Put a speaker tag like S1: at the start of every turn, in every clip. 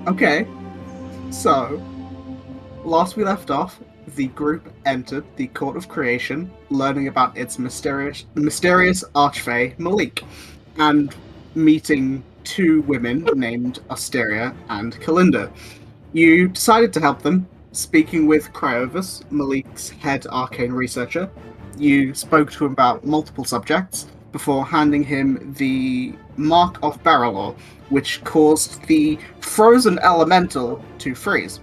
S1: Okay, so last we left off, the group entered the Court of Creation, learning about its mysterious archfey Malik, and meeting two women named Asteria and Kalinda. You decided to help them, speaking with Cryovis, Malik's head arcane researcher. You spoke to him about multiple subjects before handing him the Mark of Periphalon, which caused the frozen elemental to freeze.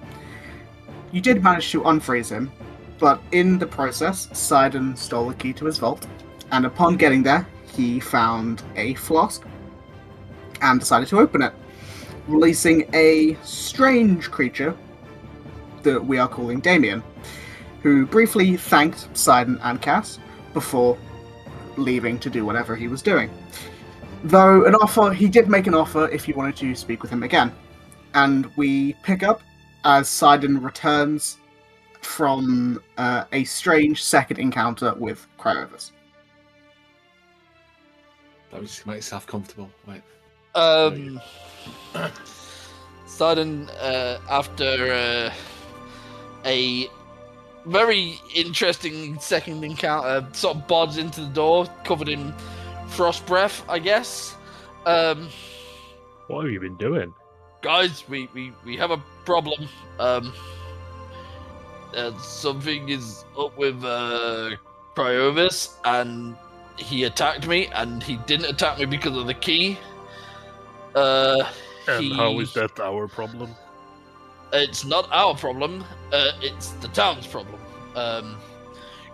S1: You did manage to unfreeze him, but in the process, Sidon stole a key to his vault, and upon getting there, he found a flask and decided to open it, releasing a strange creature that we are calling Damien, who briefly thanked Sidon and Cass before leaving to do whatever he was doing. Though he did make an offer if you wanted to speak with him again. And we pick up as Sidon returns from a strange second encounter with Cryovis.
S2: That was just make yourself comfortable. Wait.
S3: Sidon, after a very interesting second encounter, sort of bods into the door, covered in frost breath, I guess.
S4: What have you been doing?
S3: Guys, we have a problem. Something is up with Cryovis, and he attacked me, and he didn't attack me because of the key.
S4: And how is that our problem?
S3: It's not our problem. It's the town's problem.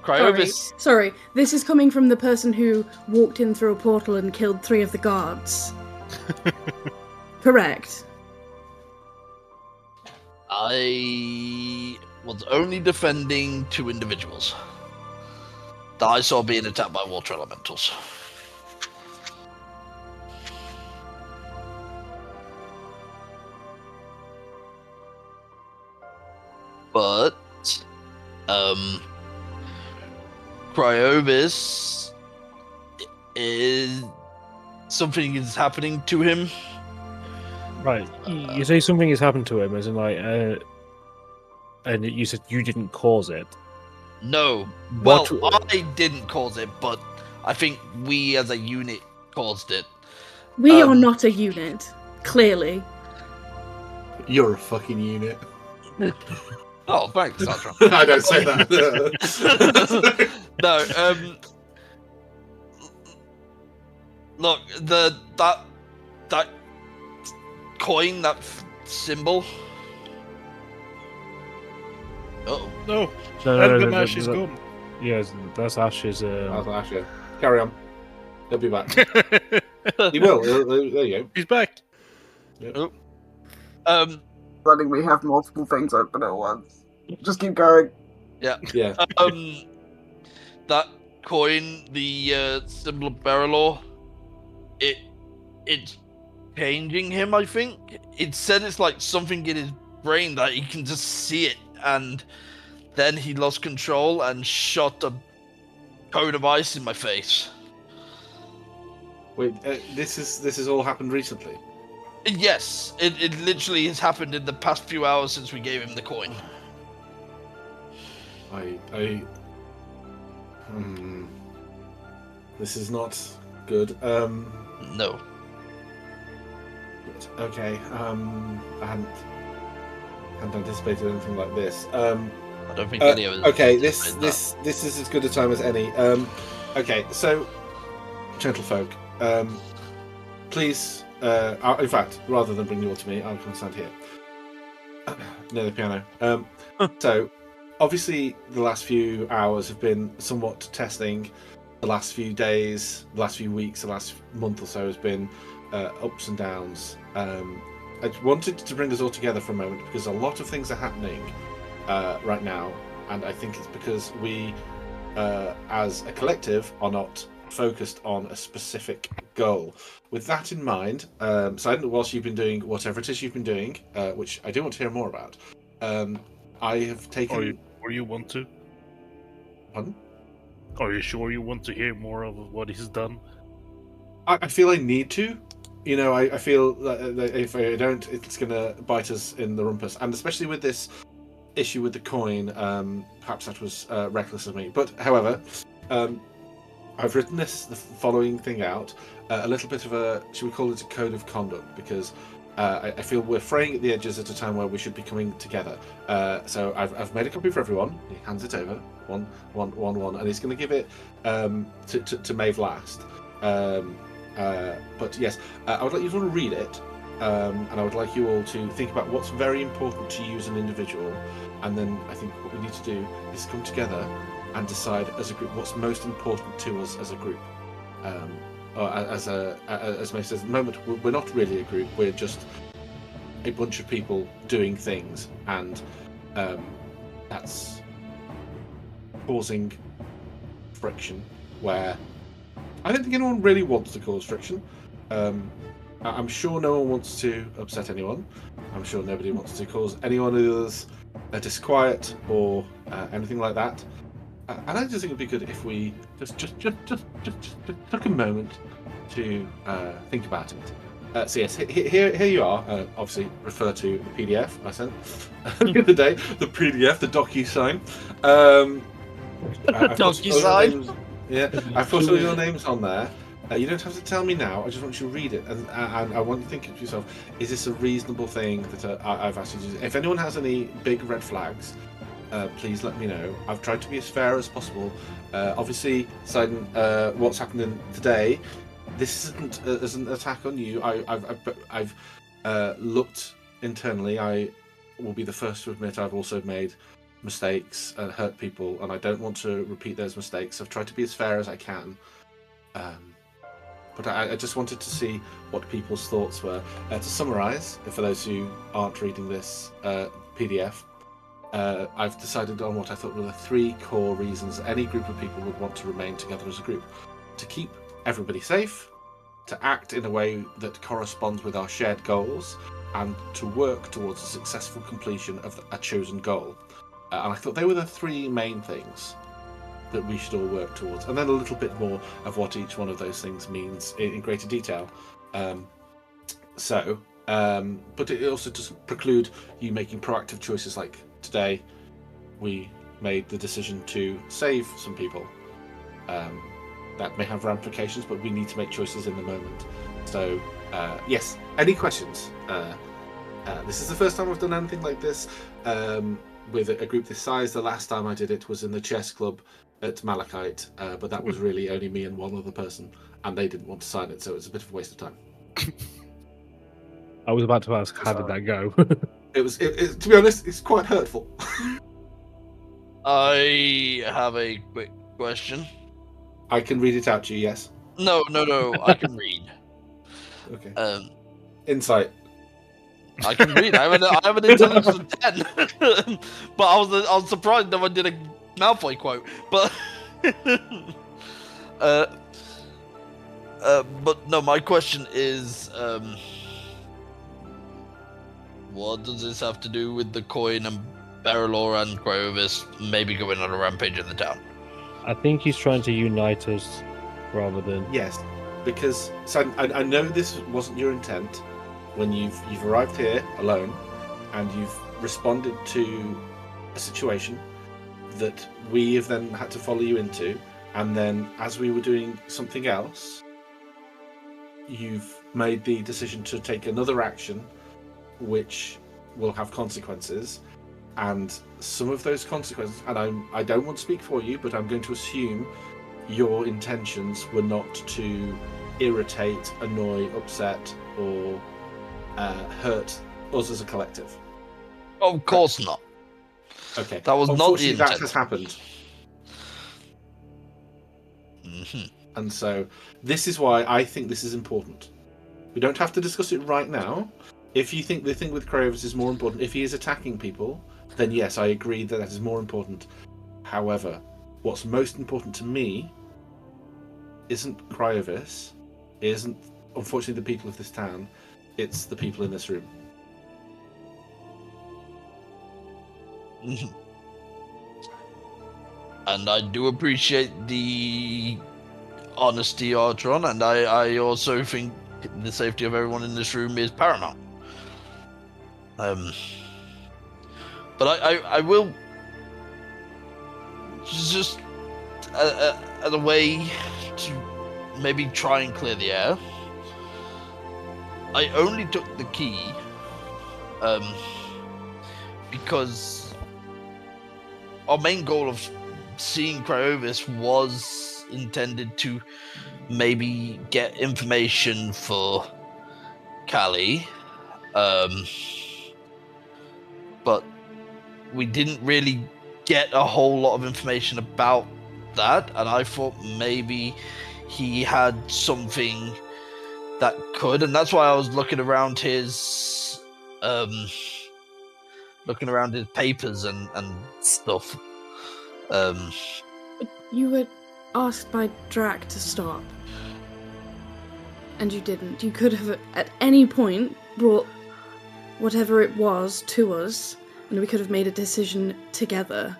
S3: Cryovis.
S5: Sorry, this is coming from the person who walked in through a portal and killed 3 of the guards. Correct.
S3: I was only defending 2 individuals that I saw being attacked by water elementals. But, Cryovis is... something is happening to him.
S4: Right, you say something has happened to him, as in like, and you said you didn't cause it.
S3: No, well, I didn't cause it, but I think we as a unit caused it.
S5: We are not a unit, clearly.
S2: You're a fucking unit.
S3: Oh, thanks, Sandra.
S2: I don't say that.
S3: No, look, that coin, that symbol. Oh
S6: no!
S4: No,
S6: she's gone.
S4: Yes, that's Ash's.
S2: That's Ash, yeah. Carry on. He'll be back. He will. There you go.
S6: He's back.
S2: Yeah.
S1: Letting me have multiple things open at once. Just keep going.
S3: Yeah.
S2: Yeah.
S3: That coin, the symbol of Periphalon, it's changing him, I think. It said it's like something in his brain that he can just see it, and then he lost control and shot a cone of ice in my face.
S2: Wait, this has all happened recently?
S3: Yes, it literally has happened in the past few hours since we gave him the coin.
S2: This is not good.
S3: No.
S2: Okay. I hadn't anticipated anything like this.
S3: I don't think any of us.
S2: Okay, this is as good a time as any. Okay, so, gentlefolk, please. In fact, rather than bring you all to me, I'll come stand here near the piano. So, obviously, the last few hours have been somewhat testing. The last few days, the last few weeks, the last month or so has been ups and downs. I wanted to bring us all together for a moment because a lot of things are happening right now, and I think it's because we, as a collective, are not focused on a specific goal. With that in mind, Sidon, whilst you've been doing whatever it is you've been doing, which I do want to hear more about, I have taken...
S6: Or you want to?
S2: Pardon?
S4: Are you sure you want to hear more of what he's done?
S2: I feel I need to. I feel that if I don't, it's going to bite us in the rumpus. And especially with this issue with the coin, perhaps that was reckless of me. But, however, I've written the following thing out. A little bit of should we call it a code of conduct? Because I feel we're fraying at the edges at a time where we should be coming together. So I've made a copy for everyone. He hands it over, one, and he's going to give it to Maeve last. But yes, I would like you to read it, and I would like you all to think about what's very important to you as an individual, and then I think what we need to do is come together and decide as a group what's most important to us as a group. Or as May says, at the moment we're not really a group. We're just a bunch of people doing things, and that's causing friction. Where I don't think anyone really wants to cause friction. I'm sure no one wants to upset anyone. I'm sure nobody wants to cause anyone others a disquiet or anything like that. And I just think it'd be good if we just took a moment to think about it. So yes, here you are. Obviously, refer to the PDF I sent the other day. The PDF, the DocuSign.
S3: DocuSign.
S2: Yeah, I've put all your names on there. You don't have to tell me now. I just want you to read it, and I want you to think to yourself: is this a reasonable thing that I've asked you to do? If anyone has any big red flags, please let me know. I've tried to be as fair as possible. Obviously, Sidon, what's happening today? This isn't an attack on you. I've looked internally. I will be the first to admit I've also made mistakes and hurt people, and I don't want to repeat those mistakes. I've tried to be as fair as I can. But I just wanted to see what people's thoughts were. To summarise, for those who aren't reading this PDF, I've decided on what I thought were the 3 core reasons any group of people would want to remain together as a group. To keep everybody safe, to act in a way that corresponds with our shared goals, and to work towards a successful completion of a chosen goal. And I thought they were the 3 main things that we should all work towards, and then a little bit more of what each one of those things means in greater detail. But it also doesn't preclude you making proactive choices. Like today, we made the decision to save some people. That may have ramifications, but we need to make choices in the moment. So, yes, any questions? This is the first time I've done anything like this with a group this size. The last time I did it was in the chess club at Malachite, but that was really only me and one other person, and they didn't want to sign it, so it was a bit of a waste of time.
S4: I was about to ask, how did that go?
S2: It was, to be honest, it's quite hurtful.
S3: I have a quick question.
S2: I can read it out to you, yes?
S3: No, I can read.
S2: Okay. Insight.
S3: I can read. I have an intelligence of 10. But I was surprised no one did a Malfoy quote. But but no, my question is, what does this have to do with the coin and Periphalon and Grovis maybe going on a rampage in the town?
S4: I think he's trying to unite us rather than...
S2: Yes, because so I know this wasn't your intent when you've arrived here alone and you've responded to a situation that we have then had to follow you into, and then as we were doing something else, you've made the decision to take another action which will have consequences. And some of those consequences, and I don't want to speak for you, but I'm going to assume your intentions were not to irritate, annoy, upset, or hurt us as a collective.
S3: Of course not.
S2: Okay.
S3: That was not the intent.
S2: That has happened.
S3: Mm-hmm.
S2: And so this is why I think this is important. We don't have to discuss it right now. If you think the thing with Kravis is more important, if he is attacking people, then yes, I agree that is more important. However, what's most important to me isn't Kravis, isn't unfortunately the people of this town, it's the people in this room.
S3: And I do appreciate the honesty, Artron, and I also think the safety of everyone in this room is paramount. But I will just as a way to maybe try and clear the air. I only took the key because our main goal of seeing Cryovis was intended to maybe get information for Callie, but we didn't really get a whole lot of information about that, and I thought maybe he had something that could, and that's why I was looking around his papers and stuff.
S5: You were asked by Drac to stop, and you didn't. You could have at any point brought whatever it was to us, and we could have made a decision together.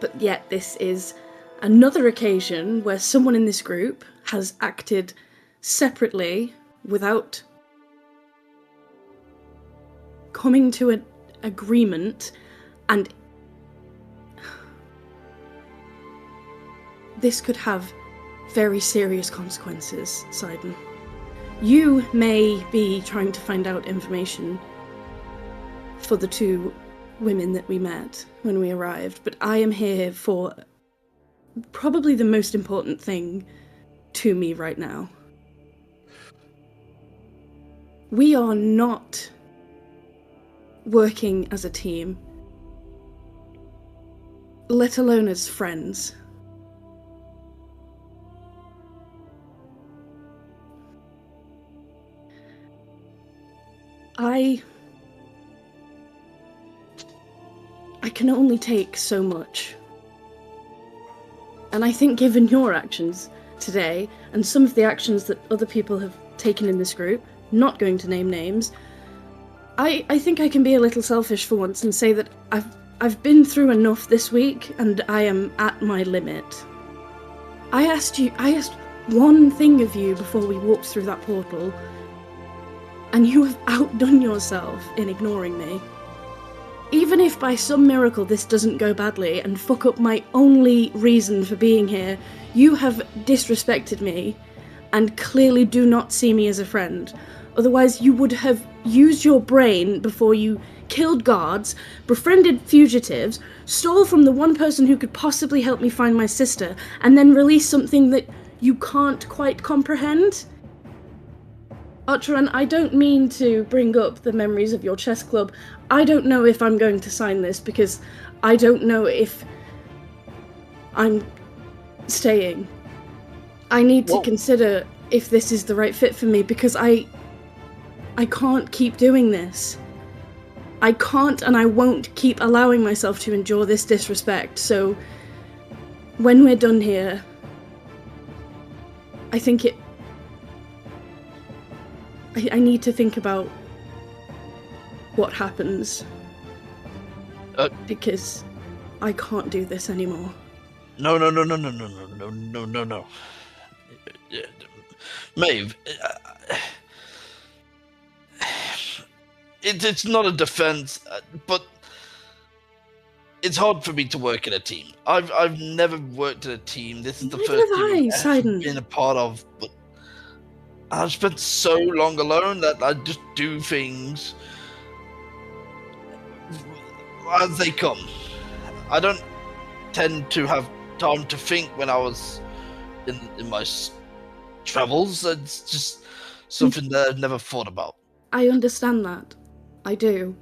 S5: But yet this is another occasion where someone in this group has acted separately without coming to an agreement, and this could have very serious consequences, Sidon. You may be trying to find out information for the two women that we met when we arrived, but I am here for probably the most important thing to me right now. We are not working as a team, let alone as friends. I can only take so much. And I think given your actions today, and some of the actions that other people have taken in this group, not going to name names, I think I can be a little selfish for once and say that I've been through enough this week, and I am at my limit. I asked one thing of you before we walked through that portal, and you have outdone yourself in ignoring me. Even if by some miracle this doesn't go badly and fuck up my only reason for being here, you have disrespected me and clearly do not see me as a friend. Otherwise you would have used your brain before you killed guards, befriended fugitives, stole from the one person who could possibly help me find my sister, and then released something that you can't quite comprehend. Archeron, I don't mean to bring up the memories of your chess club. I don't know if I'm going to sign this because I don't know if I'm staying. I need to consider if this is the right fit for me because I can't keep doing this. I can't and I won't keep allowing myself to endure this disrespect. So when we're done here, I think I need to think about what happens. Because I can't do this anymore.
S3: No. Maeve, it's not a defense, but it's hard for me to work in a team. I've never worked in a team. This is the first team I've ever been a part of, but I've spent so long alone that I just do things as they come. I don't tend to have time to think when I was in my travels. It's just something that I've never thought about.
S5: I understand that. I do.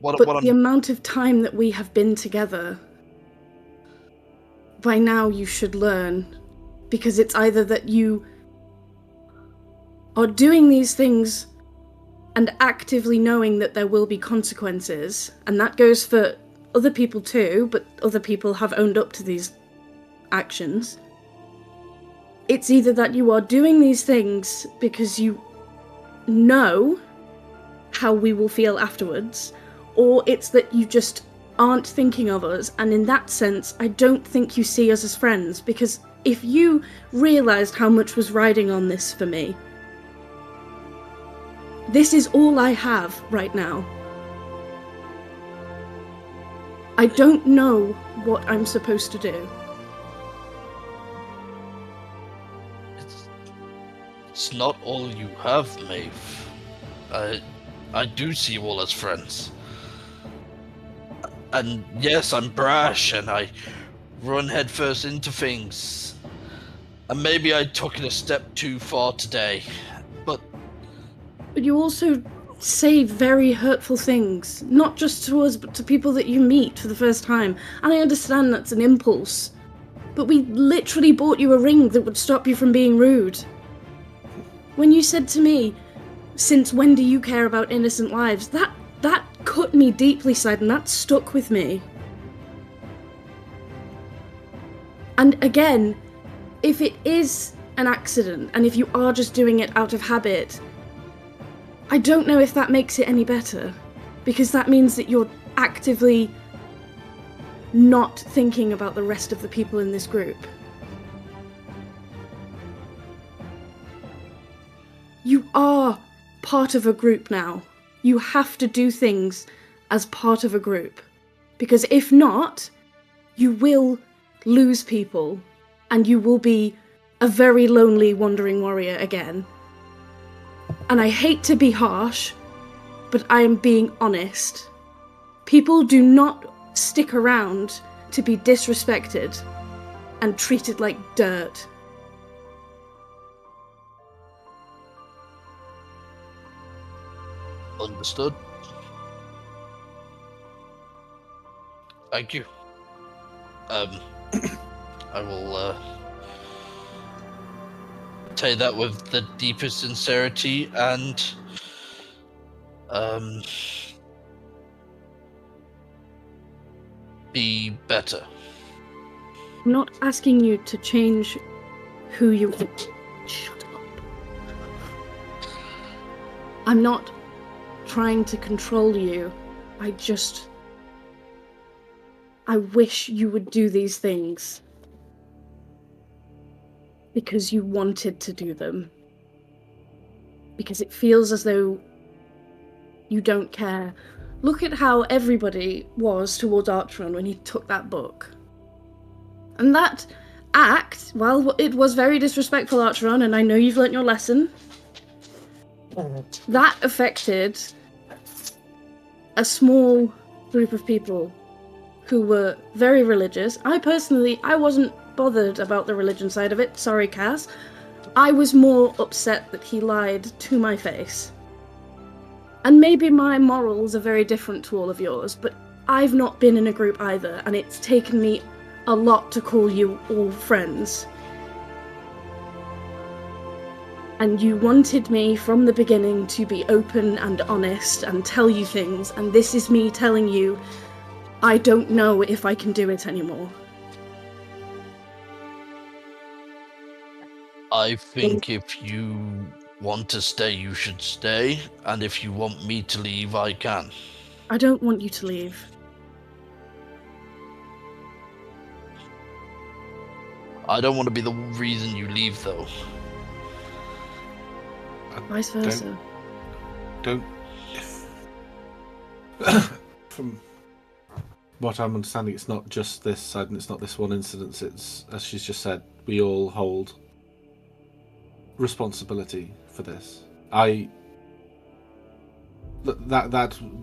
S3: But
S5: the amount of time that we have been together, by now you should learn. Because it's either that you are doing these things and actively knowing that there will be consequences, and that goes for other people too, but other people have owned up to these actions. It's either that you are doing these things because you know how we will feel afterwards, or it's that you just aren't thinking of us, and in that sense, I don't think you see us as friends, because if you realised how much was riding on this for me, this is all I have right now. I don't know what I'm supposed to do.
S3: It's not all you have, Maeve. I do see you all as friends. And yes, I'm brash and I run headfirst into things. And maybe I took it a step too far today. But
S5: you also say very hurtful things, not just to us, but to people that you meet for the first time. And I understand that's an impulse, but we literally bought you a ring that would stop you from being rude. When you said to me, "Since when do you care about innocent lives?" That cut me deeply, Side, and that stuck with me. And again, if it is an accident, and if you are just doing it out of habit, I don't know if that makes it any better, because that means that you're actively not thinking about the rest of the people in this group. You are part of a group now. You have to do things as part of a group, because if not, you will lose people, and you will be a very lonely wandering warrior again. And I hate to be harsh, but I am being honest. People do not stick around to be disrespected and treated like dirt.
S3: Understood. Thank you. I will say that with the deepest sincerity and be better.
S5: I'm not asking you to change who you are. Shut up. I'm not trying to control you. I wish you would do these things because you wanted to do them. Because it feels as though you don't care. Look at how everybody was towards Archeron when he took that book. And that act, while it was very disrespectful, Archeron, and I know you've learnt your lesson, that affected a small group of people who were very religious. I wasn't bothered about the religion side of it. Sorry, Cass. I was more upset that he lied to my face. And maybe my morals are very different to all of yours, but I've not been in a group either, and it's taken me a lot to call you all friends. And you wanted me from the beginning to be open and honest and tell you things, and this is me telling you I don't know if I can do it anymore.
S3: I think if you want to stay, you should stay, and if you want me to leave, I can.
S5: I don't want you to leave.
S3: I don't want to be the reason you leave, though.
S5: Vice versa.
S2: Don't. From what I'm understanding, it's not just this side, and it's not this one incident. It's, as she's just said, we all hold responsibility for this. That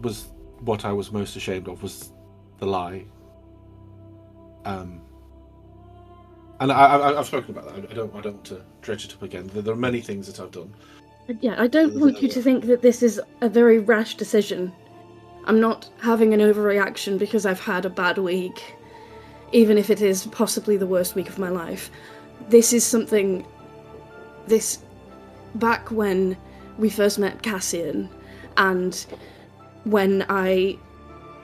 S2: was what I was most ashamed of, was the lie. And I've spoken about that. I don't want to dredge it up again. There are many things that I've done.
S5: Yeah, I don't want you to think that this is a very rash decision. I'm not having an overreaction because I've had a bad week, even if it is possibly the worst week of my life. This is something... Back when we first met Cassian, and when I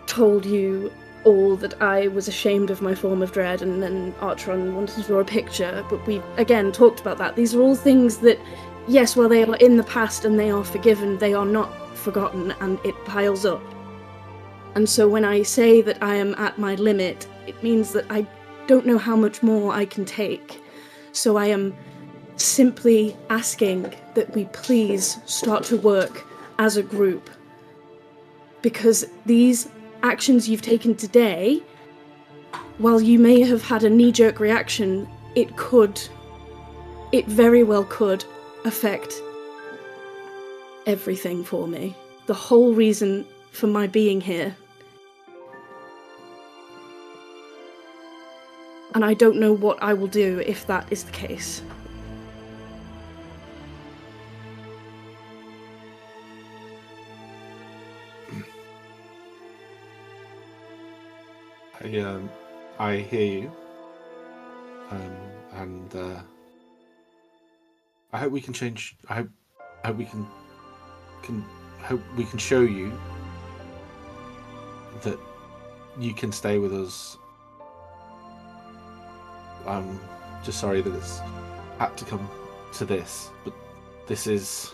S5: told you all that I was ashamed of my form of dread, and then Archeron wanted to draw a picture, but we again talked about that. These are all things that, yes, while they are in the past and they are forgiven, they are not forgotten, and it piles up. And so when I say that I am at my limit, it means that I don't know how much more I can take. So I am simply asking that we please start to work as a group. Because these actions you've taken today, while you may have had a knee-jerk reaction, it very well could affect everything for me. The whole reason for my being here. And I don't know what I will do if that is the case.
S2: I hear you, and I hope we can change. I hope we can hope we can show you that you can stay with us. I'm just sorry that it's had to come to this, but this is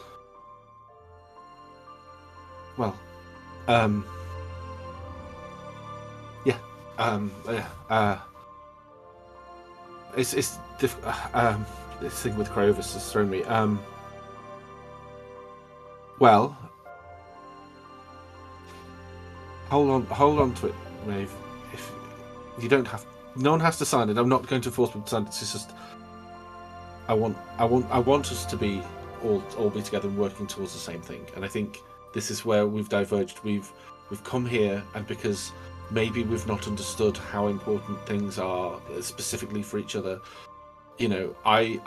S2: this thing with Crovis has thrown me. Well, hold on to it, Maeve. If you don't have, no one has to sign it. I'm not going to force people to sign it. It's just, I want us to be all be together and working towards the same thing. And I think this is where we've diverged. We've come here, and because maybe we've not understood how important things are specifically for each other. You know, I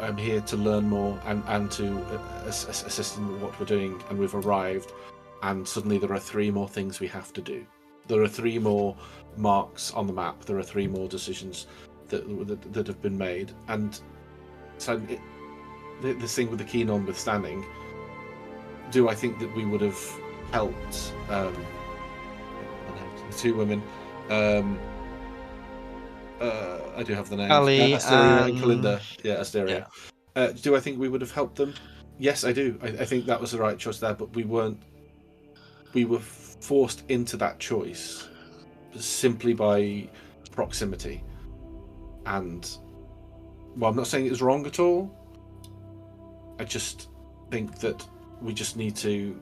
S2: am here to learn more and to assist in what we're doing, and we've arrived, and suddenly there are 3 more things we have to do. There are 3 more marks on the map. There are 3 more decisions that have been made, and so this thing with the keen notwithstanding, do I think that we would have helped the 2 women? I do have the names.
S6: Ali
S2: Asteria
S6: and
S2: Kalinda. Yeah, Asteria.
S6: Yeah.
S2: Do I think we would have helped them? Yes, I do. I think that was the right choice there, but we weren't. We were forced into that choice simply by proximity. And well, I'm not saying it was wrong at all. I just think that we just need to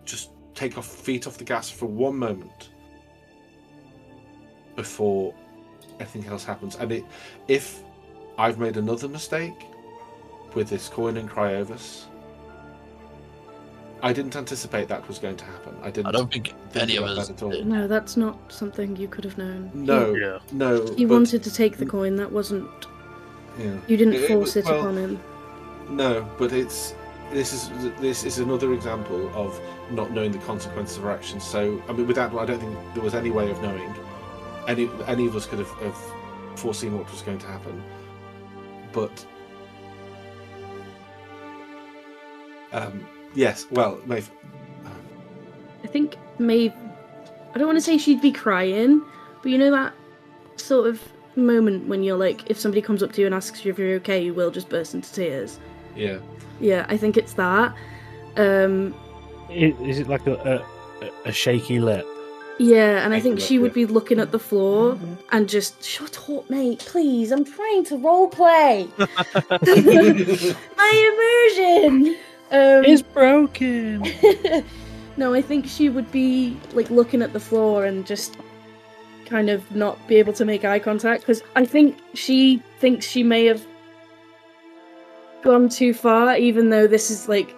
S2: just take our feet off the gas for one moment before anything else happens. And if I've made another mistake with this coin and Cryovis, I didn't anticipate that was going to happen. I don't think
S3: any of us
S2: at all.
S3: did.
S5: No, that's not something you could have known.
S2: No.
S5: He wanted to take the coin. That wasn't.
S2: Yeah.
S5: You didn't force it upon him.
S2: No, but this is another example of not knowing the consequences of our actions. So I mean, without, I don't think there was any way of knowing. Any of us could have foreseen what was going to happen, but yes. Well, Maeve.
S5: I think Maeve. I don't want to say she'd be crying, but you know that sort of moment when you're like, if somebody comes up to you and asks you if you're okay, you will just burst into tears.
S2: Yeah.
S5: Yeah, I think it's that.
S4: Is it like a shaky lip?
S5: Yeah, and I think she would be looking at the floor and just, shut up, mate, please, I'm trying to roleplay. My immersion!
S4: It's broken!
S5: No, I think she would be like looking at the floor and just kind of not be able to make eye contact, because I think she thinks she may have gone too far, even though this is like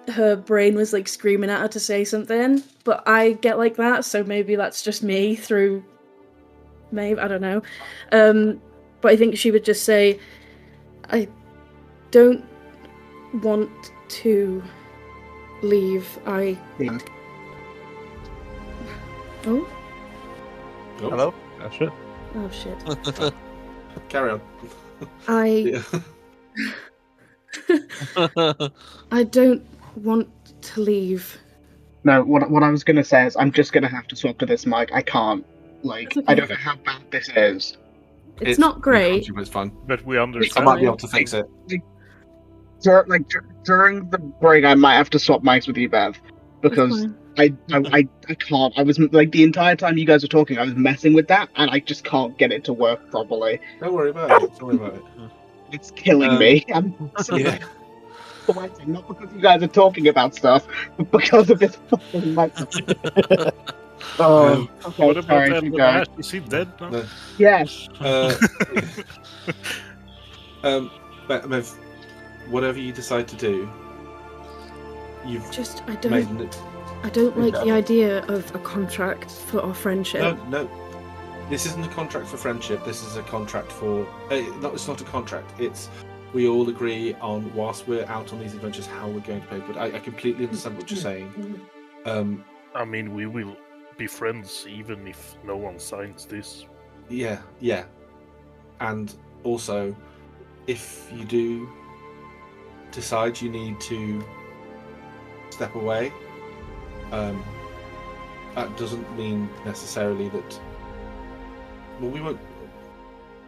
S5: her brain was like screaming at her to say something. But I get like that, so maybe that's just me through Maeve, I don't know. But I think she would just say, I don't want to leave.
S1: Yeah.
S5: Oh?
S6: Hello?
S4: That's it.
S5: Oh shit.
S2: Carry on.
S5: I don't want to leave.
S1: No, what I was going to say is I'm just going to have to swap to this mic. I can't. Like,
S5: That's okay.
S1: I don't know how bad this is.
S5: It's not great.
S2: It's fine.
S7: But we
S2: I
S7: understand.
S2: might be able to fix it.
S1: During the break, I might have to swap mics with you, Bev, because I can't. I was like the entire time you guys were talking, I was messing with that, and I just can't get it to work properly.
S2: Don't worry about it. Don't worry about it.
S1: It's killing me. I'm
S2: Yeah.
S1: sweating, not because you guys are talking about stuff, but because of this fucking microphone. Oh, okay,
S7: What about
S1: sorry,
S7: that
S1: you
S7: little
S1: guys.
S7: ass? Is he dead now?
S2: No.
S1: Yes.
S2: Mev, whatever you decide to do, you've
S5: I
S2: made
S5: don't like the idea of a contract for our friendship.
S2: No. This isn't a contract for friendship. This is a contract for. It's not a contract. It's we all agree on whilst we're out on these adventures how we're going to pay. But I completely understand what you're saying.
S7: I mean, we will be friends even if no one signs this.
S2: Yeah. And also, if you do decide you need to step away, that doesn't mean necessarily that. Well, we won't.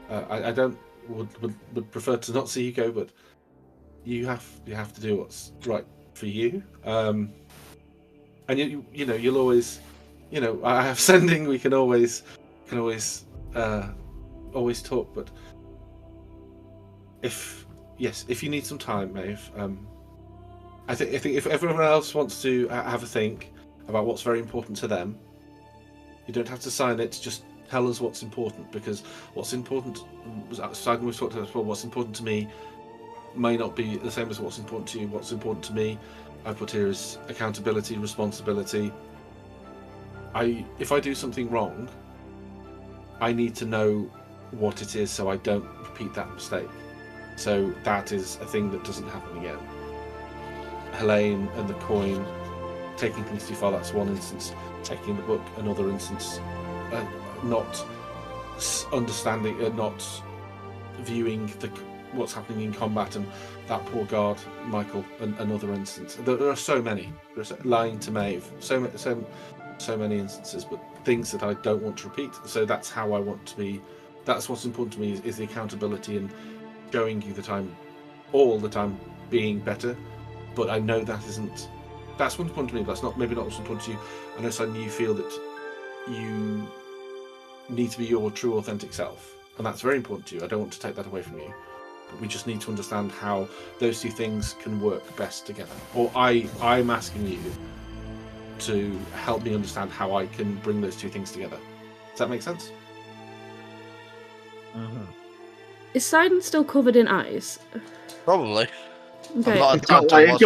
S2: I don't would prefer to not see you go, but you have to do what's right for you. And you'll always, I have sending. We can always talk. But if you need some time, Maeve, I think if everyone else wants to have a think about what's very important to them, you don't have to sign it. Just tell us what's important, because what's important, aside from we've talked about before, what's important to me may not be the same as what's important to you. What's important to me, I put here is accountability, responsibility. If I do something wrong, I need to know what it is so I don't repeat that mistake. So that is a thing that doesn't happen again. Helene and the coin, taking things too far, that's one instance. Taking the book, another instance. Not understanding, not viewing what's happening in combat, and that poor guard, Michael, another instance. There are so many. Lying to Maeve, so many instances, but things that I don't want to repeat. So that's how I want to be. That's what's important to me is the accountability and showing you that I'm all the time being better. But I know that's what's important to me. But that's maybe not what's important to you. I know suddenly you feel that you need to be your true, authentic self, and that's very important to you. I don't want to take that away from you, but we just need to understand how those two things can work best together. Or I'm asking you to help me understand how I can bring those two things together. Does that make sense?
S4: Mm-hmm.
S5: Is Sidon still covered in ice?
S3: Probably.
S5: Okay.
S3: I'm not
S1: It's got
S3: entirely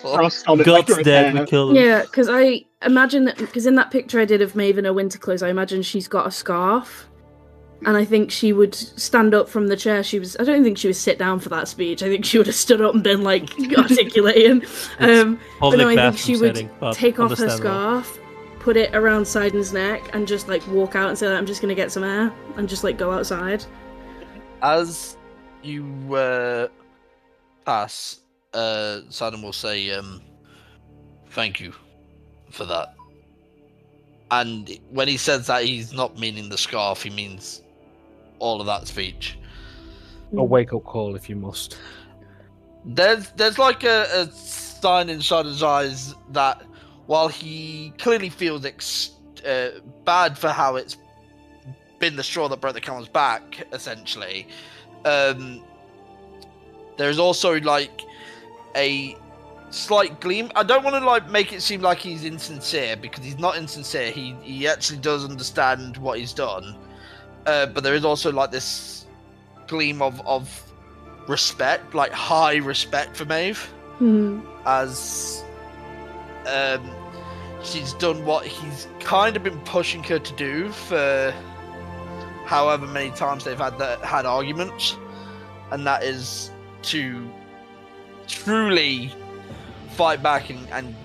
S1: frost on it.
S8: God's
S1: like
S8: dead, we killed him.
S5: Yeah, because I imagine that, because in that picture I did of Maeve in her winter clothes, I imagine she's got a scarf, and I think she would stand up from the chair. I don't think she would sit down for that speech. I think she would have stood up and been like articulating. But no, I think she would take off her scarf, put it around Sidon's neck, and just like walk out and say, "I'm just gonna get some air," and just like go outside.
S3: As you pass, Sidon will say, "Thank you for that." And when he says that, he's not meaning the scarf. He means all of that speech.
S4: A wake-up call if you must.
S3: There's like a sign in Sidon's eyes that while he clearly feels bad for how it's been the straw that broke the camel's back, essentially, there's also like a slight gleam. I don't want to like make it seem like he's insincere, because he's not insincere. He actually does understand what he's done, but there is also like this gleam of respect, like high respect for Maeve, as she's done what he's kind of been pushing her to do for however many times they've had arguments, and that is to truly fight back and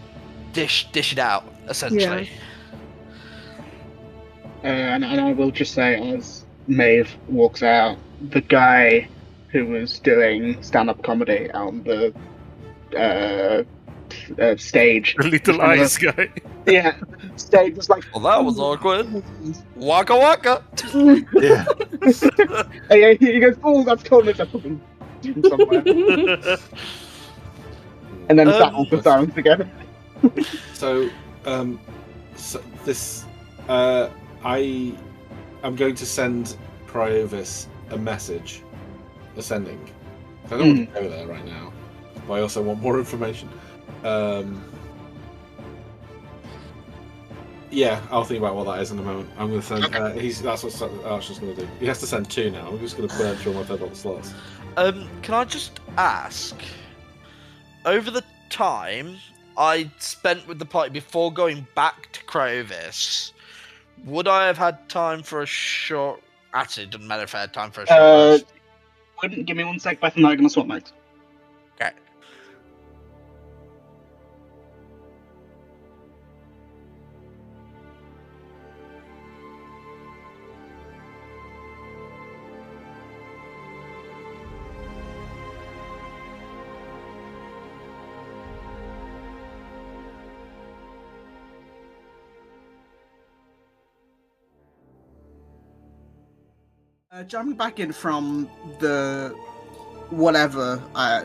S3: dish it out, essentially.
S1: Yeah. And I will just say, as Maeve walks out, the guy who was doing stand-up comedy on the stage,
S7: The little ice guy.
S1: yeah, stage was like,
S3: Well, that was awkward. Waka waka.
S2: Yeah.
S1: he goes, "Oh, that's cool." It's a fucking somewhere. And then that all the silence again.
S2: So So this, I am going to send Cryovis a message, ascending. I don't want to go there right now, but I also want more information. Yeah, I'll think about what that is in a moment. I'm going to send.
S3: Okay.
S2: That's what Archer's going to do. He has to send 2 now. I'm just going to burn through my third level slots.
S3: Can I just ask? Over the time I spent with the party before going back to Cryovis, would I have had time for a short? Actually, it doesn't matter if I had time for a short rest.
S8: Wouldn't give me 1 sec, Beth and I are gonna swap mags.
S3: Okay.
S1: Jumping back in from the whatever I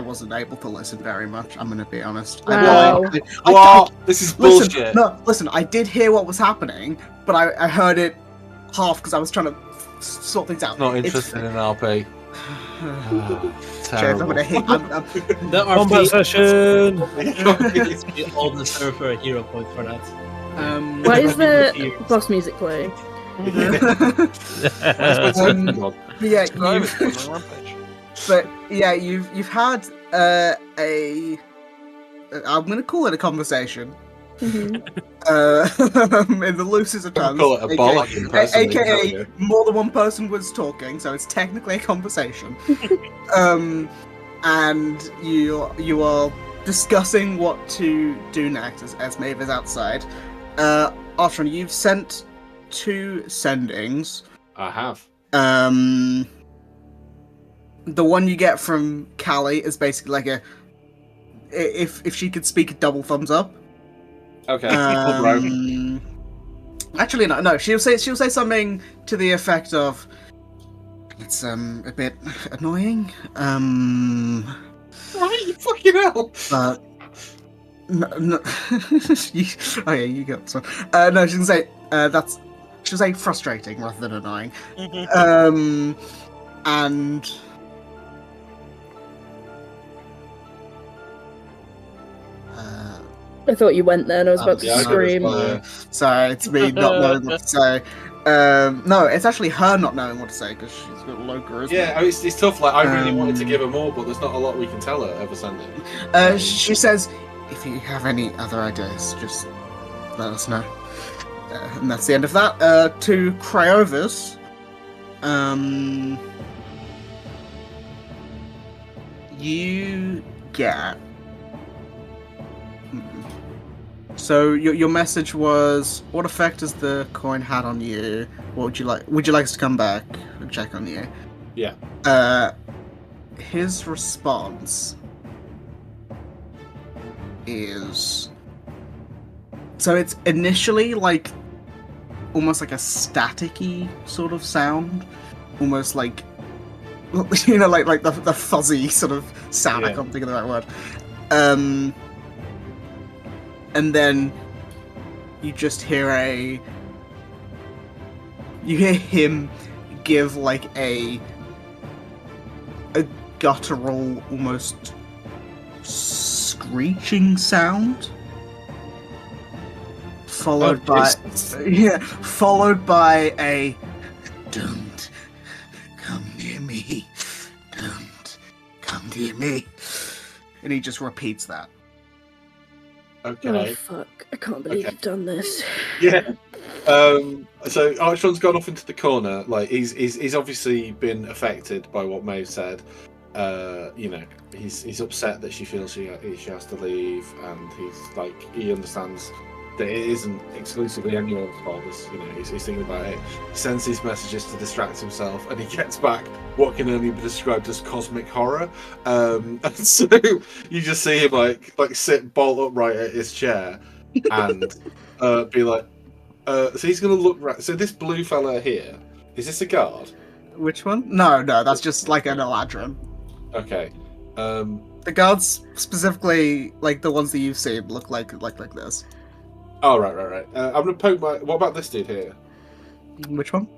S1: wasn't able to listen very much. I'm gonna be honest.
S5: Wow.
S2: This is
S1: listen,
S2: bullshit.
S1: No, listen. I did hear what was happening, but I heard it half because I was trying to sort things out.
S2: Not interested in RP.
S1: James, I'm gonna hit.
S6: The
S4: Combat session!
S6: all the server a hero point for that.
S5: Why is the boss music playing?
S1: You've had a I'm gonna call it a conversation. In the loosest of terms,
S2: Call it a bollocking, personally,
S1: aka more than one person was talking, so it's technically a conversation. And you are discussing what to do next as Maeve is outside. Archon, you've sent 2 sendings.
S2: I have.
S1: The one you get from Callie is basically like a if she could speak, a double thumbs up.
S2: Okay.
S1: Actually, no. She'll say something to the effect of, "It's a bit annoying."
S2: Right, you fucking hell.
S1: But no. You got this one. No, she can say she'll say frustrating rather than annoying. And.
S5: I thought you went there and I was about to scream.
S1: Sorry, it's me not knowing what to say. No, it's actually her not knowing what to say because she's got low charisma.
S2: Yeah, I mean, it's tough. Like, I really wanted to give her more, but there's not a lot we can tell her over sending.
S1: She says, "If you have any other ideas, just let us know." And that's the end of that. To Cryovis, you get. So your message was, what effect has the coin had on you? What would you like? Would you like us to come back and check on you?
S2: Yeah.
S1: His response is, so it's initially like almost like a staticky sort of sound, almost like like the fuzzy sort of sound. Yeah. I can't think of the right word. And then you just hear him give like a guttural, almost screeching sound, followed by a "Don't come near me, don't come near me," and he just repeats that.
S2: Okay.
S5: Oh fuck! I can't believe you've done this.
S2: Yeah. So Archon's gone off into the corner. Like he's obviously been affected by what Maeve said. He's upset that she feels she has to leave, and he understands that it isn't exclusively anyone's fault. He's thinking about it. He sends these messages to distract himself, and he gets back what can only be described as cosmic horror. And so you just see him like sit bolt upright at his chair and be like, so he's gonna look right. So this blue fella here, is this a guard?
S1: Which one? No, that's just like an Eladrin.
S2: Okay.
S1: The guards, specifically, like the ones that you've seen, look like this.
S2: Oh, right. I'm gonna poke my. What about this dude here?
S1: Which one?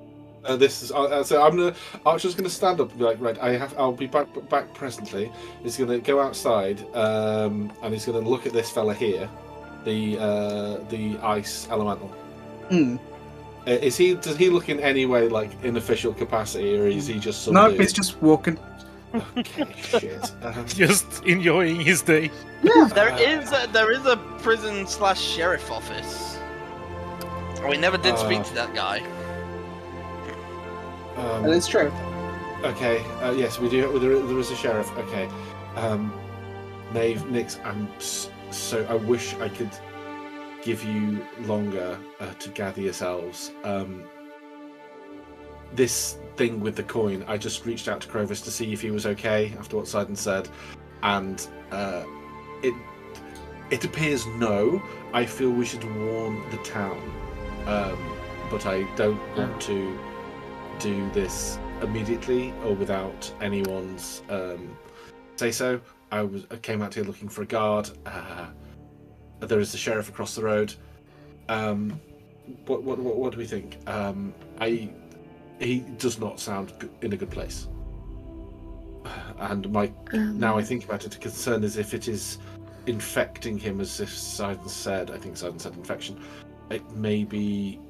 S2: This is. So I'm gonna. Archer's gonna stand up and be like, right. I'll be back presently. He's gonna go outside, and he's gonna look at this fella here, the ice elemental.
S1: Mm.
S2: Does he look in any way like in official capacity, or is he just some
S1: No,
S2: dude?
S1: he's just walking.
S2: Okay, shit.
S7: Just enjoying his day.
S1: Yeah.
S3: There is a prison/sheriff office. We never did speak to that guy.
S1: That is true.
S2: Okay. Yes, we do. There is a sheriff. Okay. Maeve, Nix, I wish I could give you longer to gather yourselves. This thing with the coin, I just reached out to Crovis to see if he was okay after what Sidon said, and it appears no. I feel we should warn the town, but I don't want to do this immediately or without anyone's say so. I came out here looking for a guard. There is the sheriff across the road. What do we think? He does not sound in a good place. And now I think about it, the concern is if it is infecting him, as if Sidon said. I think Sidon said infection. It may be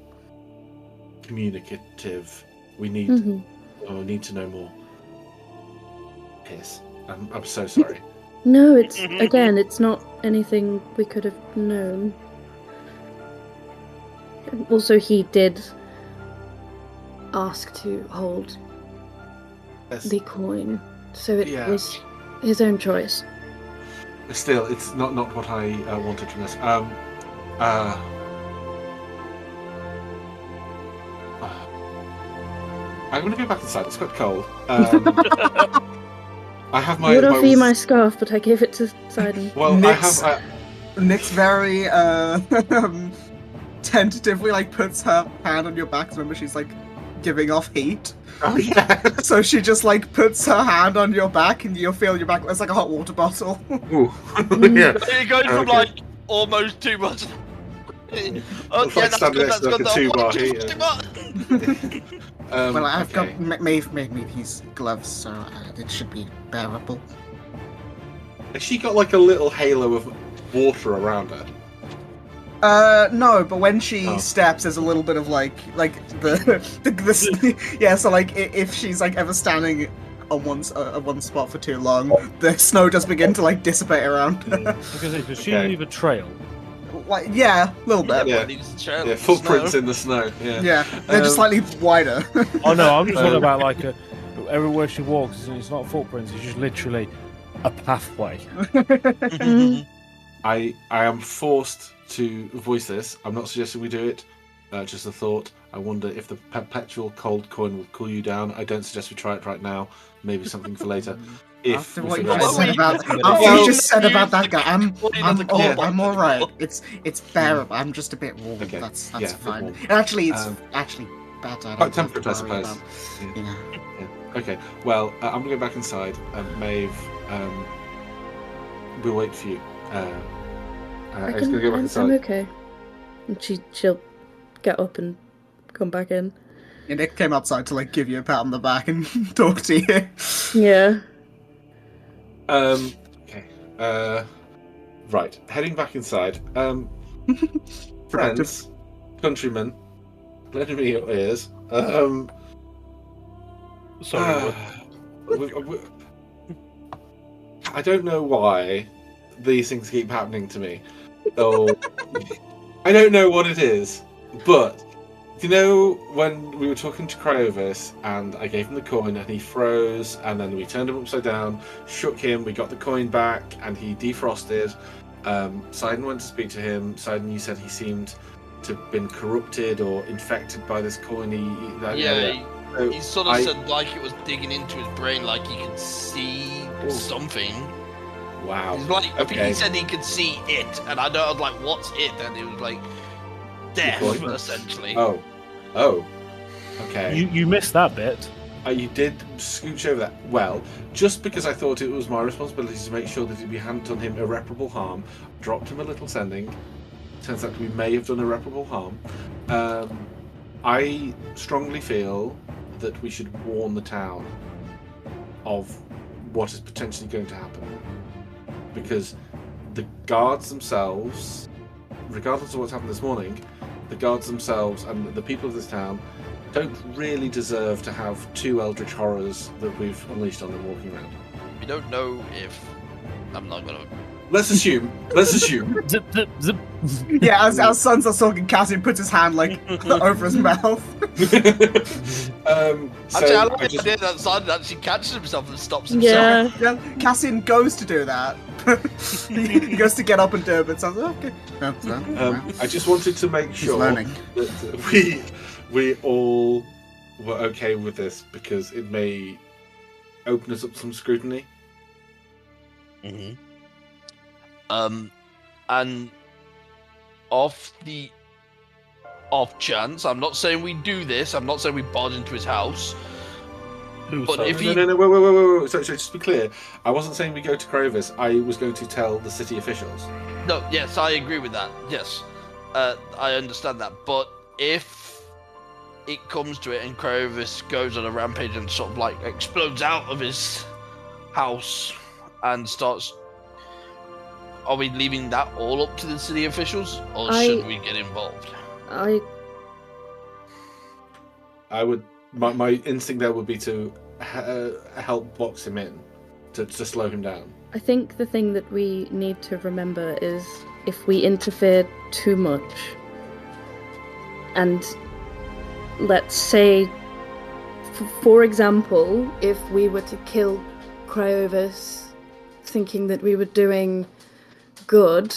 S2: communicative. We need to know more. Yes, I'm so sorry.
S5: No, it's not anything we could have known. Also, he did ask to hold the coin, so it was his own choice.
S2: Still, it's not what I wanted from this. I'm going to go back inside. It's quite cold. I have my.
S5: I would offer you my scarf, but I gave it to Sidon.
S2: Well,
S1: Nix,
S2: I have.
S1: Nix very tentatively puts her hand on your back. Remember, she's giving off heat.
S2: Oh yeah.
S1: So she just puts her hand on your back, and you'll feel your back. It's like a hot water bottle.
S2: Ooh. Yeah.
S3: It goes from almost too much.
S2: It's like standing next to a 2-bar heater.
S1: Well, I've got Maeve made me these gloves, so it should be bearable.
S2: Has she got a little halo of water around her?
S1: No, but when she steps, there's a little bit of yeah. So if she's ever standing on one spot for too long, the snow does begin to dissipate around.
S4: Does she leave a trail?
S1: Yeah, a little bit.
S2: Yeah, footprints in the snow.
S1: Yeah, they're just slightly wider.
S4: Oh no, I'm just talking about everywhere she walks, it's not footprints, it's just literally a pathway.
S2: I am forced to voice this. I'm not suggesting we do it. Just a thought. I wonder if the perpetual cold coin will cool you down. I don't suggest we try it right now. Maybe something for later.
S1: After what you just said about that guy, I'm all right. It's bearable. I'm just a bit warm.
S2: Okay.
S1: That's fine. Actually, it's better.
S2: Quite temperate, I suppose. Yeah. Okay. Well, I'm gonna go back inside. Maeve, we'll wait for you. I'm just gonna go back inside.
S5: I'm okay. And she'll get up and come back in.
S1: And Nick came outside to give you a pat on the back and talk to you.
S5: Yeah.
S2: Okay. Right. Heading back inside. Friends, countrymen, lend me your ears.
S7: Sorry.
S2: I don't know why these things keep happening to me. So I don't know what it is, but you know when we were talking to Cryovis and I gave him the coin and he froze, and then we turned him upside down, shook him, we got the coin back, and he defrosted. Sidon went to speak to him. Sidon, you said he seemed to have been corrupted or infected by this coin.
S3: He sort of said it was digging into his brain, he could see something.
S2: Wow.
S3: I think he said he could see it, and I was like, what's it? And it was death, essentially.
S2: Oh. Okay.
S4: You missed that bit.
S2: You did scooch over that. Well, just because I thought it was my responsibility to make sure that we hadn't done him irreparable harm, dropped him a little sending. Turns out we may have done irreparable harm. I strongly feel that we should warn the town of what is potentially going to happen. Because the guards themselves, regardless of what's happened this morning, the guards themselves and the people of this town don't really deserve to have two eldritch horrors that we've unleashed on them walking around.
S3: We don't know if... I'm not gonna...
S2: Let's assume.
S4: Zip, zip, zip.
S1: Yeah, as our son starts talking, Cassian puts his hand like over his mouth.
S3: Actually, I like the idea that Simon actually catches himself and stops himself.
S5: Yeah.
S1: Yeah, Cassian goes to do that. He goes to get up and do it, but sounds okay.
S2: I just wanted to make sure that we all were okay with this because it may open us up some scrutiny.
S3: Mm-hmm. And off the off chance, I'm not saying we do this. I'm not saying we barge into his house. But if he...
S2: No, wait. So just to be clear, I wasn't saying we go to Crovis. I was going to tell the city officials.
S3: No, yes, I agree with that. Yes, I understand that. But if it comes to it and Crovis goes on a rampage and sort of like explodes out of his house and starts... Are we leaving that all up to the city officials, or should we get involved?
S2: I would. My instinct there would be to help box him in, to slow him down.
S5: I think the thing that we need to remember is if we interfere too much, and let's say, for example, if we were to kill Cryovis, thinking that we were doing good,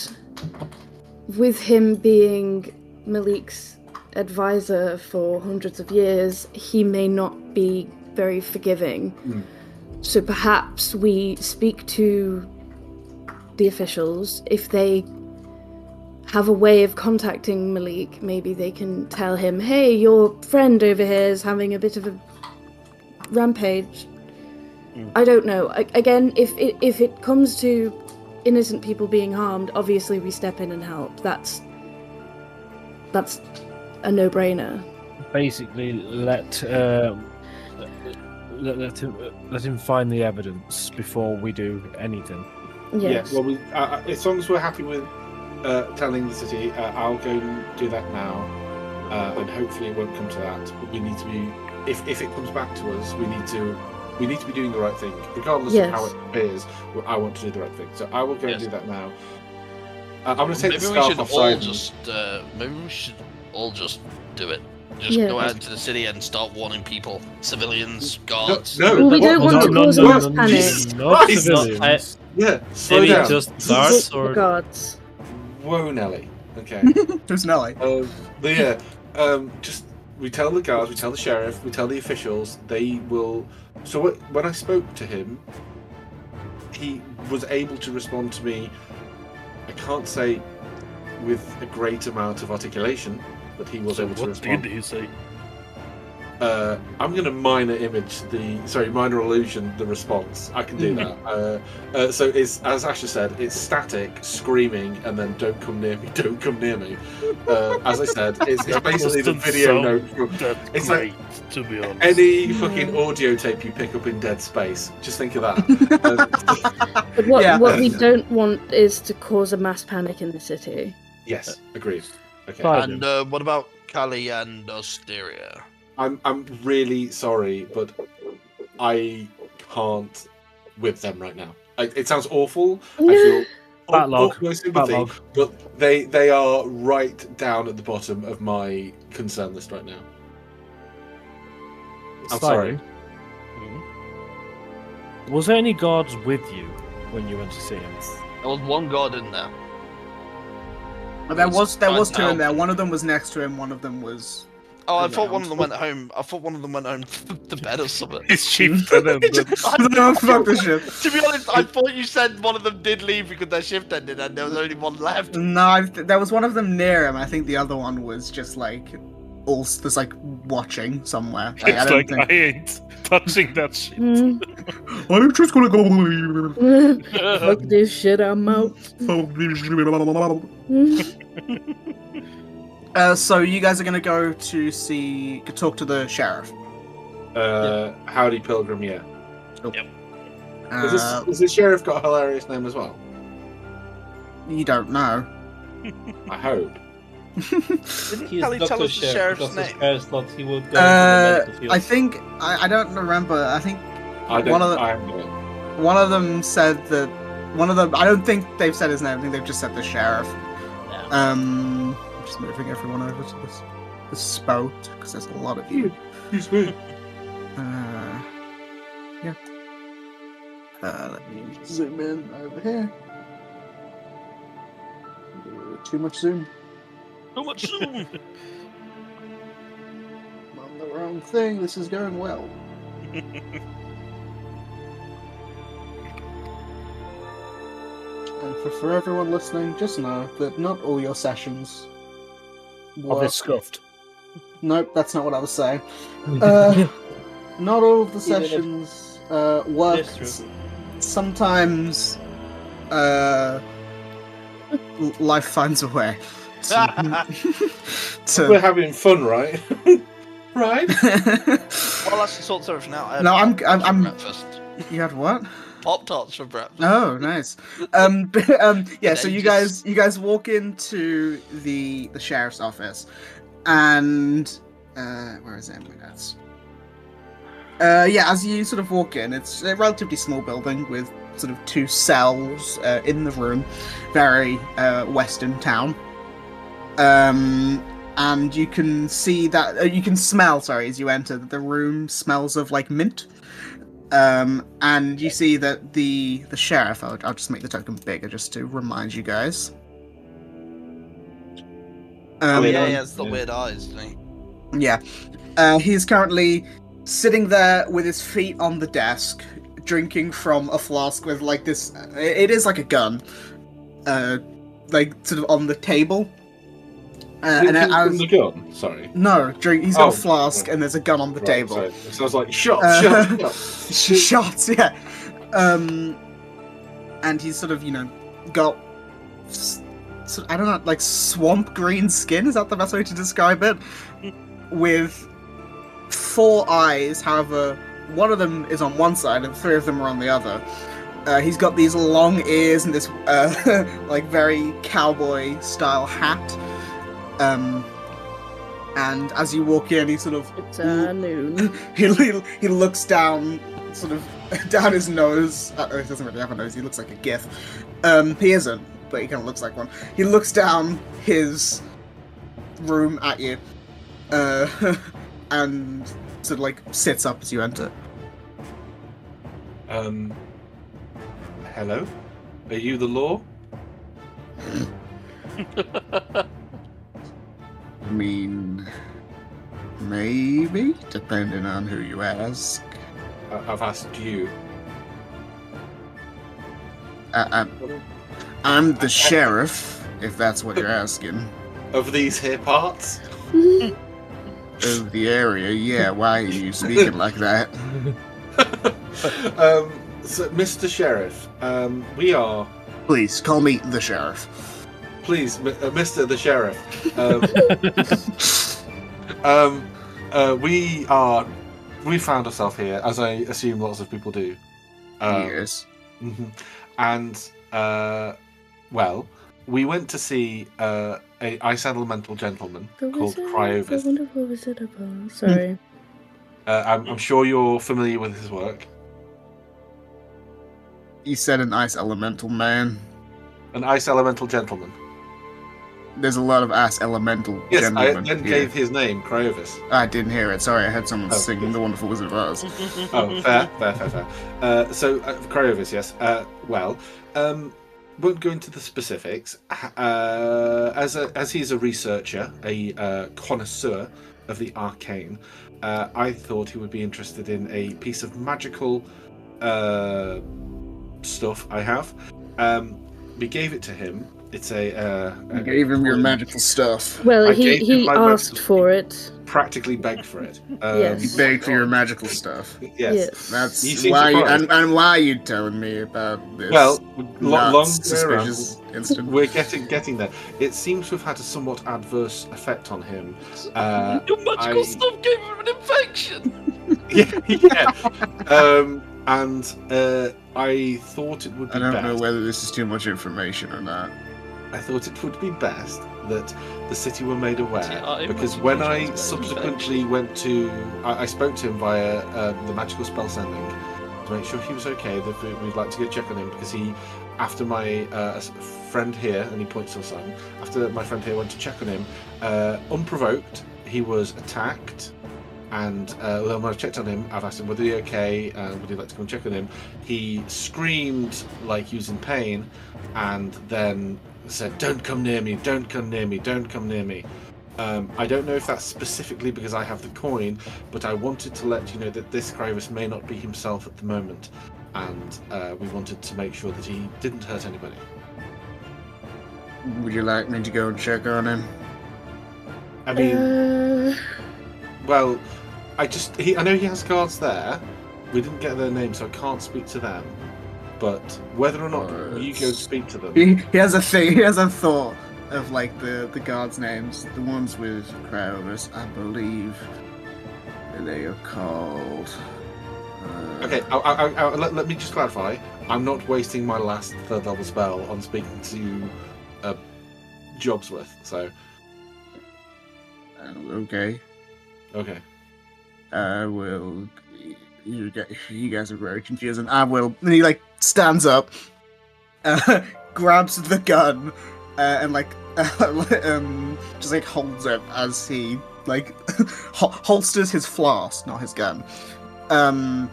S5: with him being Malik's advisor for hundreds of years, he may not be very forgiving. So perhaps we speak to the officials. If they have a way of contacting Malik, maybe they can tell him, hey, your friend over here is having a bit of a rampage. I don't know. Again, if it comes to innocent people being harmed, obviously we step in and help. That's a no-brainer.
S4: Basically, let him find the evidence before we do anything.
S5: Yes.
S2: Yeah. Well, as long as we're happy with telling the city, I'll go and do that now, and hopefully it won't come to that. But we need to be. If it comes back to us, we need to be doing the right thing, regardless of how it appears. I want to do the right thing, so I will go and do that now. I'm going to take the scarf off
S3: Maybe we should all just do it. Just go out to the city and start warning people, civilians, guards.
S5: No, we don't want to cause mass panic.
S4: Not civilians.
S2: Slow down.
S6: Just guards or
S5: guards.
S2: Whoa, Nelly. Okay.
S1: Who's Nelly?
S2: Just we tell the guards, we tell the sheriff, we tell the officials. They will. So when I spoke to him, he was able to respond to me. I can't say with a great amount of articulation, but he was able to respond.
S7: What did he say?
S2: I'm going to minor illusion the response. I can do that. So it's, as Asher said, it's static, screaming, and then don't come near me, don't come near me. As I said, it's basically the video note. It's
S7: great,
S2: like,
S7: to be honest.
S2: any fucking audio tape you pick up in Dead Space. Just think of that.
S5: But what we don't want is to cause a mass panic in the city.
S2: Yes, agreed. Okay.
S3: And what about Kali and Osteria?
S2: I'm really sorry, but I can't with them right now. It sounds awful. I feel no sympathy, but they are right down at the bottom of my concern list right now. I'm sorry.
S4: Was there any guards with you when you went to see him?
S3: There was one guard in there.
S1: But there was two in there. One of them was next to him. One of them was.
S3: Oh, I thought one of them went home. I thought one of them went home to bed or something.
S7: His shift ended.
S1: Fuck the shift.
S3: To be honest, I thought you said one of them did leave because their shift ended and there was only one left.
S1: No, there was one of them near him. I think the other one was just like also there's like watching somewhere. I
S7: It's
S1: don't
S7: like
S1: think.
S7: I ain't touching that shit.
S1: I'm just gonna go.
S5: Fuck this shit, I'm out.
S1: So you guys are gonna go to talk to the sheriff.
S2: Howdy Pilgrim, yeah.
S1: Uh,
S2: Has the sheriff got a hilarious name as well?
S1: you don't know.
S2: I hope.
S6: Didn't
S3: Kelly tell
S6: Dr.
S3: us the
S6: Sheriff,
S3: sheriff's
S6: because
S3: name?
S6: the sheriff thought he would go into the medical field.
S1: I think I don't remember. I think
S2: I don't.
S1: One of the-
S2: I haven't got it.
S1: one of them said that one of them. I don't think they've said his name. I think they've just said the sheriff.
S6: Yeah.
S1: I'm just moving everyone over to this boat because there's a lot of you.
S2: Excuse me.
S1: Yeah. Let me zoom in over here. Too much zoom.
S6: Too much zoom.
S1: I'm on the wrong thing. This is going well. And for everyone listening, just know that not all your sessions
S4: Of
S1: work.
S4: this scuffed.
S1: Nope, that's not what I was saying. Not all of the
S6: Even if-
S1: sessions work.
S6: That's true.
S1: Sometimes life finds a way
S2: We're
S1: to.
S2: having fun, right? Right?
S3: Well, that's sort of everything out.
S1: No, I'm-
S3: for breakfast.
S1: You had what?
S3: Pop tarts for breakfast.
S1: Oh, nice. Yeah. So you guys walk into the sheriff's office, and where is it? That's yeah. As you sort of walk in, it's a relatively small building with sort of two cells in the room, very western town. And you can see that you can smell. Sorry, as you enter, that the room smells of like mint. And you see that the sheriff, I'll just make the token bigger just to remind you guys.
S3: Oh yeah,
S2: Yeah.
S3: he has the weird eyes, doesn't he?
S1: Yeah. He's currently sitting there with his feet on the desk, drinking from a flask with like this. It is like a gun, like sort of on the table. And as
S2: the gun. Sorry.
S1: no, drink. He's got
S2: Oh,
S1: a flask,
S2: right.
S1: and there's a gun on the table.
S2: Sorry. So I was like, shot.
S1: Shots, yeah. And he's sort of, got, I don't know, like swamp green skin. Is that the best way to describe it? With 4 eyes. However, one of them is on one side, and 3 of them are on the other. He's got these long ears and this like very cowboy style hat. And as you walk in, he sort of
S5: It's noon.
S1: he looks down, sort of down his nose. He doesn't really have a nose. He looks like a gif. He isn't, but he kind of looks like one. He looks down his room at you, and sort of like sits up as you enter.
S2: Hello? Are you the law?
S1: I mean, maybe, depending on who you ask.
S2: I've asked you.
S1: I'm the sheriff, if that's what you're asking.
S2: Of these here parts?
S1: Of the area, yeah. Why are you speaking like that?
S2: So, Mr. Sheriff, we are...
S1: Please, call me the sheriff.
S2: Please, Mr. the Sheriff. We found ourselves here, as I assume lots of people do.
S1: Yes.
S2: Mhm. And, well, we went to see a ice elemental gentleman called Cryovis.
S5: wonderful wizard of Oz. Sorry.
S2: I'm sure you're familiar with his work.
S1: You said an ice elemental man.
S2: An ice elemental gentleman.
S1: There's a lot of ice elemental
S2: Yes, I
S1: gentlemen
S2: then
S1: here.
S2: gave his name, Cryovis.
S1: I didn't hear it. Sorry, I heard someone
S2: Oh,
S1: singing
S2: yes.
S1: The Wonderful Wizard of Oz.
S2: Oh, fair. So, Cryovis, yes. Won't go into the specifics. As he's a researcher, a connoisseur of the arcane, I thought he would be interested in a piece of magical stuff I have. We gave it to him, It's a.
S1: You gave him your magical stuff.
S5: Well,
S2: I
S5: he
S2: gave him my
S5: asked
S2: magical-
S5: for it.
S2: Practically begged for it.
S5: Yes.
S1: You begged for your magical stuff.
S2: Yes.
S1: That's
S2: You seem
S1: why.
S2: surprised.
S1: And why are you telling me about this?
S2: Well,
S1: not
S2: long
S1: suspicious incident.
S2: We're getting there. It seems to have had a somewhat adverse effect on him.
S3: Your magical stuff gave him an infection.
S2: yeah. And I thought it would be
S1: I don't
S2: best.
S1: know whether this is too much information or not.
S2: I thought it would be best that the city were made aware,
S3: Yeah,
S2: because
S3: imagine
S2: when
S3: it's
S2: I
S3: very
S2: subsequently went to, I spoke to him via the magical spell sending to make sure he was okay. That we'd like to go check on him because he, after my friend here, and he points to a son, after my friend here went to check on him, unprovoked, he was attacked. And when I checked on him, I've asked him whether he's okay and would he like to come check on him. He screamed like he was in pain, and then said, "Don't come near me! Don't come near me! Don't come near me!" I don't know if that's specifically because I have the coin, but I wanted to let you know that this Kravis may not be himself at the moment, and we wanted to make sure that he didn't hurt anybody.
S1: Would you like me to go and check on him?
S2: I mean, well, I know he has guards there. We didn't get their names, so I can't speak to them. But whether or not you go speak to them,
S1: He has a thing. He has a thought of like the guards' names, the ones with Kravis. I believe they are called.
S2: okay. Let me just clarify. I'm not wasting my last third level spell on speaking to Jobsworth. So
S1: Okay.
S2: okay.
S1: I will. You guys are very confusing. I will. And he like stands up, grabs the gun, and like just like holds it as he like holsters his flask, not his gun. And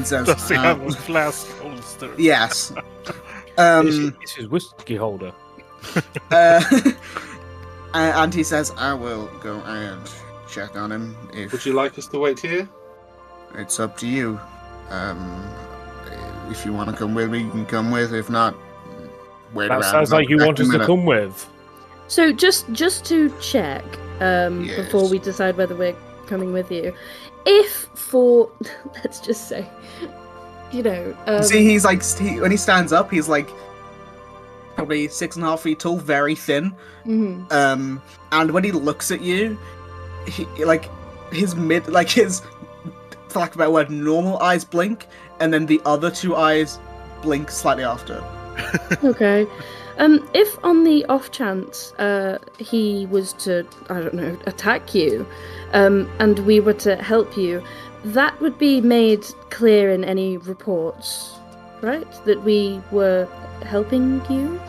S1: says,
S7: Does he have a flask holster?
S1: Yes.
S4: It's his whiskey holder.
S1: And he says, "I will go and check on him.
S2: Would you like us to wait here?
S1: It's up to you. If you want to come with me, you can come with. If not, wait around.
S4: That sounds like you want us to come with.
S5: So just to check, before we decide whether we're coming with you, if for let's just say,
S1: See, he's like when he stands up, he's like probably 6.5 feet tall, very thin.
S5: mhm.
S1: And when he looks at you, he like his for lack of a better word, normal eyes blink, and then the other two eyes blink slightly after.
S5: Okay. If on the off chance he was to, I don't know, attack you, and we were to help you, that would be made clear in any reports, right? That we were helping you?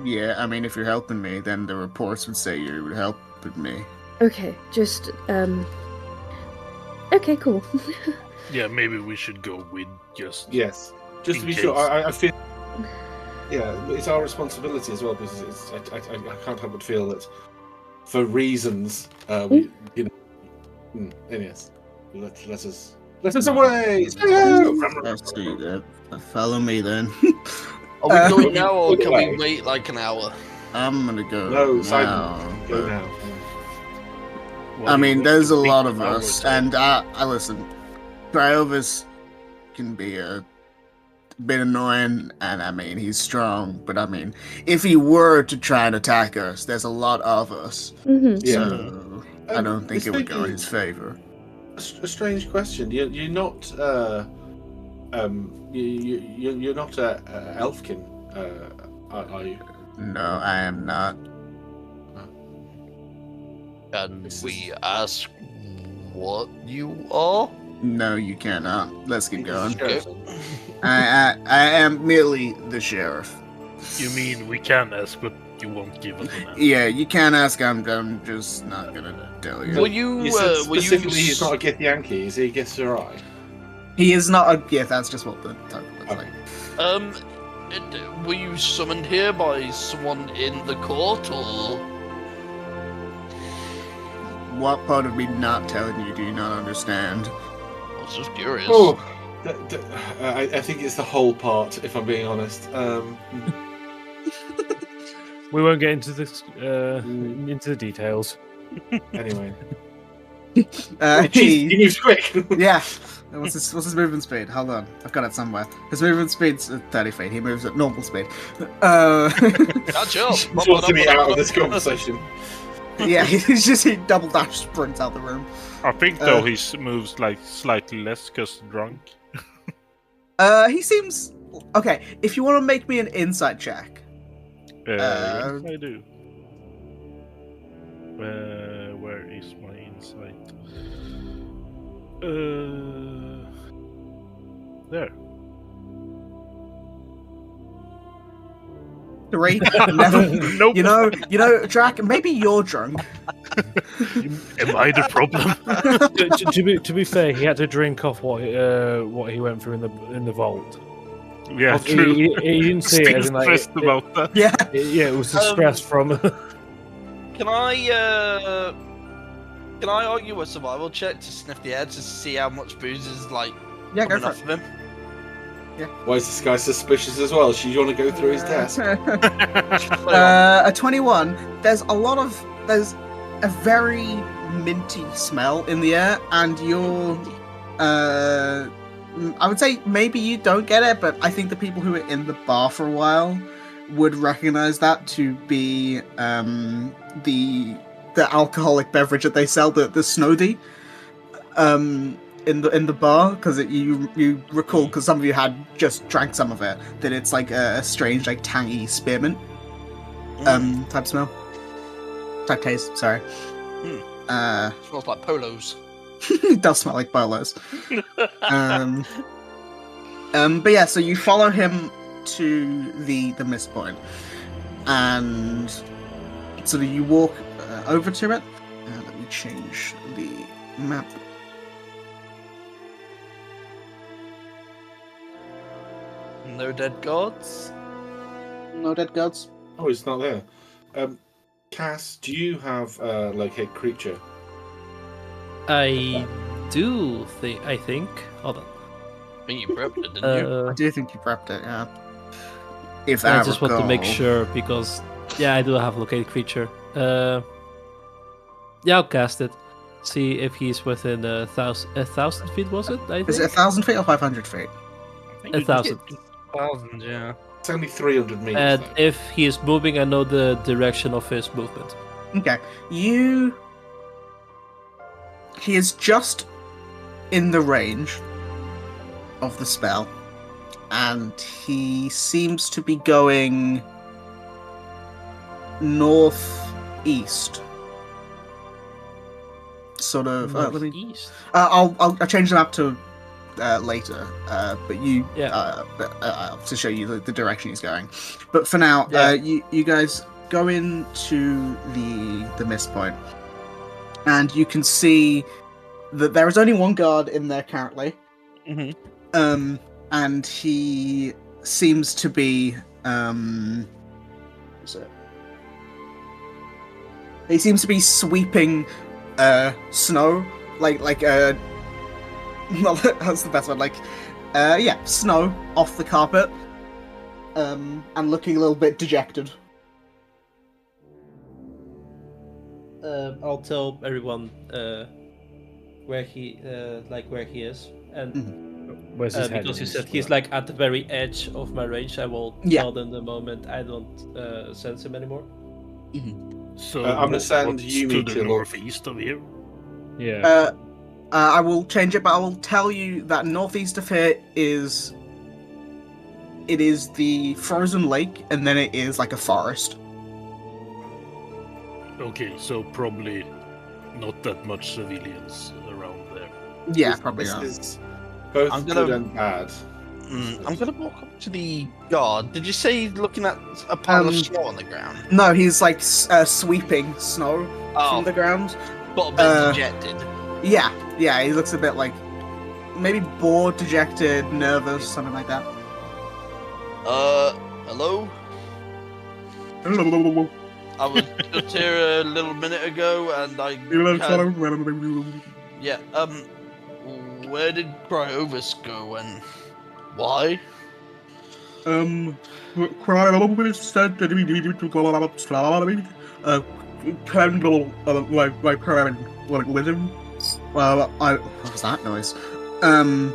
S1: Yeah, I mean, if you're helping me, then the reports would say you would help with me.
S5: Okay, just, okay, cool.
S7: Yeah, maybe we should go with just.
S2: Yes. Just to be
S7: In
S2: sure,
S7: case.
S2: I feel. Yeah, it's our responsibility as well because I can't help but feel that for reasons we yes, let us away.
S1: Let's see that. Follow me then.
S3: Are we going now, or can we wait like an hour?
S1: I'm gonna go.
S2: No,
S1: now,
S2: Simon, go
S1: but-
S2: now.
S1: I mean, there's a lot of
S7: Hours,
S1: us,
S7: so-
S1: and I listen. Kryovis can be a bit annoying, and I mean, he's strong, but I mean, if he were to try and attack us, there's a lot of us,
S5: Mm-hmm.
S2: Yeah.
S1: so I don't think it would go in his favor.
S2: A strange question. You're not you're not elfkin, are you?
S1: No, I am not.
S3: Can we ask what you are?
S1: No, you cannot. Let's keep going.
S3: Okay.
S1: I am merely the sheriff.
S7: You mean we can ask, but you won't give us an answer?
S1: Yeah, you can ask. I'm just not gonna tell you.
S3: Were you?
S2: You said
S3: Were you?
S2: specifically he's not a Gith Yankee. Is he a Gith Sarai?
S1: He is not a. Yeah, that's just what the title looks like.
S3: Were you summoned here by someone in the court, or?
S1: What part of me not telling you do you not understand?
S3: I was just curious.
S2: Oh, I think it's the whole part, if I'm being honest.
S4: We won't get into this into the details.
S2: Anyway,
S1: He,
S2: he moves quick.
S1: yeah. What's his movement speed? Hold on, I've got it somewhere. His movement speed's 30 feet. He moves at normal speed.
S3: Catch up.
S2: He just wants to be out of this conversation.
S1: Yeah, he double dash sprints out the room.
S7: I think though he moves like slightly less because drunk.
S1: He seems okay. If you want to make me an insight check,
S7: Yes, I do. Where is my insight? There.
S1: 3. Never.
S7: Nope.
S1: You know, Drac. Maybe you're drunk.
S7: Am I the problem?
S4: to be fair, he had to drink off what he went through in the vault.
S7: Yeah, true.
S4: He didn't see it.
S7: Still
S4: As in, like,
S7: stressed about that.
S1: Yeah.
S4: it was the stress from.
S3: Can I argue a survival check to sniff the air to see how much booze is like
S1: Yeah, go
S3: coming
S1: for
S3: off
S1: it.
S3: of him?
S2: Why is this guy suspicious as well? Should you want to go through his desk?
S1: A 21. There's a very minty smell in the air, and you're. I would say maybe you don't get it, but I think the people who are in the bar for a while would recognize that to be the alcoholic beverage that they sell, the Snowdy, in the bar, because you recall, because some of you had just drank some of it, that it's like a strange, like tangy spearmint type smell, type taste. Sorry.
S3: Smells like polos.
S1: It does smell like bolos. But yeah, so you follow him to the mist point, and so you walk over to it. Let me change the map.
S3: No dead gods.
S1: No dead gods.
S2: Oh, it's not there. Cass, do you have locate creature?
S6: I do think. I think. Hold on.
S3: I think you prepped it, didn't you?
S1: I do think you prepped it. Yeah. If
S6: I
S1: I
S6: just want to
S1: recall.
S6: make sure because I do have locate creature. I'll cast it. See if he's within 1,000 feet. Was it? I think.
S1: Is it 1,000 feet or 500 feet?
S6: 1,000.
S3: 1,000, yeah.
S2: It's only 300 meters.
S6: And
S2: though.
S6: if he is moving, I know the direction of his movement.
S1: Okay. He is just in the range of the spell, and he seems to be going northeast. Sort of. Let me.
S6: East.
S1: I'll change the map to later. But you.
S6: Yeah.
S1: To show you the direction he's going. But for now, you guys go into the mist point, and you can see that there is only one guard in there currently.
S3: Mm-hmm.
S1: And he seems to be what's it? He seems to be sweeping snow, like well, that's the best one, snow off the carpet, and looking a little bit dejected.
S6: I'll tell everyone where he is, and
S4: Where's his head?
S6: because you said he's like at the very edge of my range, I will tell them the moment I don't sense him anymore.
S7: So
S2: I'm gonna send
S7: what's
S2: Yumi
S7: to
S2: to
S7: the
S2: look.
S7: northeast of here.
S4: Yeah.
S1: I will change it, but I will tell you that northeast of here is the frozen lake, and then it is like a forest.
S7: Okay, so probably not that much civilians around there.
S1: Yeah, probably
S2: This
S1: not.
S2: is both
S3: I'm gonna-
S2: good and bad.
S3: I'm gonna walk up to the guard. Did you say looking at a pile of snow on the ground?
S1: No, he's like sweeping snow
S3: Oh,
S1: from the ground.
S3: but a bit dejected.
S1: Yeah, he looks a bit like maybe bored, dejected, nervous, something like that.
S3: Hello? I was just here a little minute ago, and I where did Cryovis go and why?
S1: Cryovis said that we needed to go outside. Kendall, my parent, with him. What was that noise? I'm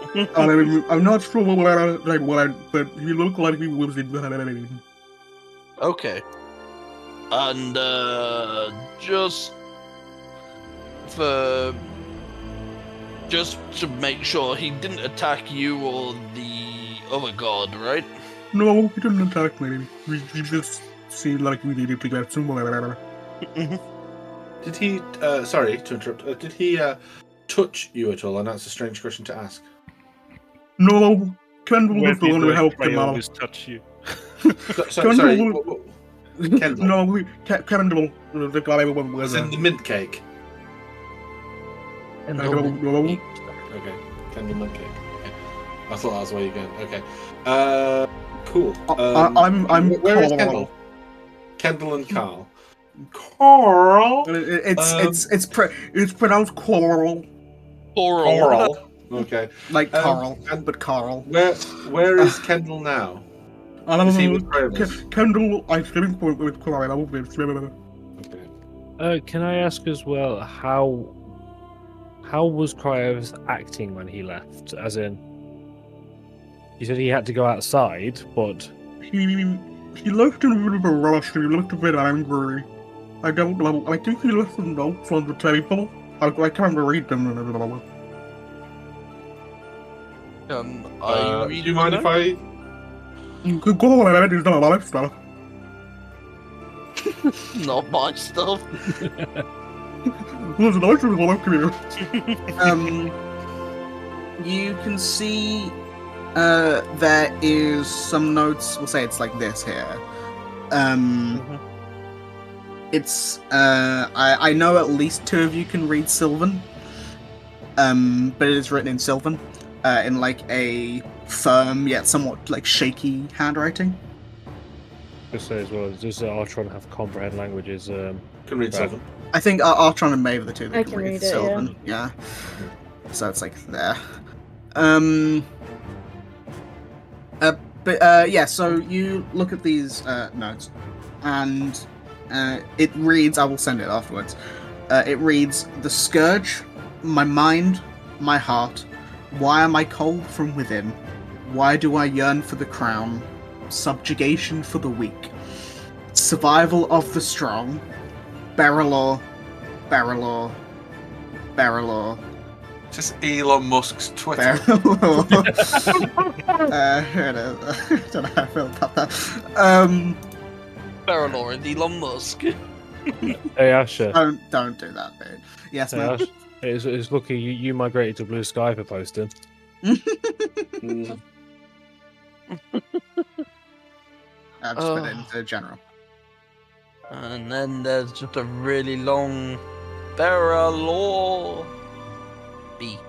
S1: not sure where they went, but he looked like he was in the.
S3: Okay. And just to make sure he didn't attack you or the other god, right?
S1: No, he didn't attack me. He just seemed like we needed to get somewhere.
S2: Did he? Sorry to interrupt. Did he touch you at all? And that's a strange question to ask.
S1: No, Kendall
S7: Where
S1: was the
S7: did
S1: one who
S7: the
S1: helped him out.
S7: always touch you?
S2: Sorry. Kendall.
S1: No, Kendall, the guy who was
S2: Was in the mint cake.
S1: I don't know.
S2: Okay, Kendall mint cake. Okay. I thought that was where you're going. Okay. Cool.
S1: I'm
S2: where is
S1: Carl.
S2: Kendall? Kendall and Carl. Carl.
S1: It's pronounced Coral.
S2: Carl. Okay.
S1: Like Carl, but Carl.
S2: Where is Kendall now? Is he with Cryovis?
S1: Kendall, I think with Coral.
S2: Okay.
S4: Can I ask as well how was Cryovis acting when he left? As in, you said he had to go outside, but
S1: He looked in a bit of a rush. He looked a bit angry. I don't know. I think he left some notes on the table. I can't read them.
S2: Do you mind if I?
S1: You could go ahead. He's done a lot of stuff.
S3: Not much stuff.
S1: There's a nice little look here. You can see there is some notes. We'll say it's like this here. It's I know at least two of you can read Sylvan. But it is written in Sylvan, in like a firm yet somewhat like shaky handwriting.
S4: just say as well, does Artron have comprehend languages?
S2: Can read Sylvan.
S1: I think Artron and Maeve are the two that
S5: I
S1: can
S5: can
S1: read
S5: read it,
S1: Sylvan. Yeah. So it's like there. Yeah. So you look at these notes, and it reads. I will send it afterwards. It reads: "The scourge, my mind, my heart. Why am I cold from within? Why do I yearn for the crown? Subjugation for the weak. Survival of the strong. Periphalon, Periphalon, Periphalon."
S2: Just Elon Musk's Twitter.
S1: Periphalon. Here it is. I don't know how I feel about that.
S3: Periphalon and Elon Musk.
S4: Hey Asher.
S1: Don't do that, dude. Yes,
S4: Hey,
S1: man.
S4: Ash, it's lucky you migrated to Blue Sky for posting.
S1: I've just put it into general.
S3: And then there's just a really long Periphalon. B.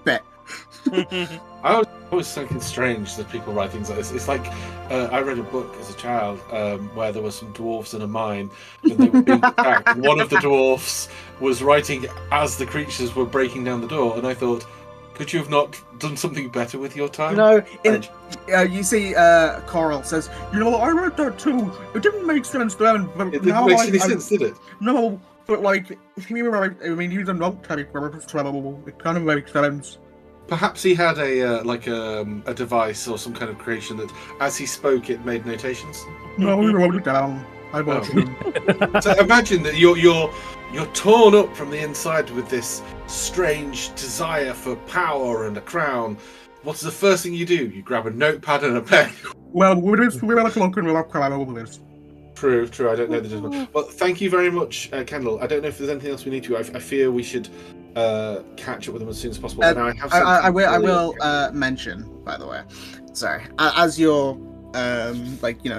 S1: Bet.
S2: I always think it's strange that people write things like this. It's like I read a book as a child where there were some dwarves in a mine and they were being attacked. One of the dwarves was writing as the creatures were breaking down the door, and I thought, could you have not done something better with your time?
S1: No, you see, Coral says, I read that too. It didn't make sense then, but
S2: It
S1: now
S2: didn't make any sense, did it?
S1: No, but like, if you were, he's a note taker, it's trouble. It kind of makes sense.
S2: Perhaps he had a device or some kind of creation that, as he spoke, it made notations.
S1: No, he wrote it down. I watched him.
S2: So imagine that you're torn up from the inside with this strange desire for power and a crown. What's the first thing you do? You grab a notepad and a pen.
S1: Well, we're not looking at crime over this.
S2: True. I don't know the difference. Well, thank you very much, Kendall. I don't know if there's anything else we need to. I fear we should catch up with them as soon as possible. And
S1: I will mention, by the way. Sorry, as you're I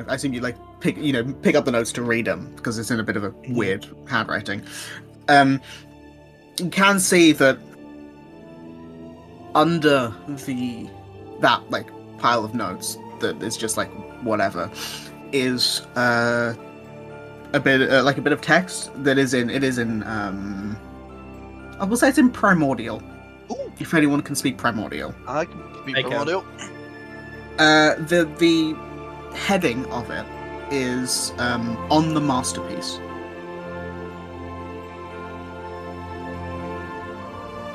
S1: assume you pick up the notes to read them because it's in a bit of a weird handwriting. You can see that under that pile of notes that is just whatever is a bit of text that is in I will say it's in primordial.
S3: Ooh.
S1: If anyone can speak Primordial.
S3: I can be
S6: I can.
S3: Primordial.
S1: The heading of it is on the masterpiece.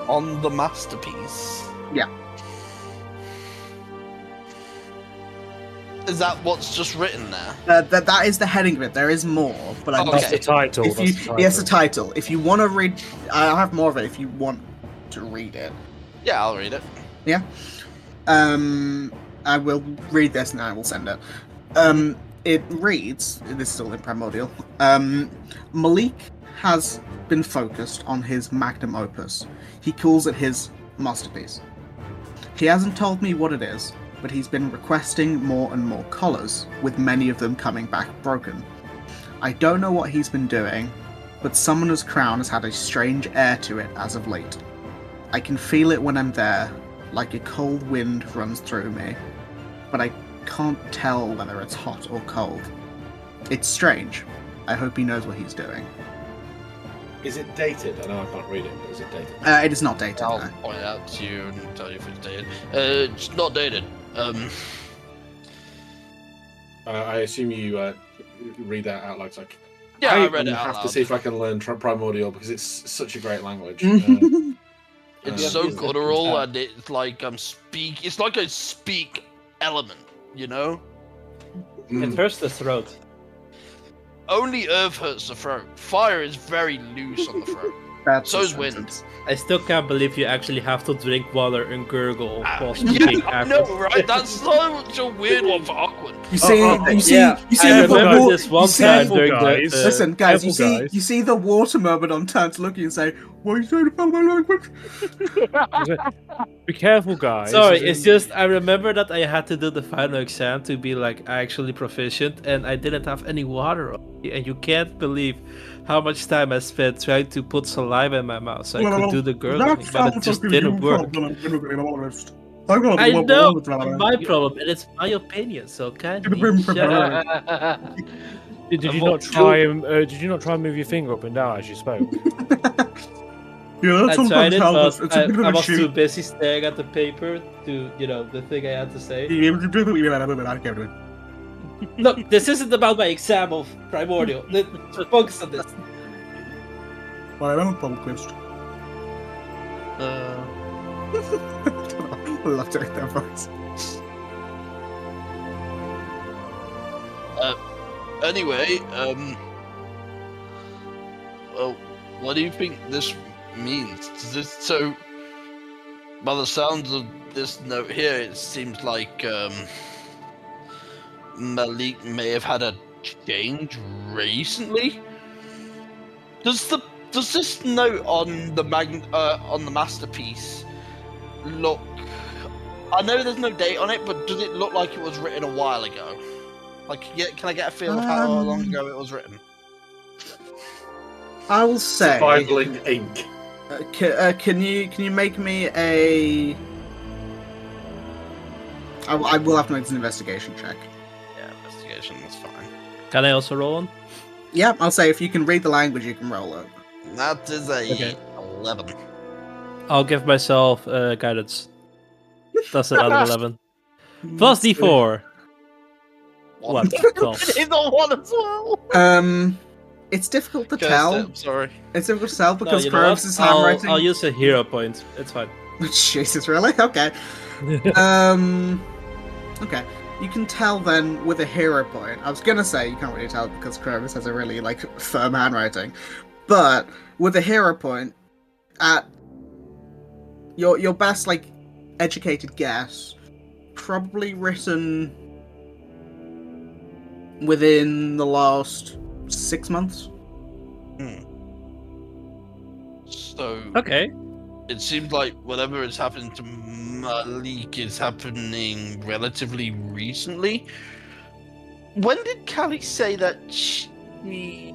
S3: On the masterpiece.
S1: Yeah.
S3: Is that what's just written there?
S1: That is the heading of it. There is more, but I
S3: Okay.
S4: That's the title.
S1: If you, yes, the title. If you want to read, I'll have more of it. If you want to read it,
S3: Yeah, I'll read it.
S1: yeah. I will read this and I will send it. It reads. This is still in Primordial. Malik has been focused on his magnum opus. He calls it his masterpiece. He hasn't told me what it is, but he's been requesting more and more collars, with many of them coming back broken. I don't know what he's been doing, but Summoner's Crown has had a strange air to it as of late. I can feel it when I'm there, like a cold wind runs through me, but I can't tell whether it's hot or cold. It's strange. I hope he knows what he's doing.
S2: Is it dated? I know I can't read it, but is it dated?
S1: It is not dated.
S3: I'll
S1: No.
S3: point it out to you and tell you if it's dated. It's not dated.
S2: I assume you read that out loud. Like,
S3: Yeah, I read it
S2: have
S3: out
S2: to
S3: loud.
S2: see if I can learn Primordial because it's such a great language.
S3: It's
S2: Yeah,
S3: so
S2: it's
S3: guttural,
S2: that.
S3: and it's like It's like a speak element, you know.
S6: It hurts the throat.
S3: Only earth hurts the throat. Fire is very loose on the throat.
S1: That's
S3: So
S1: a
S3: is wind.
S1: sentence.
S6: I still can't believe you actually have to drink water and gurgle while
S3: Yeah,
S6: speaking.
S3: I know, right? That's such a weird one for Aquan.
S1: You see, you see,
S6: yeah,
S1: you see
S6: I
S1: the
S6: remember
S1: wa-
S6: this one
S1: you see-
S6: time
S4: Careful,
S6: during
S4: guys.
S6: the.
S1: Listen, guys, you
S4: Careful,
S1: see,
S4: guys.
S1: you see the water merman on turn to look at you and say, "What are you saying about my language?"
S4: Be careful, guys.
S6: Sorry,
S4: as in-
S6: it's just I remember that I had to do the final exam to be like actually proficient, and I didn't have any water on me, and you can't believe how much time I spent trying to put saliva in my mouth so I could do the gurgling, but it just didn't work. I know my problem, and it's my opinion. So can you shut up?
S4: Did you
S6: And
S4: not
S6: what-
S4: try and did you not try and move your finger up and down as you spoke?
S1: Yeah,
S6: I tried it, but
S1: it's a bit of
S6: I
S1: a
S6: was too
S1: shoot.
S6: busy staring at the paper to, the thing I had to say. Look, this isn't about my exam of Primordial. Let's focus on this.
S1: I love doing that voice.
S3: Anyway, well, what do you think this means? Does this so? By the sounds of this note here, it seems like Malik may have had a change recently. Does this note on the masterpiece look? I know there's no date on it, but does it look like it was written a while ago? Like, can I get a feel of how long ago it was written?
S1: I will say.
S2: Surviving ink.
S1: Can you make me a? I will have to make an investigation check.
S3: Yeah, investigation. That's fine.
S6: Can I also roll on?
S1: Yeah, I'll say if you can read the language, you can roll it.
S3: That is a
S6: Okay.
S3: 11.
S6: I'll give myself guidance. That's another 11. Plus D4. What? 12.
S3: It's not one as well.
S1: It's difficult to
S3: Cursed
S1: tell.
S3: it, I'm sorry.
S1: It's difficult to tell
S6: No,
S1: because
S6: you know what?
S1: Kravis' handwriting.
S6: I'll use a hero point. It's fine.
S1: Jesus, really? Okay. Okay. You can tell then with a hero point. I was gonna say you can't really tell because Kravis has a really firm handwriting, but with a hero point, at your best educated guess, probably written within the last 6 months.
S3: So
S6: Okay.
S3: it seems like whatever is happening to Malik is happening relatively recently. When did Callie say that she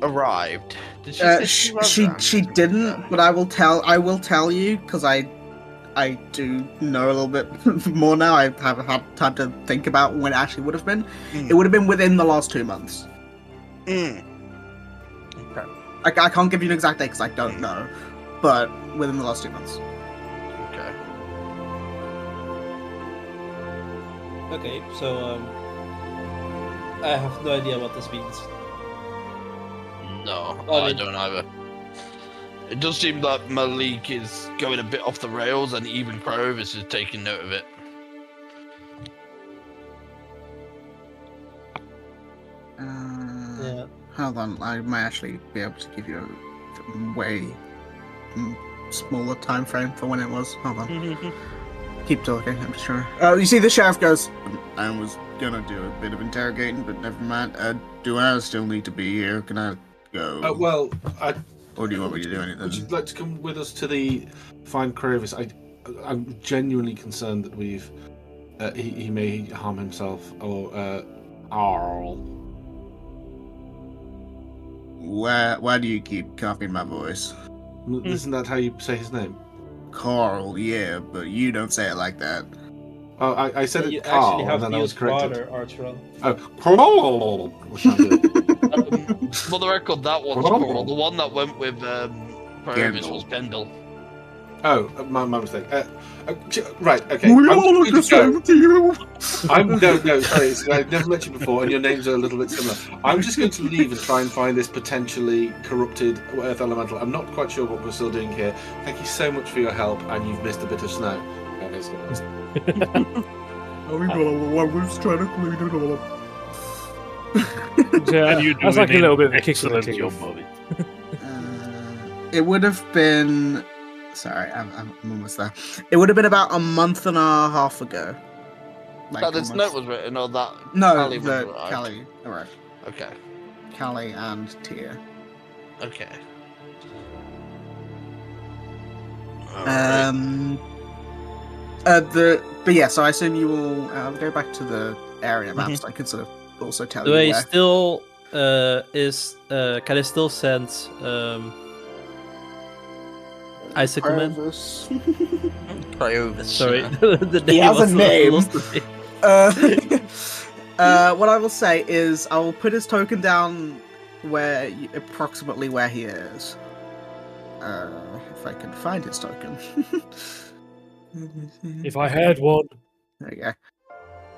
S3: arrived? Did she say she arrived?
S1: She didn't, but I will tell you because I do know a little bit more now. I have had time to think about when it actually would have been. It would have been within the last 2 months.
S3: Okay.
S1: I can't give you an exact date because I don't know, but within the last 2 months.
S6: Okay, so I have no idea what this means.
S3: No,
S6: I
S3: I
S6: mean-
S3: don't either. It does seem that Malik is going a bit off the rails, and even Clovis is taking note of it.
S6: Yeah.
S1: Hold on, I might actually be able to give you a way smaller time frame for when it was. Hold on. Keep talking, I'm just trying to... you see the sheriff goes, I was gonna do a bit of interrogating, but never mind. Do I still need to be here? Can I go?
S2: Well,
S1: Or do you want me to do anything?
S2: would you like to come with us to the find Clovis? I'm genuinely concerned that we've he may harm himself or Arl.
S1: Why do you keep copying my voice?
S2: Isn't that how you say his name?
S1: Carl, yeah, but you don't say it like that.
S2: Oh, I said
S6: You
S2: it Carl,
S6: actually have
S2: and then
S6: to
S2: I was
S6: use
S2: corrected.
S6: water, Archeron.
S2: Oh, which I did.
S3: For the record, that one's Coral. The one that went with Clovis
S1: Kendall.
S3: was Kendall.
S2: Oh, my mistake. Right, okay. I'm just going to go. No, sorry. I've never met you before, and your names are a little bit similar. I'm just going to leave and try and find this potentially corrupted Earth Elemental. I'm not quite sure what we're still doing here. Thank you so much for your help, and you've missed a bit of snow.
S1: I was trying to clean it all up.
S4: Yeah,
S7: And you
S4: that's
S7: do
S4: like a
S7: an
S4: little bit of a kick in
S7: excellent
S4: the
S7: job,
S4: teeth.
S7: Bobby.
S1: It would have been... Sorry, I'm almost there. It would have been about a month and a half ago. Like,
S3: That this
S1: almost-
S3: note was written, or that
S1: No,
S3: Callie was
S1: the
S3: arrived?
S1: Callie arrived.
S3: Okay,
S1: Callie and Tia.
S3: okay.
S1: But yeah, so I assume you will go back to the area maps. I could sort of also tell
S6: Do
S1: you
S6: I
S1: where.
S6: still can I still send Isaac in?
S1: Clovis.
S3: Clovis.
S6: Sorry, the name
S1: has a
S6: was
S1: name.
S6: lost to me.
S1: What I will say is I will put his token down approximately where he is. If I can find his token.
S4: If I had one.
S1: There you go.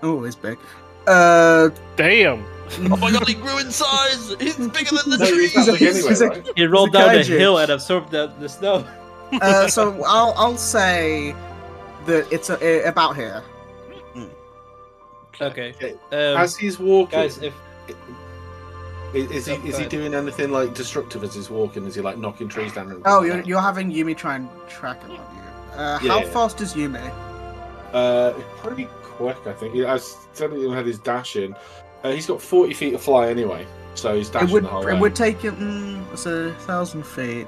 S1: Oh, he's big.
S4: Damn!
S3: Oh my god, he grew in size! He's bigger than the
S2: No,
S3: tree!
S2: he's not big anyway,
S1: he's a-
S2: right?
S6: He rolled
S1: He's a
S6: down the
S1: kaiju.
S6: hill and absorbed the snow.
S1: So I'll say that it's about here.
S6: Okay.
S2: Okay.
S6: Um,
S2: As he's walking,
S6: guys, if
S2: is he doing anything like destructive as he's walking? Is he like knocking trees down? and
S1: Oh,
S2: everything like
S1: you're having Yumi try and track him on you. How
S2: Yeah.
S1: fast is Yumi?
S2: that? Pretty quick, I think. I said he had his dash in. He's got 40 feet of fly anyway, so he's dashing the whole way.
S1: It would take him. It's 1,000 feet.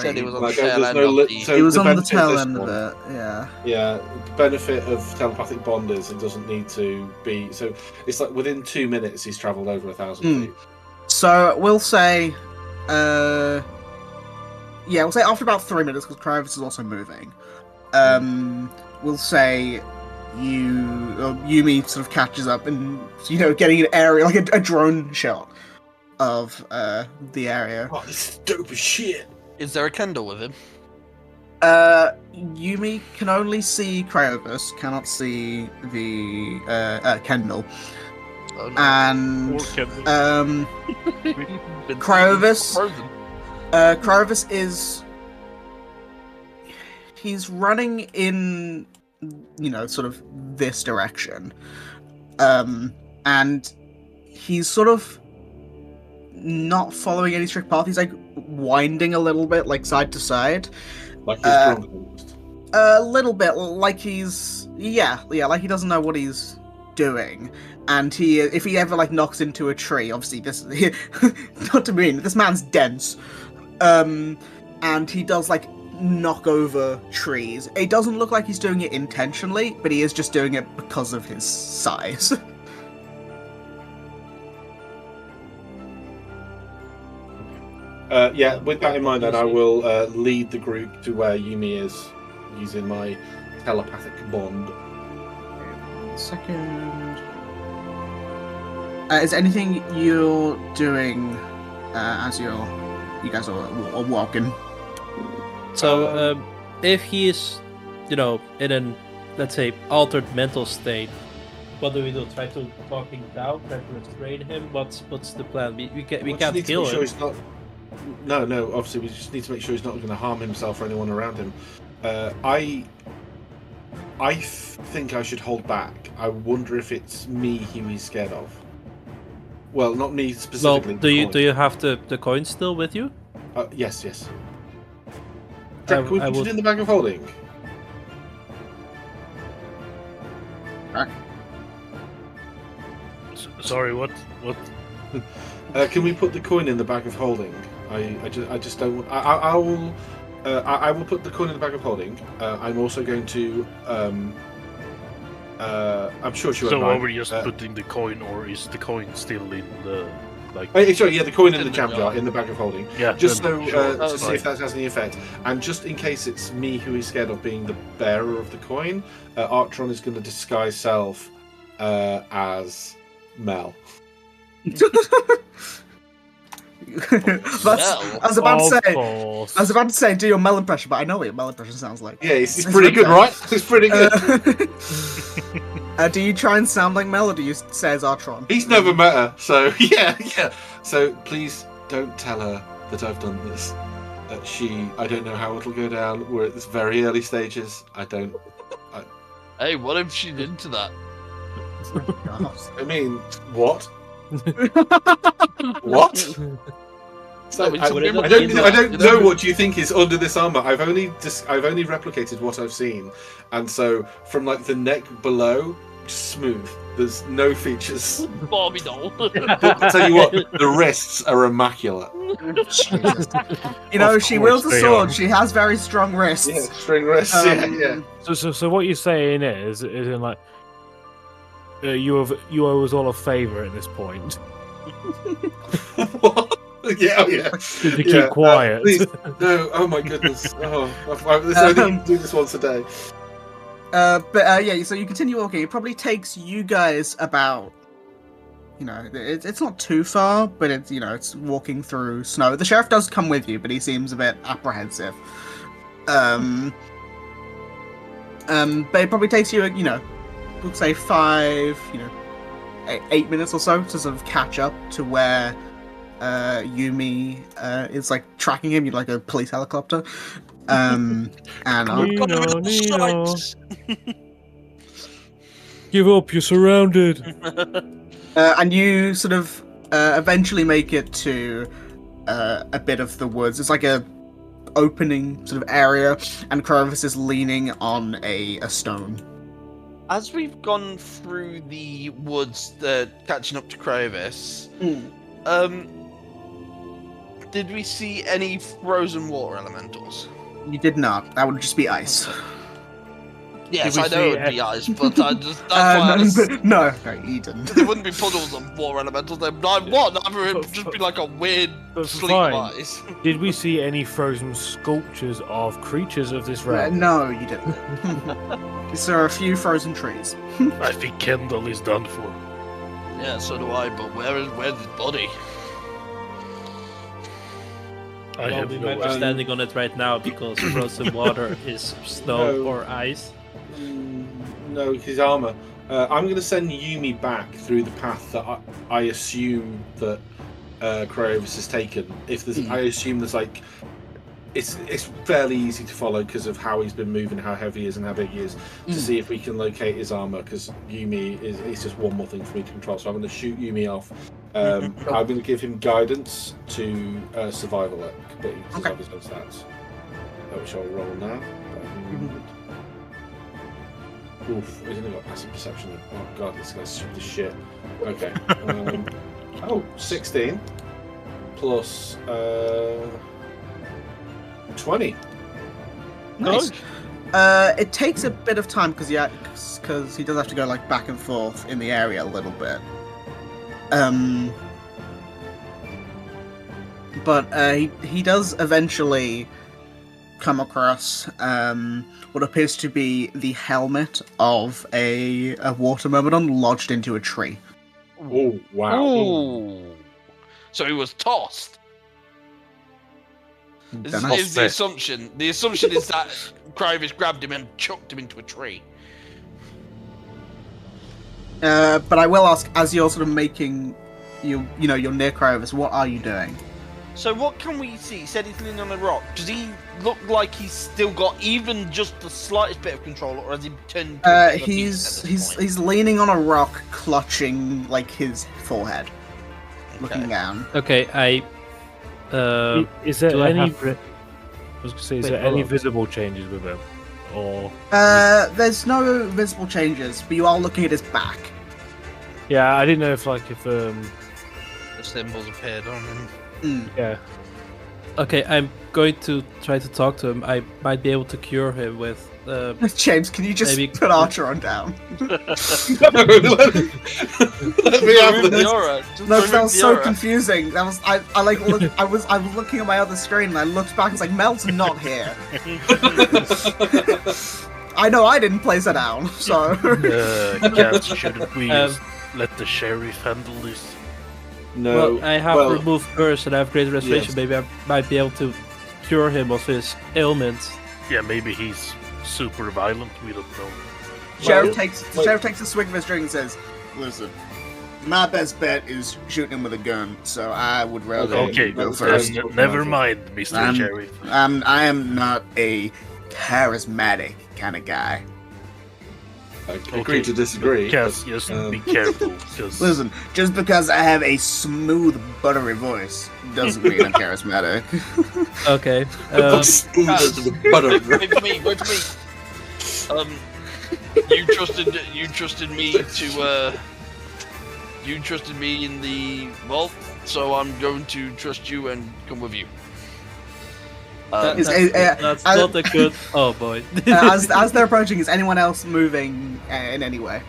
S3: Said he was on
S2: Like,
S3: the tail
S2: there's
S3: end
S2: no
S3: of
S2: li-
S3: the...
S2: so
S1: He was
S2: the
S1: on the
S2: benefit
S1: tail
S2: this
S1: end of
S2: one-
S1: it. Yeah.
S2: Yeah, the benefit of telepathic bond is it doesn't need to be. So it's like within 2 minutes he's travelled over 1,000 feet.
S1: So we'll say, we'll say after about 3 minutes because Kravis is also moving. We'll say Yumi sort of catches up and getting an area like a drone shot of the area.
S2: Oh, this is dope as shit.
S3: Is there a Kendall with him?
S1: Yumi can only see Kravis, cannot see the Kendall,
S3: Oh, no.
S1: and
S3: Been
S1: Clovis.
S3: frozen.
S1: Kravis is he's running in sort of this direction, and he's sort of not following any strict path. He's like winding a little bit, like side to side,
S2: Like he's drunk. Almost.
S1: a little bit, like he's like he doesn't know what he's doing. And if he ever like knocks into a tree, obviously this not to mean this man's dense, and he does like knock over trees. It doesn't look like he's doing it intentionally, but he is just doing it because of his size.
S2: With that in mind, then I will lead the group to where Yumi is, using my telepathic bond.
S1: Second. Is anything you're doing as you guys are walking?
S6: So, if he is, in an, let's say, altered mental state, What do we do? Try to talk him down? Try to restrain him? What's the plan? We can't
S2: need
S6: kill
S2: to
S6: him.
S2: make sure he's not. No. Obviously, we just need to make sure he's not going to harm himself or anyone around him. I think I should hold back. I wonder if it's me who he's scared of. Well, not me specifically.
S6: Well, do you have the coin still with you?
S2: Yes. Jack, can we put it in the bag of holding?
S7: Sorry, what?
S2: Can we put the coin in the bag of holding? I just don't. I will put the coin in the bag of holding. I'm also going to. I'm sure she won't
S7: So
S2: mind.
S7: are we just putting the coin, or is the coin still in the like?
S2: Sorry, the coin in the jam jar in the bag of holding.
S7: Yeah.
S2: Just
S7: then
S2: so
S7: sure,
S2: to see if that has any effect, and just in case it's me who is scared of being the bearer of the coin, Artron is going to disguise self as Mel.
S1: I was about to say do your Mel impression, but I know what your Mel impression sounds like.
S2: Yeah, it's pretty good, right? It's pretty good.
S1: Do you try and sound like Mel, or do you say as Artron?
S2: He's never met her, so yeah. So please don't tell her that I've done this. I don't know how it'll go down. We're at this very early stages.
S3: Hey, what if she's into that?
S2: I mean, what? What? So, I don't know what you think is under this armor. I've only replicated what I've seen, and so from like the neck below, smooth. There's no features.
S3: Barbie doll.
S2: I'll tell you what, the wrists are immaculate.
S1: Jesus. You know, she wields a sword. She has very strong wrists.
S2: Yeah, string wrists. Yeah.
S4: So what you're saying is in like. You owe us all a favour at this point.
S2: What? Yeah.
S4: To keep quiet.
S2: Please. No, oh my goodness. I only do this once a day.
S1: So you continue walking. It probably takes you guys about, it's not too far, but it's walking through snow. The sheriff does come with you, but he seems a bit apprehensive. But it probably takes you, we'll say 8 minutes or so to sort of catch up to where Yumi is like tracking him, like a police helicopter. And
S4: Nino. Give up, you're surrounded.
S1: And you sort of eventually make it to a bit of the woods. It's like a opening sort of area, and Crovis is leaning on a stone.
S3: As we've gone through the woods, catching up to Crovis, did we see any frozen water elementals?
S1: You did not. That would just be ice.
S3: Yes, I know it would be ice, but that's why
S1: No, you didn't.
S3: There wouldn't be puddles of water elementals. It would just be like a weird sleep of ice.
S4: Did we see any frozen sculptures of creatures of this realm?
S1: No, you didn't. There are a few frozen trees.
S7: I think Kendall is done for.
S3: Yeah, so do I, but where's his body?
S6: We might be standing on it right now because frozen water is snow or ice.
S2: No, his armor. I'm going to send Yumi back through the path that I assume that Crovis has taken. I assume there's like it's fairly easy to follow because of how he's been moving, how heavy he is, and how big he is. To see if we can locate his armor, because Yumi is just one more thing for me to control. So I'm going to shoot Yumi off. I'm going to give him guidance to survival, but he does have his own stats, which I'll roll now. Oof, he's only got passive perception. Oh god, this guy's stupid as shit. Okay. 16 plus 20.
S1: Nice. It takes a bit of time because he does have to go like back and forth in the area a little bit. But he does eventually come across what appears to be the helmet of a water myrmidon lodged into a tree.
S2: Oh wow!
S3: Ooh. So he was tossed. Is the assumption? The assumption is that Crovis grabbed him and chucked him into a tree.
S1: But I will ask, as you're sort of making, you're near Cryovis, what are you doing?
S3: So what can we see? He said he's leaning on a rock. Does he look like he's still got even just the slightest bit of control, or has he turned? Into a beast at this point?
S1: He's leaning on a rock, clutching like his forehead, looking down.
S6: Okay,
S4: Is there
S6: do I
S4: any?
S6: have-
S4: I was gonna say, is
S6: Wait,
S4: there
S6: hold
S4: any
S6: on.
S4: visible changes with him, or?
S1: There's no visible changes, but you are looking at his back.
S4: Yeah, I didn't know if
S3: The symbols appeared on him.
S4: yeah.
S6: Okay, I'm going to try to talk to him. I might be able to cure him with.
S1: James, can you just
S6: Maybe-
S1: put Archer on down?
S2: Let me have this.
S1: No, that was so confusing. That was I was looking at my other screen and I looked back and was like, Mel's not here. I know I didn't place it down, so
S7: Cats, shouldn't we let the sheriff handle this?
S2: No.
S6: Well, I have removed curse and I have greater restoration.
S2: Yes.
S6: Maybe I might be able to cure him of his ailments.
S7: Yeah, maybe he's super violent. We don't know.
S1: Sheriff takes a swig of his drink and says, "Listen, my best bet is shooting him with a gun, so I would rather
S7: Okay,
S1: go
S7: then
S1: first.
S7: never mind, Mr. Sheriff.
S1: I am not a charismatic kind of guy.
S2: I agree to disagree.
S7: Cass, just be careful. Cause
S1: Listen, just because I have a smooth, buttery voice doesn't mean I'm charismatic."
S6: Okay.
S2: Smooth as the butter.
S3: Wait for me. You trusted me to. You trusted me in the vault, so I'm going to trust you and come with you.
S1: Is-
S6: That's not a good. Oh boy.
S1: as they're approaching, is anyone else moving in any way?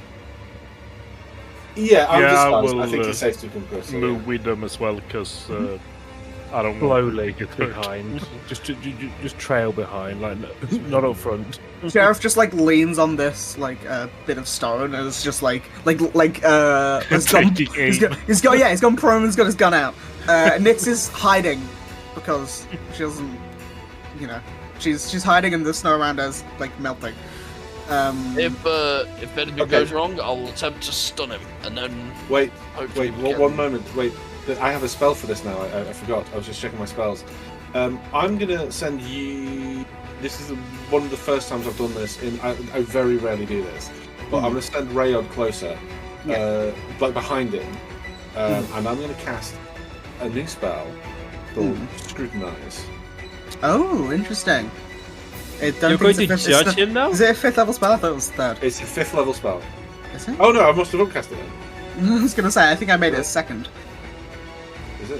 S2: Yeah, I'm
S7: Yeah, I
S2: disguised.
S7: will,
S2: I think it's safe to come close.
S7: move with them as well, because I don't know.
S4: slowly behind, just trail behind, like not up front.
S1: Sheriff just like leans on this like bit of stone and it's just has gone,
S7: Taking aim.
S1: he's gone prone and he's got his gun out. Nix is hiding because she doesn't, she's hiding and the snow around her is like melting.
S3: If anything goes wrong, I'll attempt to stun him, and then
S2: Wait,
S3: hopefully
S2: wait,
S3: we get
S2: one
S3: him.
S2: moment. Wait, I have a spell for this now. I forgot. I was just checking my spells. I'm gonna send you. This is one of the first times I've done this. I very rarely do this, but I'm gonna send Rayod closer, like behind him, and I'm gonna cast a new spell called Scrutinize.
S1: Oh, interesting.
S6: You're going to judge him now?
S1: Is it a 5th level spell? I thought it was 3rd.
S2: It's a 5th level spell.
S1: Is it?
S2: Oh no, I must have upcasted it.
S1: I was gonna say, I think I made it 2nd.
S2: Is it?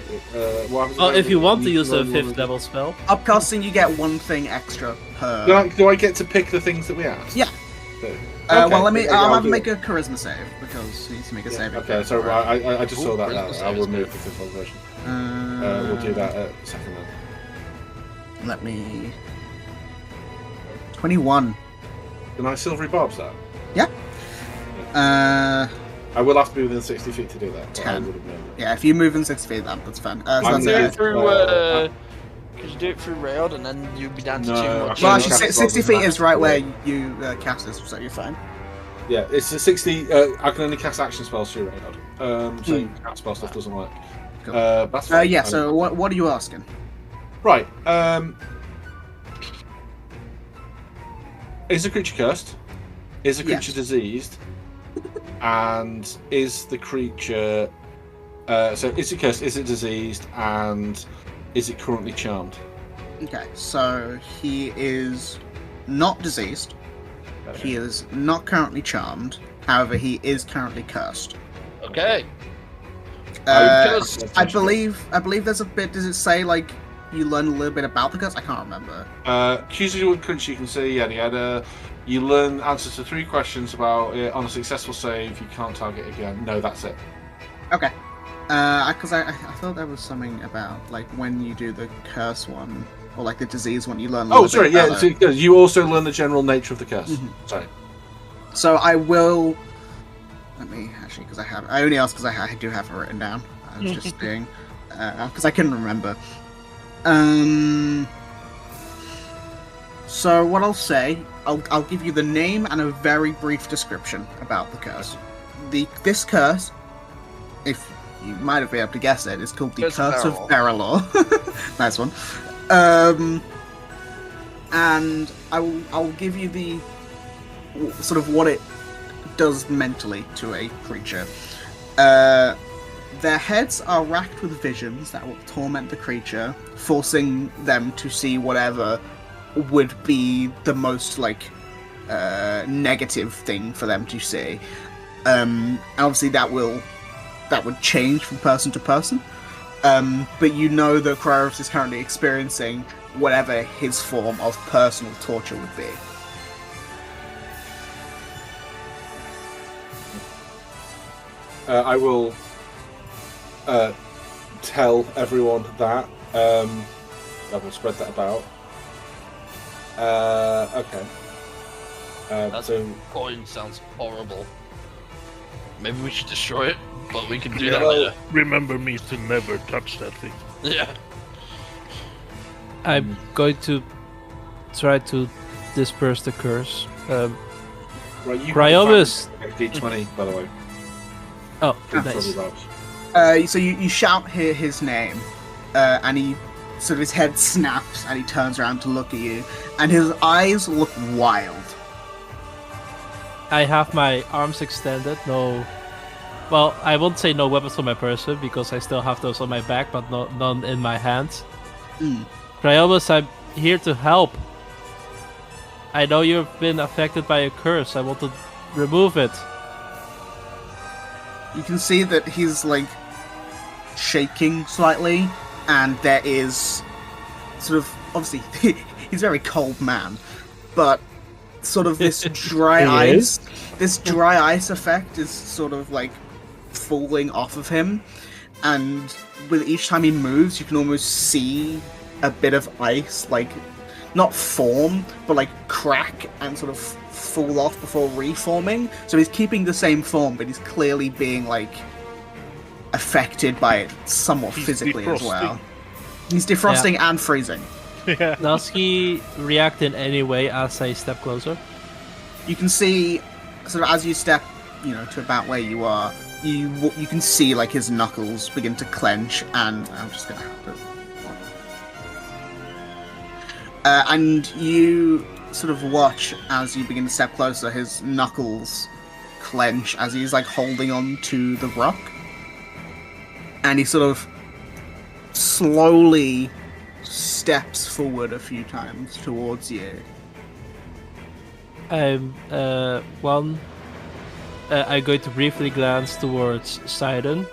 S2: What happens
S6: Well, if you want to
S2: you
S6: use a
S2: roll
S6: 5th level spell.
S1: Upcasting, you get one thing extra per.
S2: Do I get to pick the things that we asked?
S1: Yeah.
S2: Okay.
S1: Well,
S2: Okay,
S1: I'll
S2: I'll
S1: have to
S2: do
S1: make
S2: it.
S1: a charisma save because he needs to make a saving.
S2: Okay,
S1: throw
S2: so
S1: for it.
S2: I just saw that now.
S3: Christmas
S2: I'll
S3: is
S2: remove the 5th level version. We'll do that second then.
S1: Let me. 21.
S2: Can I silvery barbs that?
S1: I
S2: will have to be within 60 feet to do that. But I
S1: 10.
S2: would have known that.
S1: Yeah, if you move in 6 feet, that's fine. So
S2: I'm
S1: that's
S3: Do
S2: gonna-
S3: it
S1: it.
S3: through. Could you do it through Railed, and then you'd be down to
S2: No,
S3: too
S2: I
S3: much?
S2: can't.
S1: Well,
S2: Cast
S1: actually,
S2: it
S1: 60
S2: rather
S1: feet
S2: than
S1: is right where
S2: max.
S1: you cast this, so you're fine.
S2: Yeah, it's a 60. I can only cast action spells through Raynard. So cast spell stuff doesn't work.
S1: Cool.
S2: That's fine.
S1: Yeah, so what are you asking?
S2: Right. Is the creature cursed? Is the creature diseased? And is the creature... so is it cursed, is it diseased, and is it currently charmed?
S1: Okay, so he is not diseased. He is not currently charmed. However, he is currently cursed.
S3: Okay.
S1: I believe there's a bit. Does it say like you learn a little bit about the curse? I can't remember.
S2: Choosing one country you can see yada yada. You learn answers to 3 questions about it. On a successful save, you can't target again. No, that's it.
S1: Okay. Because I thought there was something about like when you do the curse one or like the disease one, you learn.
S2: Oh, sorry. Yeah, so you also learn the general nature of the curse. Sorry.
S1: So I will. Let me actually, because I only asked because I do have it written down. I was just doing because I couldn't remember. So what I'll say, I'll give you the name and a very brief description about the curse. this curse, if you might have been able to guess it, is called the
S3: Curse of
S1: Curse of Periphalon. Nice one. And I'll give you the sort of what it does mentally to a creature. Their heads are racked with visions that will torment the creature, forcing them to see whatever would be the most negative thing for them to see. And obviously that would change from person to person. But you know that Kryros is currently experiencing whatever his form of personal torture would be.
S2: I will tell everyone that. I will spread that about. Okay.
S3: That
S2: So
S3: coin sounds horrible. Maybe we should destroy it, but we can do
S7: Yeah,
S3: that later.
S7: Remember me to never touch that thing.
S3: Yeah.
S6: I'm going to try to disperse the curse.
S2: right, you
S6: Cryomus!
S2: D20, by the way.
S6: Oh,
S2: That's
S6: nice.
S2: probably
S1: So you shout his name, and he sort of his head snaps, and he turns around to look at you, and his eyes look wild.
S6: I have my arms extended. No, well, I won't say no weapons on my person because I still have those on my back, but none in my hands. Cryomus, I'm here to help. I know you've been affected by a curse. I want to remove it.
S1: You can see that he's shaking slightly, and there is sort of obviously he's a very cold man, but sort of this dry
S4: He
S1: ice, this dry ice effect is sort of falling off of him, and with each time he moves, you can almost see a bit of ice, not form, but crack and sort of fall off before reforming. So he's keeping the same form, but he's clearly being affected by it somewhat
S7: He's
S1: physically as well.
S7: defrosting.
S1: He's defrosting and freezing.
S7: Yeah.
S6: Does he react in any way as I step closer?
S1: You can see, sort of as you step, to about where you are, you can see his knuckles begin to clench, and I'm just gonna have to. And you sort of watch as you begin to step closer, his knuckles clench as he's holding on to the rock. And he sort of slowly steps forward a few times towards you.
S6: I'm going to briefly glance towards Sidon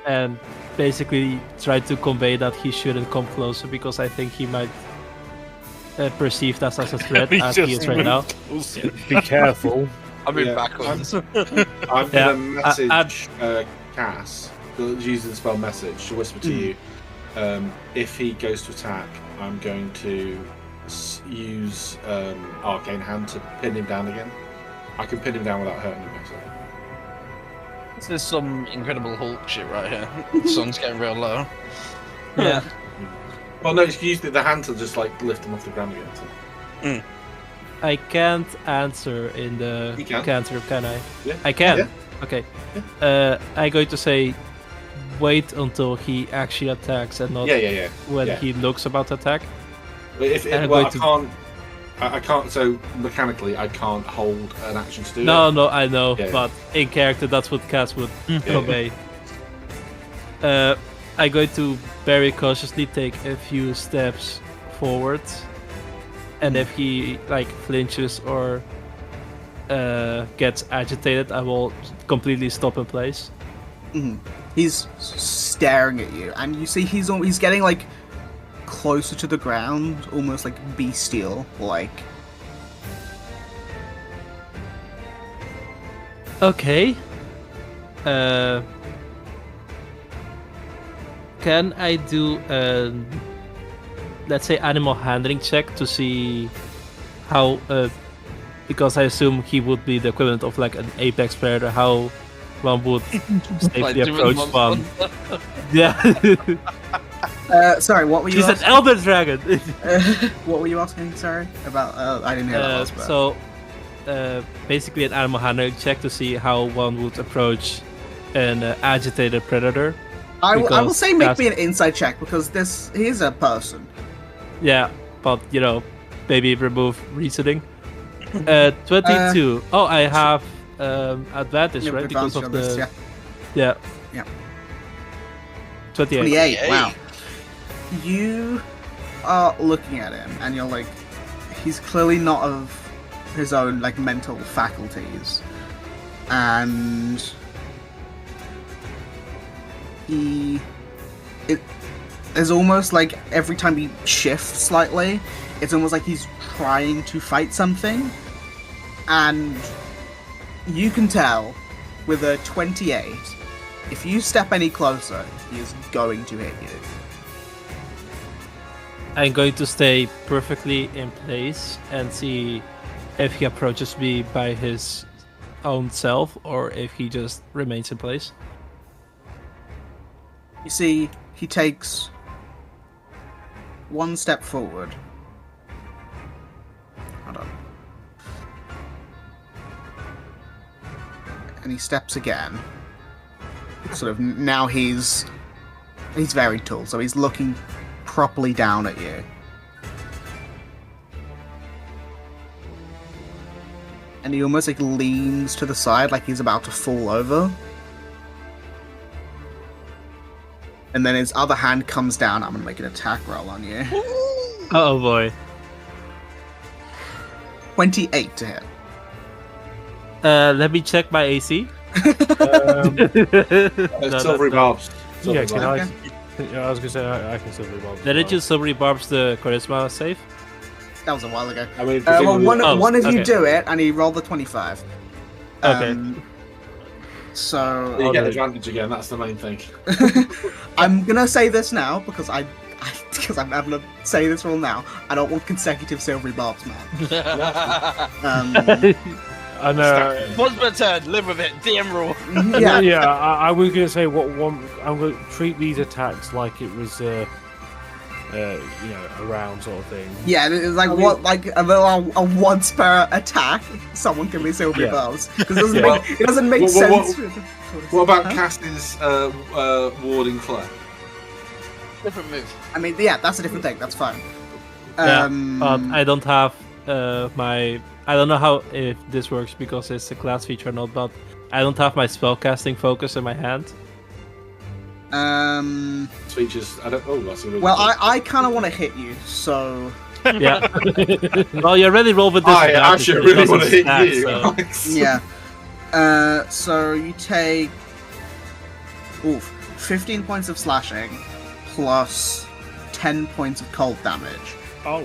S6: and basically try to convey that he shouldn't come closer because I think he might perceive that as a threat as he is right now.
S4: Be careful.
S3: I'll be
S2: Yeah,
S3: backwards.
S2: I'm
S6: Yeah,
S2: gonna message Cass, using the spell message to whisper to you. If he goes to attack, I'm going to use Arcane Hand to pin him down again. I can pin him down without hurting him, actually.
S3: This is some Incredible Hulk shit right here. The sun's getting real low.
S6: Yeah.
S2: Well, no, you can use the hand to just lift him off the ground again. So.
S6: I can't answer in the
S2: You can.
S6: cantrip, can I?
S2: Yeah.
S6: I can.
S2: Yeah.
S6: Okay. I'm going to say, wait until he actually attacks and not
S2: Yeah.
S6: when
S2: yeah.
S6: he looks about to attack.
S2: But
S6: And I'm
S2: well,
S6: going
S2: I can't. So mechanically, I can't hold an action to do
S6: No,
S2: that.
S6: no, I know,
S2: Yeah.
S6: but in character, that's what Cass would convey. I'm going to very cautiously take a few steps forward, and if he flinches or gets agitated, I will completely stop in place.
S1: He's staring at you, and you see he's getting closer to the ground, almost bestial like.
S6: Okay. Can I do a, let's say, animal handling check to see how, because I assume he would be the equivalent of an apex predator, how one would safely approach one. Yeah.
S1: Sorry, what were you
S6: He's an
S1: asking?
S6: elder dragon.
S1: What were you asking? Sorry about. I didn't hear that last part.
S6: So, basically an animal handling check to see how one would approach an agitated predator.
S1: I will
S6: Because
S1: say make
S6: that's-
S1: me an insight check because he is a person.
S6: Yeah, but maybe remove reasoning. 22. Oh, I have advantage,
S1: You have
S6: right? Because
S1: advantage
S6: of
S1: on
S6: the
S1: this, yeah.
S6: yeah.
S1: Yeah.
S6: 28.
S1: 28. Wow. You are looking at him, and you're like, he's clearly not of his own like mental faculties, and it's almost like every time he shifts slightly, it's almost like he's trying to fight something, and you can tell with a 28, if you step any closer, he is going to hit you.
S6: I'm going to stay perfectly in place and see if he approaches me by his own self or if he just remains in place.
S1: You see, he takes one step forward. Hold on. And he steps again. Sort of, now he's very tall, so he's looking properly down at you. And he almost like leans to the side like he's about to fall over. And then his other hand comes down. I'm gonna make an attack roll on you.
S6: Oh boy.
S1: 28 to hit.
S6: Let me check my AC.
S2: Silvery barbs.
S4: Yeah,
S2: Silvery
S4: can
S2: barbs.
S4: I was gonna say I can silver bob.
S6: Did you silvery barbs the charisma save?
S1: That was a while ago.
S2: I mean,
S1: Well,
S2: presumably-
S1: one of you
S6: okay.
S1: do it, and he rolled the 25.
S6: Okay.
S1: So
S2: you get advantage again. That's the main thing.
S1: I'm gonna say this now because I'm gonna say this rule now. I don't want consecutive silvery barbs, man.
S4: I know.
S3: Once per turn, live with it. DM rule.
S1: Yeah,
S4: Yeah. I was gonna say what one. I'm gonna treat these attacks like it was, a round sort of thing.
S1: yeah. It's like what, like a once per attack, someone can be silvery
S4: Yeah.
S1: barbs because it doesn't
S2: Yeah.
S1: make, it doesn't make
S2: What-
S1: sense.
S2: What about
S1: Huh?
S2: Cass's warding flare?
S3: Different move.
S1: I mean, yeah, that's a different thing. That's fine.
S6: Yeah, but I don't have my. I don't know how if this works because it's a class feature or not, but I don't have my spellcasting focus in my hand.
S2: Features. I don't. Oh, that's a really
S1: Well,
S2: good-
S1: I kind of want to hit you, so
S6: Yeah. Well, you already rolled with this.
S2: I
S6: advantage
S2: actually really
S6: because
S2: want to
S6: it's
S2: hit
S6: stats,
S2: you.
S6: so-
S2: Alex.
S1: yeah. So you take 15 points of slashing plus 10 points of cold damage.
S4: Oh.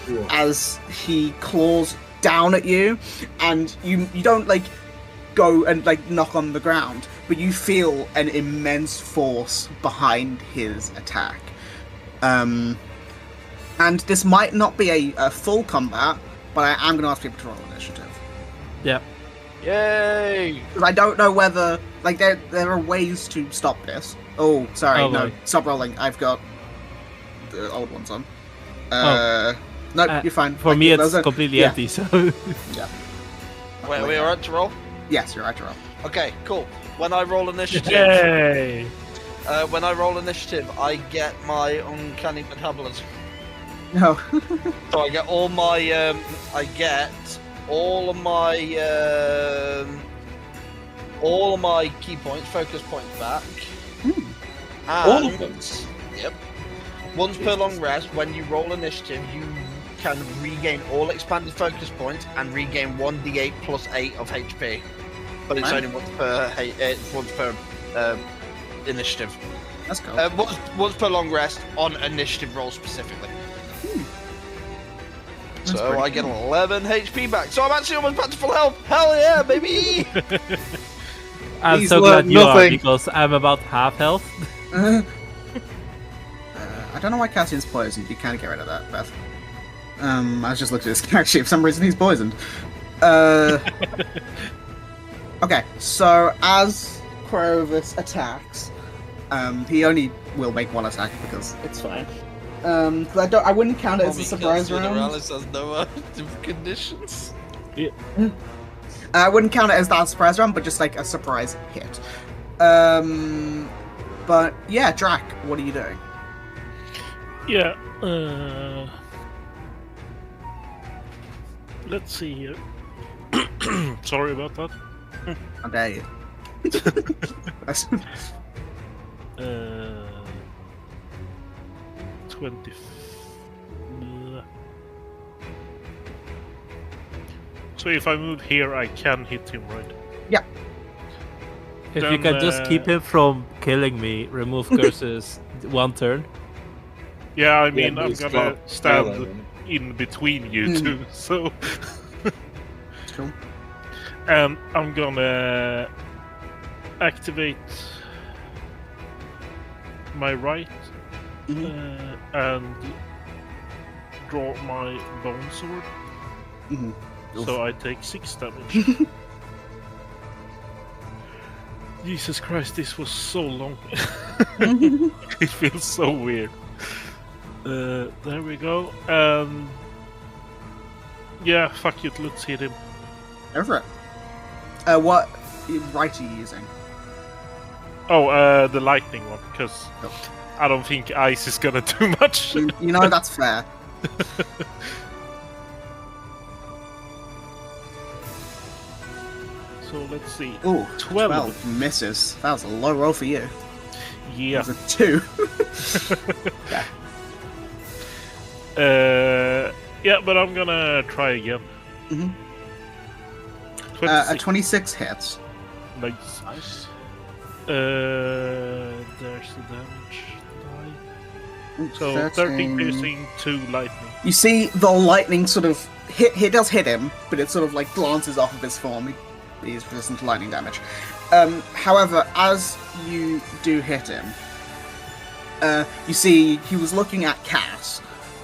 S2: Ooh.
S1: As he claws down at you, and you don't like go and like knock on the ground, but you feel an immense force behind his attack. And this might not be a full combat, but I am going to ask people to roll initiative.
S6: Yeah.
S3: Yay!
S1: Because I don't know whether like there are ways to stop this. Oh, sorry,
S6: Oh,
S1: no,
S6: right.
S1: stop rolling. I've got the old ones on. No, you're fine.
S6: For
S1: Like,
S6: me, it's
S1: those are-
S6: completely
S1: yeah.
S6: empty. So
S3: Wait, are we alright to roll?
S1: Yes, you're right to roll.
S3: Okay, cool. When I roll initiative,
S4: Yay!
S3: I get my uncanny metabolism.
S1: No.
S3: So I get all my all of my key points, focus points back.
S2: All of
S3: And-
S2: them?
S3: Yep. Once per long rest, when you roll initiative, you can regain all expanded focus points and regain 1d8 plus 8 of HP. But it's
S1: Wow.
S3: only once per initiative.
S1: That's cool.
S3: Once per long rest on initiative roll specifically.
S1: That's
S3: So
S1: pretty
S3: I get
S1: cool.
S3: 11 HP back. So I'm actually almost back to full health. Hell yeah, baby!
S6: I'm
S2: He's
S6: so glad
S2: learned
S6: you are
S2: nothing.
S6: because I'm about half health.
S1: I don't know why Cassian's poisoned. You can't get rid of that, Beth. I was just looking at his character sheet. For some reason, he's poisoned. Okay, so as Quovis attacks, he only will make one attack because it's fine. 'Cause I wouldn't count it as a surprise round.
S3: Has no conditions.
S1: I wouldn't count it as that surprise round, but just like a surprise hit. But yeah, Drac, what are you doing?
S7: Yeah. Let's see here. Sorry about that.
S1: How dare you?
S7: 20. So if I move here, I can hit him, right?
S1: Yeah.
S6: If
S7: Then,
S6: you can just keep him from killing me, remove curses 1 turn.
S7: Yeah, I mean, I'm
S2: he's
S7: gonna
S2: got
S7: stand
S2: parallel.
S7: in between you two, so...
S1: Cool.
S7: And I'm gonna activate my right and draw my bone sword. So I take 6 damage. Jesus Christ, this was so long. It feels so weird. There we go. Yeah, fuck it, let's hit him.
S1: Over it. What right are you using?
S7: Oh, the lightning one, because I don't think ice is gonna do much.
S1: You know, that's fair.
S7: So let's see.
S1: Ooh,
S7: 12.
S1: misses. That was a low roll for you.
S7: Yeah.
S1: It was a 2.
S7: Yeah, but I'm gonna try again. 26.
S1: 26 hits.
S7: Nice. There's the damage. So 13 piercing, 2 lightning.
S1: You see the lightning sort of hit. It does hit him, but it sort of like glances off of his form. He's resistant to lightning damage. However, as you do hit him, you see he was looking at Cass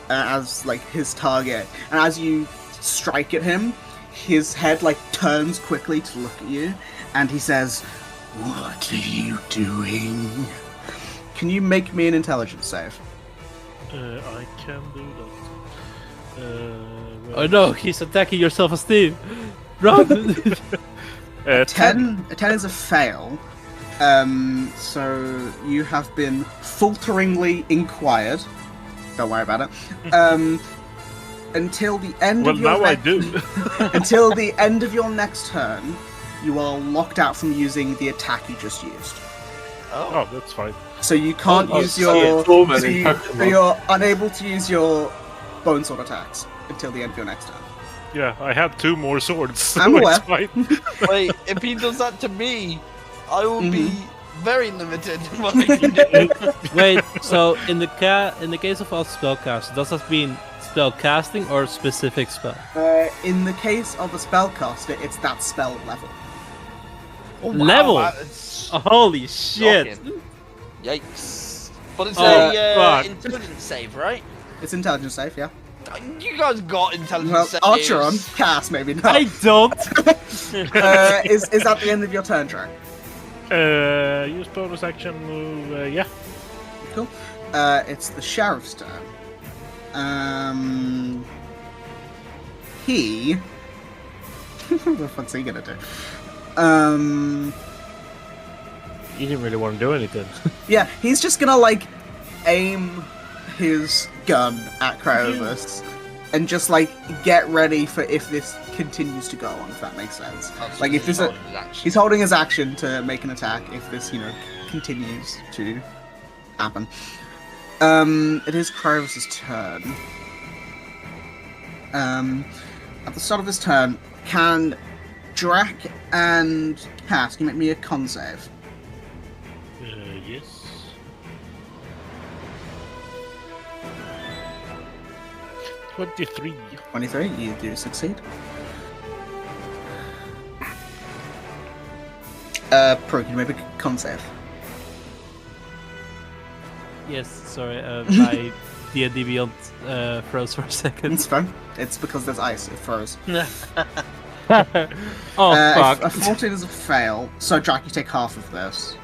S1: as like his target, and as you strike at him, his head like turns quickly to look at you, and he says, "What are you doing?" Can you make me an intelligence save?
S7: I can do that.
S6: Oh no, he's attacking your self-esteem. Run!
S1: 10 is a fail. So you have been falteringly inquired. Don't worry about it. Until the end
S7: Well,
S1: of your
S7: now I do.
S1: until the end of your next turn, you are locked out from using the attack you just used.
S7: Oh, that's fine.
S1: So you can't use
S2: so
S1: your.
S2: so many
S1: so
S2: Pokemon.
S1: you're unable to use your bone sword attacks until the end of your next turn.
S7: Yeah, I had 2 more swords, so
S1: I'm
S7: it's
S1: aware.
S7: fine.
S3: Wait, if he does that to me, I will be very limited in what I can do.
S6: Wait, so in the case of all spellcast, does that mean spell casting or specific spell?
S1: In the case of a spellcaster, it's that spell level.
S3: Oh,
S6: Level?
S3: that's
S6: Holy shit!
S3: shocking. Yikes. But it's
S6: Oh,
S3: a
S6: fuck.
S3: intelligence save, right?
S1: It's intelligence save, yeah.
S3: You guys got intelligence
S1: Well,
S3: saves.
S1: Archer on, Cass maybe not.
S6: I don't.
S1: Is that the end of your turn, Track?
S7: Use bonus action move, yeah.
S1: Cool. It's the sheriff's turn. He. What the fuck's he gonna do?
S4: You didn't really want to do anything.
S1: Yeah, he's just gonna like aim his gun at Cryovus and just like get ready for if this continues to go on, if that makes sense. Like if this, he's holding his action to make an attack if this, continues to happen. It is Cryovus' turn. At the start of this turn, can Drac and Cass can you make me a con save?
S7: Yes. $23.
S1: 23, you do succeed. Pro, can you make a con save?
S6: Yes, sorry, my D&D Beyond froze for a second.
S1: It's fine. It's because there's ice, it froze.
S6: Oh, fuck.
S1: A 14 is a fail, so Jack, you take half of this.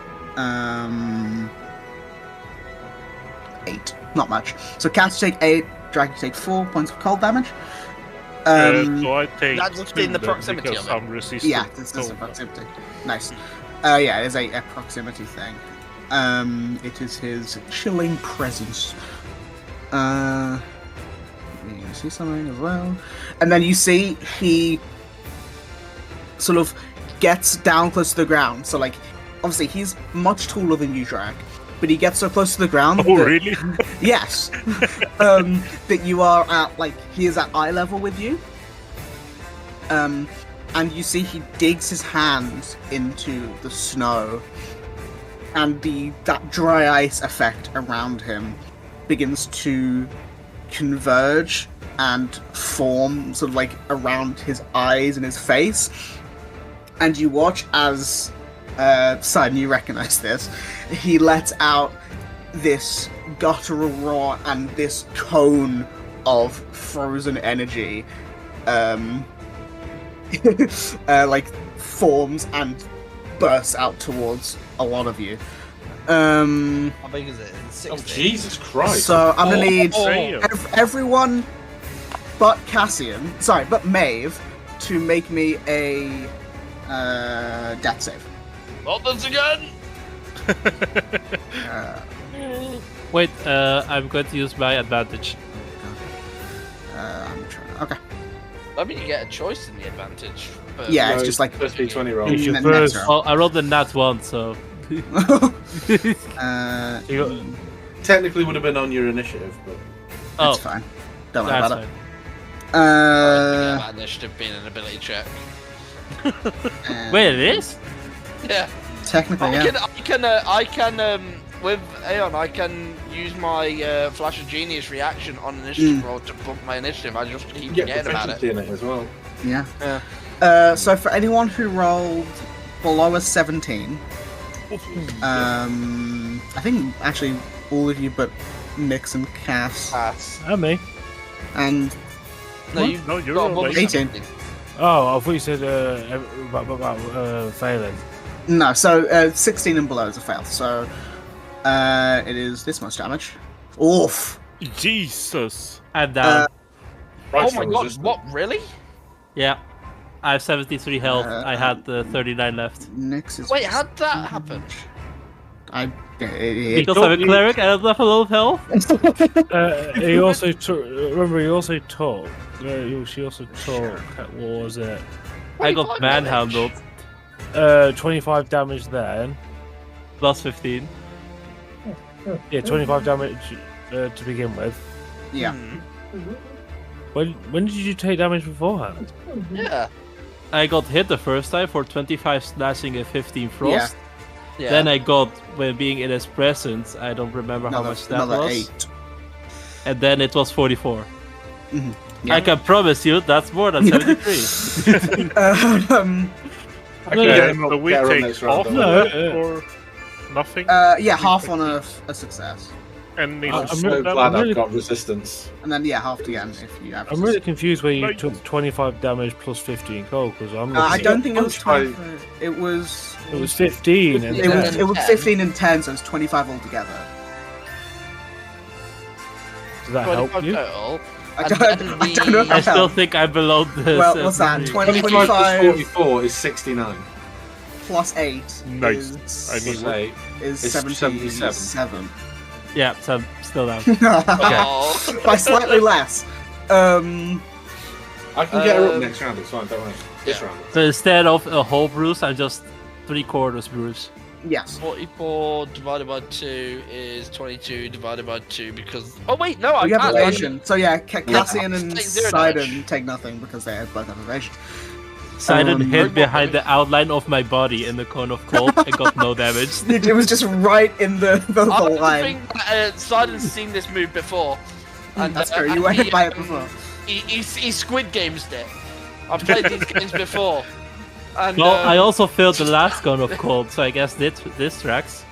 S1: 8. Not much. So Cass, you take 8, Jack, you take 4 points of cold damage.
S7: So I take
S3: That must be in
S7: 2
S3: the
S7: then,
S3: proximity
S7: because
S3: of it.
S7: I'm resistant.
S1: Yeah, this is a
S7: cold.
S1: proximity. Nice. Yeah, it is a proximity thing. It is his chilling presence. You see something as well, and then you see he sort of gets down close to the ground. So, like, obviously he's much taller than you, Drag, but he gets so close to the ground.
S7: Oh,
S1: that,
S7: really?
S1: Yes. That you are at, like, he is at eye level with you. And you see he digs his hands into the snow, and that dry ice effect around him begins to converge and form sort of like around his eyes and his face. And you watch as Sidon, you recognize this, he lets out this guttural roar and this cone of frozen energy like forms and bursts out towards a lot of you.
S3: How big is it?
S2: Oh, Jesus Christ.
S1: So I'm gonna need
S7: Damn.
S1: everyone but but Maeve, to make me a death save.
S3: Not this again!
S6: Wait, I'm going to use my advantage.
S1: I'm trying. Okay.
S3: I mean, you get a choice in the advantage. But
S1: Yeah,
S2: No,
S1: it's just like
S2: first D20 roll.
S4: It's your
S1: N-
S4: first-
S1: next
S6: Oh, I rolled the nat 1, so.
S4: You got-
S2: Technically would have been on your initiative, but
S6: Oh,
S1: it's fine. Don't worry
S6: that's
S1: about
S6: fine.
S1: it.
S3: that initiative being an ability check.
S6: Wait, it is?
S3: Yeah.
S1: Technically, yeah.
S3: I can, with Aeon, I can use my Flash of Genius reaction on initiative roll to bump my initiative. I just keep
S2: yeah,
S3: forgetting about it.
S2: proficiency in it as well.
S1: Yeah.
S3: Yeah.
S1: So for anyone who rolled below a 17, I think actually all of you but Nix and Cass
S3: Pass.
S4: And me.
S1: and
S3: No, you
S7: No, you're
S3: got
S7: all
S3: above
S7: right.
S1: 18.
S4: Oh, I thought you said about failing.
S1: No, so 16 and below is a fail. So it is this much damage. Oof.
S7: Jesus.
S6: I'm down.
S3: Oh
S2: Christ,
S3: my
S2: I'm
S3: god,
S2: resistant.
S3: what, really?
S6: Yeah. I have 73 health. I had 39 left.
S1: Nix is.
S3: Wait, how'd that happen?
S6: Because I'm a cleric and I don't have a lot of health?
S4: He also took. Remember, he also took. She also took. What was it?
S6: I got
S3: 25
S6: manhandled.
S4: 25 damage then.
S6: Plus 15.
S4: Yeah, 25 damage to begin with.
S1: Yeah.
S4: When did you take damage beforehand?
S3: Yeah.
S6: I got hit the first time for 25 slashing and 15 frost.
S3: Yeah.
S6: Then I got, when being in his presence, I don't remember how much that
S1: Another
S6: was.
S1: 8.
S6: And then it was 44.
S1: Yeah.
S6: I can promise you that's more than 73.
S7: Okay,
S2: No,
S7: so we
S2: get her on
S7: take
S2: next round,
S7: off
S2: don't
S4: worry.
S7: that or nothing?
S1: Yeah, half on a success.
S7: And neither
S2: I'm
S4: I'm
S2: so
S4: really-
S2: glad
S4: I'm
S2: I've
S4: really-
S2: got resistance.
S1: And then, yeah, half again if you have.
S4: I'm really confused where you
S7: Right.
S4: took 25 damage plus 15 cold because I'm.
S1: I
S4: looking
S1: don't think it was
S2: Try-
S1: 20. It was.
S4: It was 15 and
S1: It was,
S3: and
S1: it was
S3: 10.
S1: 15 and 10, so it's 25 altogether.
S4: Does that help
S3: 25
S4: you?
S3: total.
S1: I
S3: And
S1: don't,
S3: then
S1: I don't know if
S3: the-
S6: I
S1: that
S6: still
S1: helped.
S6: think I'm below the.
S1: Well, what's that?
S6: 73.
S2: 25 plus
S1: 25
S2: 44 is 69.
S1: plus 8
S7: Nice.
S1: is,
S7: I mean,
S2: Plus 8.
S1: is
S2: it's
S1: 77.
S6: Yeah, so I'm still down.
S3: Oh.
S1: By slightly less.
S2: I can get her up
S3: Um,
S2: next round, it's fine, don't worry. This round.
S6: So instead of a whole bruise, I'm just 3/4 bruise.
S1: Yes.
S3: 44 divided by 2 is 22 divided by 2 because... Oh wait, no, I
S1: You have
S3: can't.
S1: evasion. So yeah, Cassian and
S3: Take 0
S1: Sidon
S3: damage.
S1: take nothing because they both have evasion.
S6: Sidon hid
S3: Very
S6: behind
S3: well.
S6: the outline of my body in the cone of cold and got no damage.
S1: It was just right in the
S3: I don't
S1: line.
S3: think Sidon's seen this move before. And,
S1: That's true,
S3: and
S1: you went
S3: he,
S1: by it before.
S3: He Squid Games it. I've played these games before. And,
S6: Well, I also failed the last cone of cold, so I guess this tracks.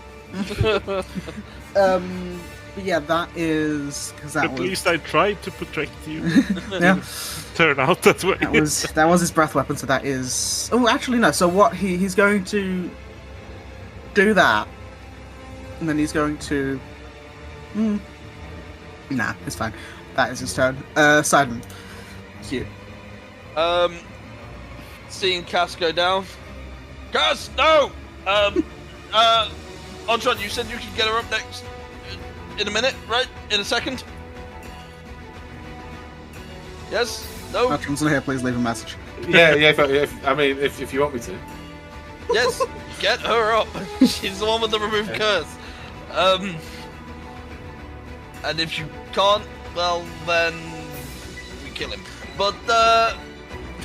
S1: But yeah, that is because that
S7: At
S1: was
S7: least I tried to protect you.
S1: yeah,
S7: Turn out that way.
S1: that was his breath weapon. So that is actually no. So what he's going to do that, and then he's going to. Nah, it's fine. That is his turn. Sidon, it's you.
S3: Seeing Cass go down. Cass, no! Ontron, you said you could get her up next in a minute, right? In a second? Yes? No?
S1: Ontron's not here, please leave a message.
S2: Yeah. If you want me to.
S3: Yes, get her up. She's the one with the removed curse. And if you can't, well, then we kill him. But, I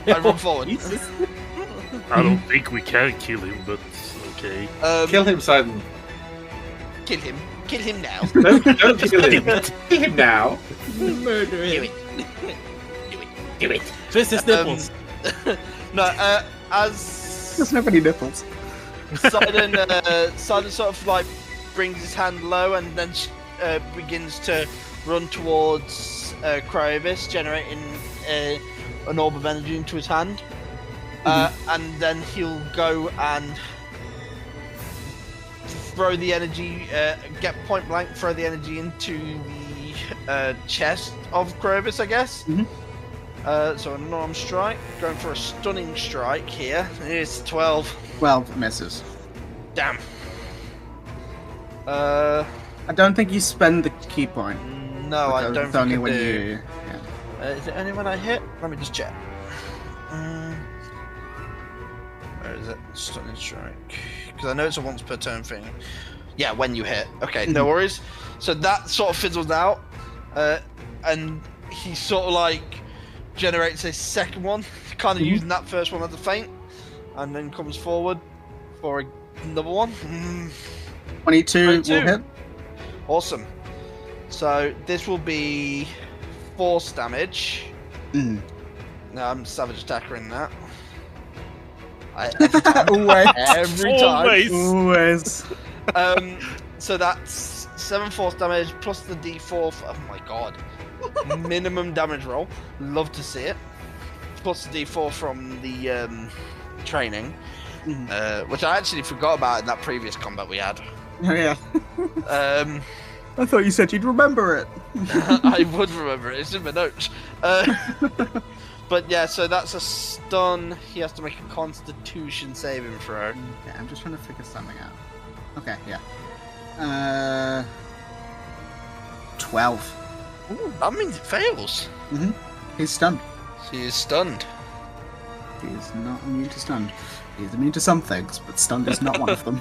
S3: run forward.
S7: I don't think we can kill him, but okay.
S2: Kill him, Sidon.
S3: Kill him. Kill him now.
S2: Don't kill him. Kill him now.
S6: Murder
S3: Do
S6: him.
S3: it.
S6: Do it. Twist his nipples.
S3: No, as
S1: There's not many nipples.
S3: Sidon sort of like brings his hand low and then begins to run towards Cryovis, generating an orb of energy into his hand. And then he'll go and throw the energy, get point blank, throw the energy into the chest of Cryovis, I guess. So an unarmed strike, going for a stunning strike here. It's 12.
S1: 12 misses.
S3: Damn.
S1: I don't think you spend the key point.
S3: No, I don't
S1: It's
S3: think
S1: only
S3: I
S1: when
S3: do.
S1: you. Yeah.
S3: Is it only when I hit? Let me just check. Where is it? Stunning strike. Because I know it's a once per turn thing. Yeah, when you hit. Okay, no worries. So that sort of fizzles out. And he sort of like generates a second one, kind of using that first one as a feint. And then comes forward for another one.
S1: 22 will hit.
S3: Awesome. So this will be force damage. No, I'm savage attacker in that. Every time.
S1: Always.
S3: So that's 7 force damage plus the D4. Oh my god. Minimum damage roll. Love to see it. Plus the D4 from the training, which I actually forgot about in that previous combat we had.
S1: Oh yeah. I thought you said you'd remember it.
S3: I would remember it. It's in my notes. But yeah, so that's a stun. He has to make a Constitution saving throw.
S1: Okay, I'm just trying to figure something out. Okay, yeah. 12.
S3: Ooh, that means it fails.
S1: He's stunned.
S3: He is stunned.
S1: He's not immune to stunned. He's immune to some things, but stunned is not one of them.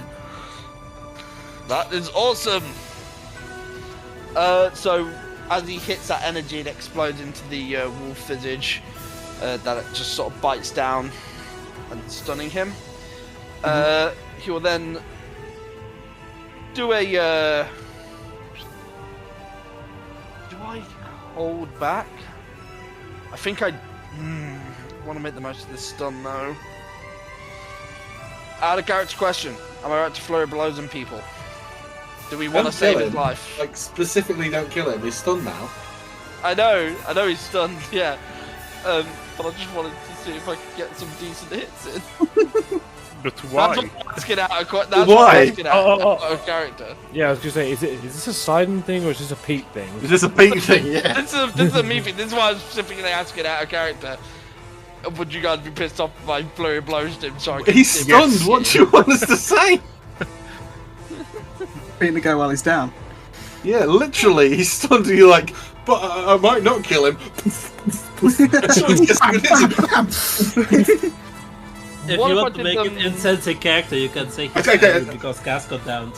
S3: That is awesome. So as he hits that energy, it explodes into the wolf visage. That it just sort of bites down and stunning him. He will then do a. Do I hold back? I think I want to make the most of this stun though. Out of character question: am I right to flurry blows on people? Do we want to save his life?
S2: Like specifically, don't kill him. He's stunned now.
S3: I know he's stunned. Yeah. But I just wanted to see if I could get some decent hits in.
S7: But why?
S3: That's what I'm asking out of, that's what
S2: Why?
S3: I'm asking out of character.
S4: Yeah, I was gonna say, is this a Sidon thing or is this a Pete thing?
S2: Is this a Pete thing? Yeah.
S3: This is a me thing. This is why I'm specifically asking out of character. Would you guys be pissed off if I flurry blows him? Sorry.
S2: He's stunned.
S1: Yes.
S2: What do you want us to say?
S1: Beating the guy while he's down.
S2: Yeah, literally, he's stunned. And you're like, but I might not kill him.
S6: If
S3: What
S6: you
S3: if
S6: want
S3: I
S6: to
S3: did
S6: make
S3: them-
S6: it insensate character, you can say he's
S2: Okay.
S6: stunned because Cass got down.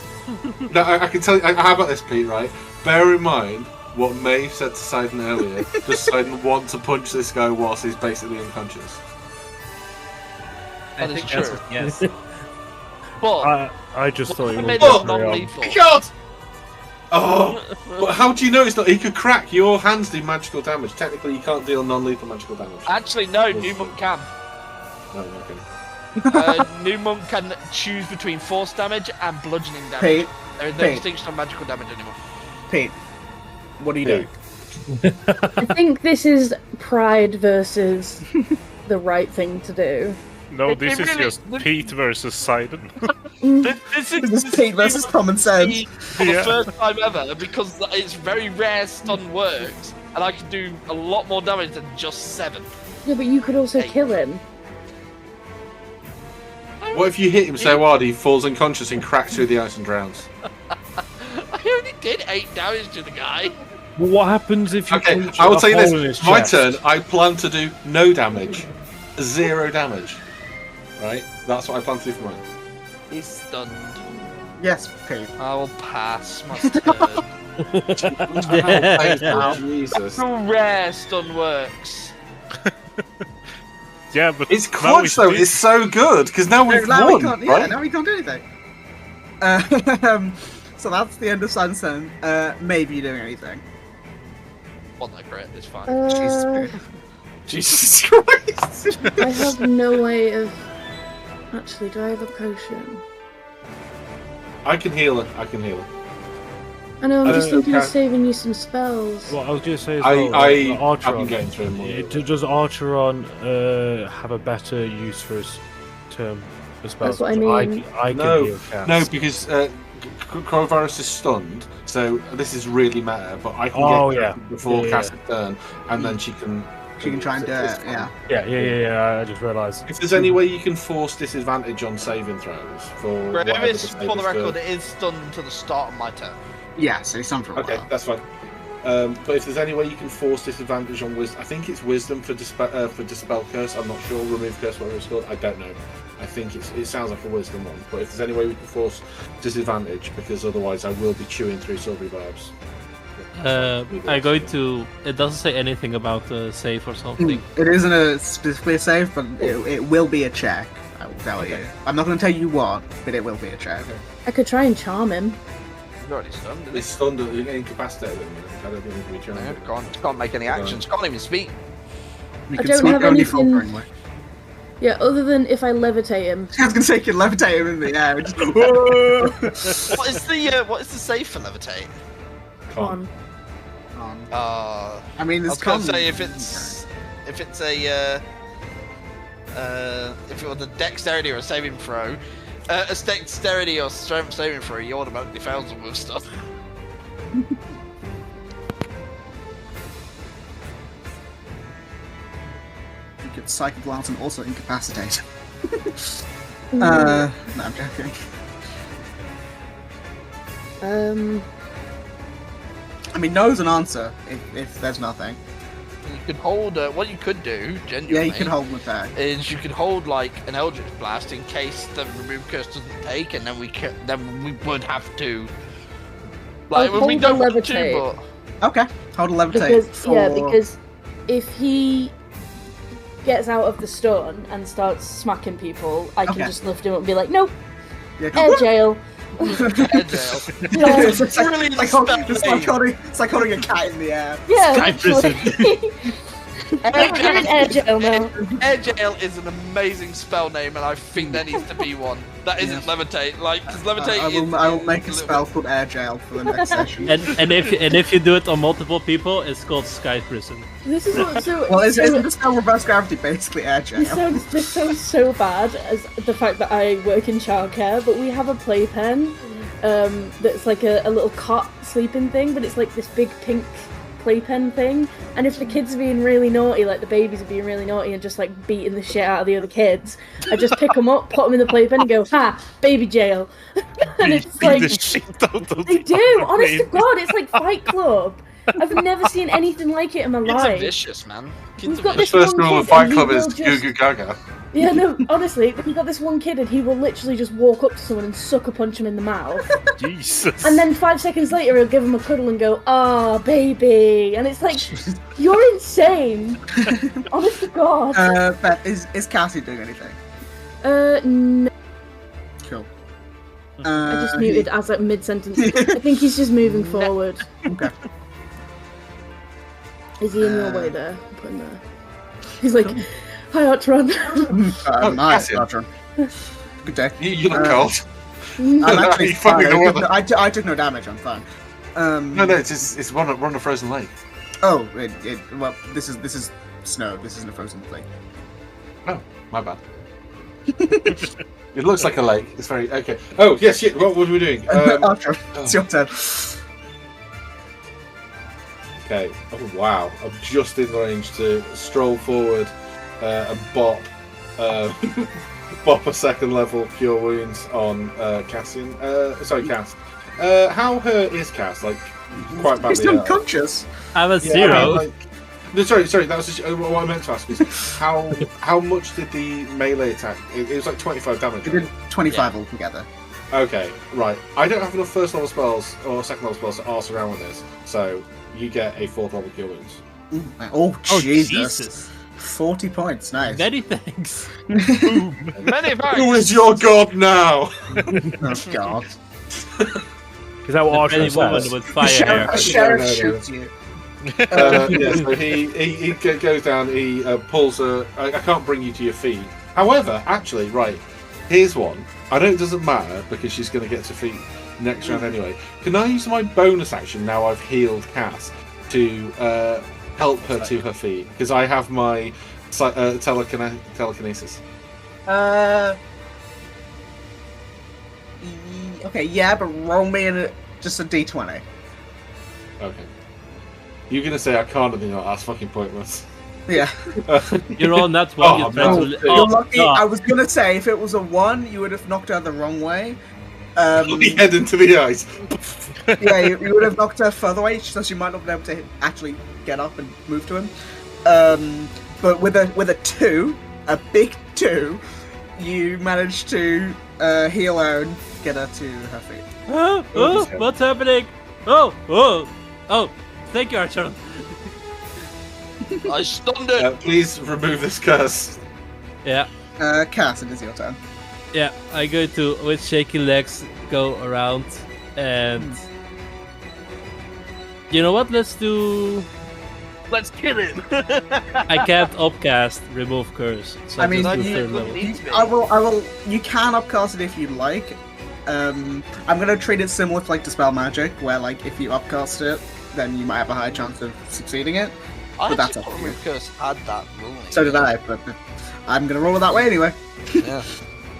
S2: No, I can tell you. How about this, Pete? Right? Bear in mind what Maeve said to Sidon earlier. Does Sidon want to punch this guy whilst he's basically unconscious?
S6: I
S3: That is
S6: think that's
S3: true.
S6: what, yes.
S3: But
S4: I just thought
S3: I
S4: it
S3: made
S4: was
S3: it non-lethal.
S2: God! Oh, but how do you know it's not? He could crack. Your hands do magical damage. Technically, you can't deal non-lethal magical damage.
S3: Actually, no. New monk can.
S2: Oh, okay.
S3: New monk can choose between force damage and bludgeoning damage.
S1: Pete,
S3: There is no
S1: Pete.
S3: distinction on magical damage anymore.
S1: Pete, what are you doing?
S5: I think this is pride versus the right thing to do.
S7: No,
S3: It
S7: this is
S3: really-
S7: just Pete versus Sidon.
S3: This
S1: This is Pete versus common sense.
S3: for the first time ever, because it's very rare stun works, and I can do a lot more damage than just 7.
S5: Yeah, but you could also
S3: Hey.
S5: kill him.
S2: What if you hit him so hard he falls unconscious and cracks through the ice and drowns?
S3: I only did 8 damage to the guy.
S4: Well, what happens if you
S2: Okay,
S4: punch
S2: I will
S4: a
S2: tell you
S4: hole in
S2: this.
S4: his
S2: My
S4: chest?
S2: turn. I plan to do no damage, 0 damage. Right, that's what I plan to do for mine.
S3: He's stunned.
S1: Yes, Pete.
S3: I will pass my turn.
S2: Oh, Jesus.
S3: How rare stun works.
S7: Yeah, but
S2: It's
S7: now we
S2: clutch though.
S7: did-
S2: It's so good because now we've
S1: Now we
S2: won,
S1: can't,
S2: right?
S1: now we can't do anything. So that's the end of Sunset. Maybe you're doing anything.
S3: One that crit, it's fine.
S2: Jesus Christ!
S5: I have no way of. Actually, do I have a potion?
S2: I can heal her. I can heal her.
S5: I know, I'm just thinking of
S2: okay.
S5: saving you some spells.
S4: Well, I was going to say as
S2: I
S4: well,
S2: have been
S4: Archeron.
S2: getting through them.
S4: Does Archeron have a better use for his term for spells?
S5: That's what I mean.
S4: I can
S2: No,
S4: heal cats.
S2: No, because Coronavirus is stunned, so this is really meta. But I can
S4: Oh,
S2: get
S4: yeah.
S2: before
S4: Yeah,
S2: cast a turn, and then she can.
S1: She can try and do it, yeah.
S4: Yeah. I just realised.
S2: If there's any way you can force disadvantage on saving throws for whatever the
S3: Gravis,
S2: save
S3: for the
S2: is
S3: record,
S2: for-
S3: it is stunned until the start of my turn.
S1: Yeah, so he's done for a
S2: Okay,
S1: while.
S2: that's fine. But if there's any way you can force disadvantage on wisdom, I think it's wisdom for dispel curse. I'm not sure. Remove curse, whatever it's called. I don't know. I think it sounds like a wisdom one. But if there's any way we can force disadvantage, because otherwise I will be chewing through silvery barbs.
S6: I'm going to. It doesn't say anything about the save or something.
S1: It isn't a specifically a save, but it will be a check. I will tell you. I'm not going to tell you what, but it will be a check.
S5: I could try and charm him.
S3: You're already stunned.
S2: It's stunned. You're getting incapacitated. I don't think we can be trying.
S3: Can't make any actions. Can't even speak.
S1: You
S5: I
S1: can
S5: don't
S1: speak
S5: have
S1: only
S5: anything-
S1: falteringly.
S5: Yeah, other than if I levitate him.
S1: I was going to say you can levitate him in the air. And just,
S3: What is the save for levitate?
S5: Con.
S1: I mean,
S3: I
S1: there's
S3: was gonna
S1: con-
S3: say if it's if it was a dexterity or a saving throw, a dexterity or strength saving throw, you automatically fails them with stuff.
S1: You could psychic glance and also incapacitate. No, I'm joking. I mean, no is an answer if there's nothing.
S3: You could hold. What you could do, genuinely,
S1: Yeah, you can hold an attack.
S3: is you could hold like an Eldritch Blast in case the remove curse doesn't take, and then we would have to. Like
S5: I'll
S3: we
S5: hold
S3: don't
S5: the
S3: want to,
S5: levitate.
S3: but
S1: Okay, hold a levitate.
S5: Because if he gets out of the stun and starts smacking people, I can
S1: Okay.
S5: just lift him up and be like, nope,
S1: Yeah,
S5: air jail.
S3: air jail.
S5: Yeah,
S1: it's like,
S3: Really
S1: like,
S3: spell
S1: it's
S3: name.
S1: like holding a cat in the air.
S5: yeah,
S6: Sky
S5: literally. You're in air jail now.
S3: Air jail is an amazing spell name, and I think there needs to be one. That isn't levitate, like because levitate.
S1: I will make a spell called air jail for the next session.
S6: And if you do it on multiple people, it's called Sky Prison.
S5: This is what, so.
S1: Well,
S5: so-
S1: isn't the spell reverse gravity basically air jail?
S5: this sounds so bad as the fact that I work in childcare, but we have a playpen that's like a little cot sleeping thing, but it's like this big pink playpen thing. And if the kids are being really naughty, like the babies are being really naughty and just like beating the shit out of the other kids, I just pick them up, put them in the playpen, and go, "Ha, baby jail." And it's
S7: Beat
S5: like
S7: the shit out of
S5: they
S7: the
S5: do.
S7: other
S5: Honest to
S7: baby.
S5: God, it's like Fight Club. I've never seen anything like it in my
S3: Kids are
S5: life.
S3: vicious, man. Kids
S5: We've
S3: are
S5: got
S2: The
S3: vicious.
S5: this
S2: first
S5: one
S2: rule of
S5: kid
S2: Fight
S5: and he
S2: Club is
S5: will
S2: Goo
S5: just-
S2: Goo Gaga.
S5: Yeah, no, honestly, we've got this one kid and he will literally just walk up to someone and sucker punch him in the mouth.
S7: Jesus.
S5: And then 5 seconds later he'll give him a cuddle and go, "Ah, baby." And it's like, you're insane. Honest to God.
S1: But is Cassie doing anything?
S5: No,
S1: Cool.
S5: I just muted as like mid-sentence. I think he's just moving forward.
S1: Okay.
S5: Is he in your way there? I'm putting there. He's like, "Hi, Artron."
S1: Nice,
S2: Cassie.
S1: Roger. Good day.
S2: You look cold.
S1: I'm actually
S2: You fucking
S1: fine.
S2: know what
S1: I took no damage. I'm fine.
S2: No, it's one on a frozen lake.
S1: Oh, well, this is snow. This isn't a frozen lake.
S2: Oh, my bad. It looks like a lake. It's very okay. Oh yes, yeah. What are we doing?
S1: Archer, it's your turn.
S2: Okay. Oh wow. I'm just in range to stroll forward and bop bop a second level Cure Wounds on Cassian. Sorry, Cass. How hurt is Cass? Like, quite badly
S1: He's
S2: hurt.
S1: unconscious.
S6: I'm a
S2: Yeah,
S6: zero.
S2: like, no, sorry. That was just what I meant to ask is how much did the melee attack? It was like 25 damage.
S1: We did 25 altogether.
S2: Okay, right. I don't have enough first level spells or second level spells to arse around with this, so you get a 4th level Cure Wounds.
S1: Oh,
S6: Oh,
S1: Jesus.
S6: Jesus.
S1: 40 points, nice.
S6: Many thanks.
S3: Many thanks.
S2: Who is your god now?
S1: Oh, God.
S4: Is that what
S6: Any
S4: Archer
S6: woman
S4: says?
S6: with fire
S1: The
S6: hair.
S1: sheriff
S2: No.
S1: shoots you.
S2: Yeah, so he goes down, he pulls I can't bring you to your feet. However, actually, right, here's one. I know it doesn't matter because she's going to get to feet next round anyway. Can I use my bonus action now I've healed Cass to help her to her feet? Because I have my telekinesis.
S1: Okay, yeah, but roll me just a d20.
S2: Okay. You're going to say I can't, and that's fucking pointless.
S1: Yeah.
S6: You're all not one.
S2: Oh,
S6: Your friends
S2: no.
S6: will...
S1: You're lucky.
S6: God.
S1: I was gonna say if it was a 1, you would have knocked her the wrong way.
S2: We head into the ice.
S1: Yeah, you would have knocked her further away, so she might not be able to actually get up and move to him. But with a 2, a big 2, you managed to heal her and get her to her feet.
S6: What's happening? Oh! Thank you, Archer.
S3: I stunned it.
S2: Please remove this curse.
S6: Yeah.
S1: Cass, it is your turn.
S6: Yeah, I go to, with shaky legs, go around, and... You know what, let's
S3: Let's kill him.
S6: I can't upcast remove curse, so
S1: I mean,
S6: just do
S3: you-
S6: third level.
S3: Needs me.
S1: I will. You can upcast it if you like. I'm gonna treat it similar to like Dispel Magic, where like if you upcast it, then you might have a higher chance of succeeding it.
S3: I
S1: But that's
S3: actually
S1: up
S3: thought
S1: to you.
S3: Remove Curse had that ruling.
S1: So did I, but I'm gonna roll it that way anyway.
S3: Yeah.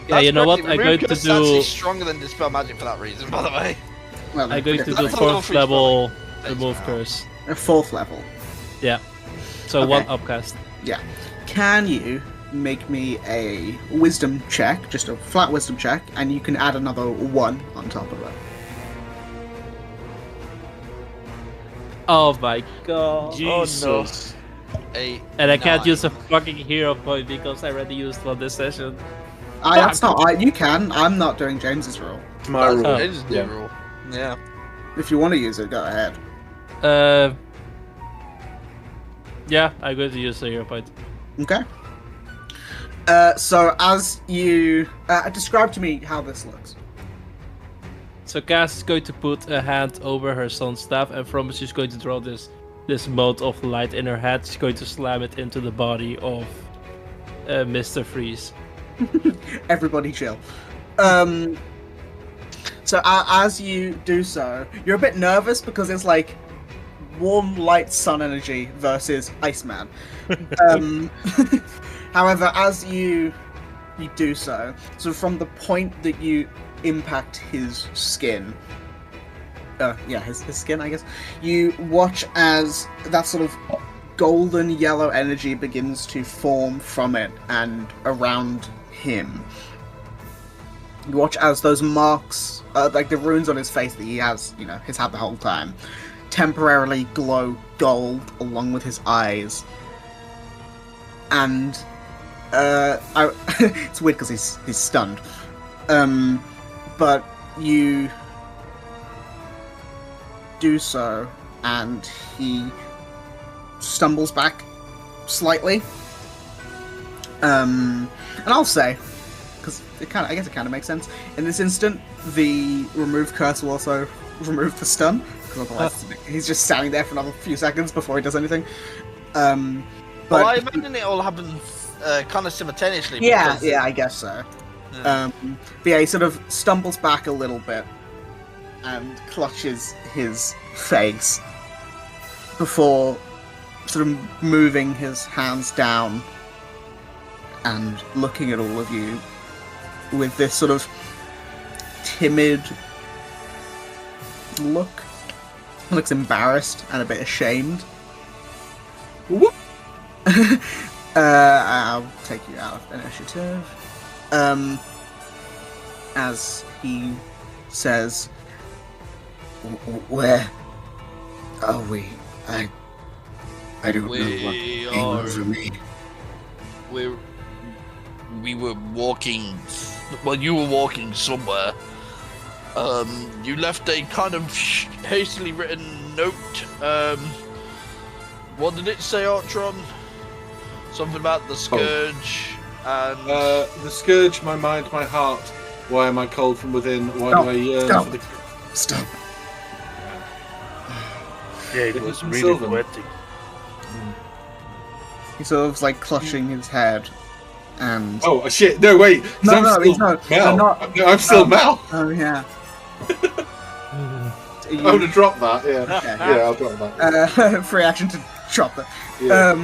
S6: Yeah, you know what, I'm
S3: Remove
S6: going to
S3: Curse is actually
S6: do...
S3: stronger than Dispel Magic for that reason, by the way.
S1: Well,
S6: I'm going to do
S3: That's a level
S6: 4th
S3: three
S6: level
S3: spell.
S6: remove
S3: Wow.
S6: curse.
S1: a 4th level.
S6: Yeah. So
S1: Okay.
S6: 1 upcast.
S1: Yeah. Can you make me a wisdom check, just a flat wisdom check, and you can add another 1 on top of it.
S6: Oh my god.
S7: Jesus.
S6: And I can't
S3: 9.
S6: use a fucking hero point because I already used one this session.
S1: That's not. You can. I'm not doing James's rule.
S2: It's my rule.
S6: Oh.
S3: It is the
S2: Yeah.
S3: rule. Yeah.
S1: If you want to use it, go ahead.
S6: Yeah, I'm going to use a hero point.
S1: Okay. So as you describe to me how this looks.
S6: So Cass is going to put a hand over her son's staff, and from it she's going to draw this mode of light in her head. She's going to slam it into the body of Mr. Freeze.
S1: Everybody chill. So as you do so, you're a bit nervous because it's like warm, light sun energy versus Iceman. However, as you do so from the point that you impact his skin, his skin, I guess, you watch as that sort of golden yellow energy begins to form from it and around him. You watch as those marks, like the runes on his face that he has, has had the whole time, temporarily glow gold along with his eyes. And it's weird because he's stunned. But you do so, and he stumbles back slightly. And I'll say, because I guess it kind of makes sense. In this instant, the remove curse will also remove the stun, because otherwise he's just standing there for another few seconds before he does anything.
S3: Well, I imagine it all happens kind of simultaneously.
S1: Yeah,
S3: because-
S1: I guess so.
S3: Yeah.
S1: But yeah, he sort of stumbles back a little bit and clutches his face before sort of moving his hands down and looking at all of you with this sort of timid look. He looks embarrassed and a bit ashamed. I'll take you out of initiative. As he says, where are we? I don't know what came over me.
S3: We were walking. Well, you were walking somewhere. You left a kind of hastily written note. What did it say, Artron? Something about the scourge and
S2: the scourge, my mind, my heart. Why am I cold from within? Why do I yearn for the?
S1: Stop.
S7: Yeah, it was really
S2: Sylvan.
S7: poetic.
S1: He's sort of like clutching his head, and
S2: Oh shit! No wait. 'cause
S1: No,
S2: I'm
S1: no,
S2: still
S1: he's not.
S2: Mel.
S1: I'm not-
S2: No, I'm still Mel.
S1: oh yeah.
S2: I'm gonna drop that. Yeah,
S1: Okay.
S2: yeah, I'll drop that.
S1: Free action to drop that.
S2: Yeah.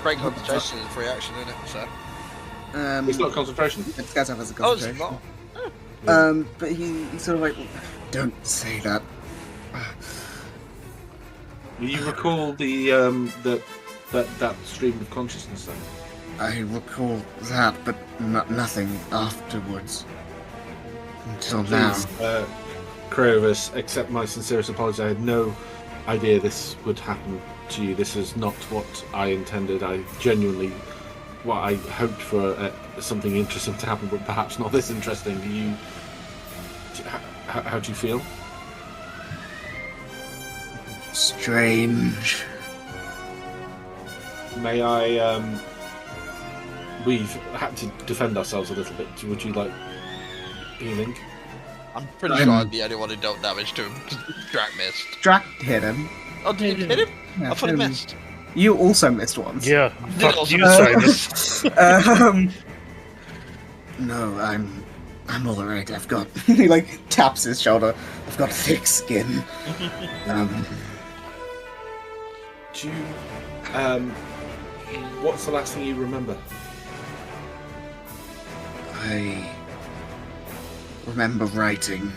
S3: break concentration is a free action, isn't it? So.
S2: It's not concentration.
S1: It goes up as a
S3: Oh, it's
S1: concentration.
S3: not.
S1: But he sort of like, don't say that.
S2: You recall the that stream of consciousness then?
S1: I recall that, but nothing afterwards. Until now.
S2: Please, Crovus, accept my sincerest apology. I had no idea this would happen to you. This is not what I intended. I genuinely, I hoped for something interesting to happen, but perhaps not this interesting. How do you feel?
S1: Strange.
S2: May I? We've had to defend ourselves a little bit. Would you like healing?
S3: I'm pretty sure I'm the only one who dealt damage to him because Drac missed.
S1: Drac hit him.
S3: Oh, did you hit him?
S1: Yeah,
S3: I thought he
S1: him.
S3: missed.
S1: You also missed once.
S7: Yeah, fuck
S3: also-
S7: you, Silas.
S1: No, I'm all right. I've got. He like taps his shoulder. I've got thick skin.
S2: Do you, what's the last thing you remember?
S1: I remember writing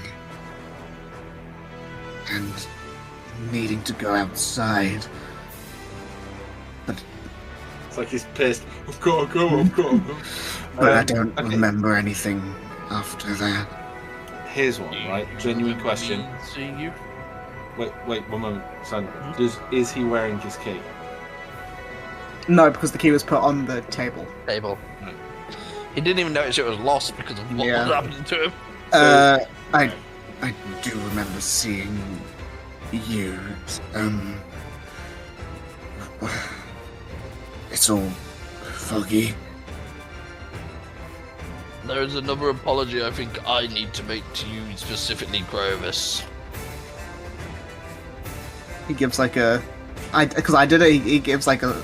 S1: and needing to go outside.
S2: It's like he's pissed. I've got to go. I've got to go.
S1: But I don't
S2: okay.
S1: remember anything after that.
S2: Here's one, right? Genuine question.
S3: Seeing you.
S2: Wait, 1 moment, son. Is he wearing his key?
S1: No, because the key was put on the table.
S3: Table. He didn't even notice it was lost because of what was happening to him.
S1: I do remember seeing you. It's all foggy.
S3: There is another apology I think I need to make to you specifically, Grovis.
S1: He gives like a, because I did it. He gives like a.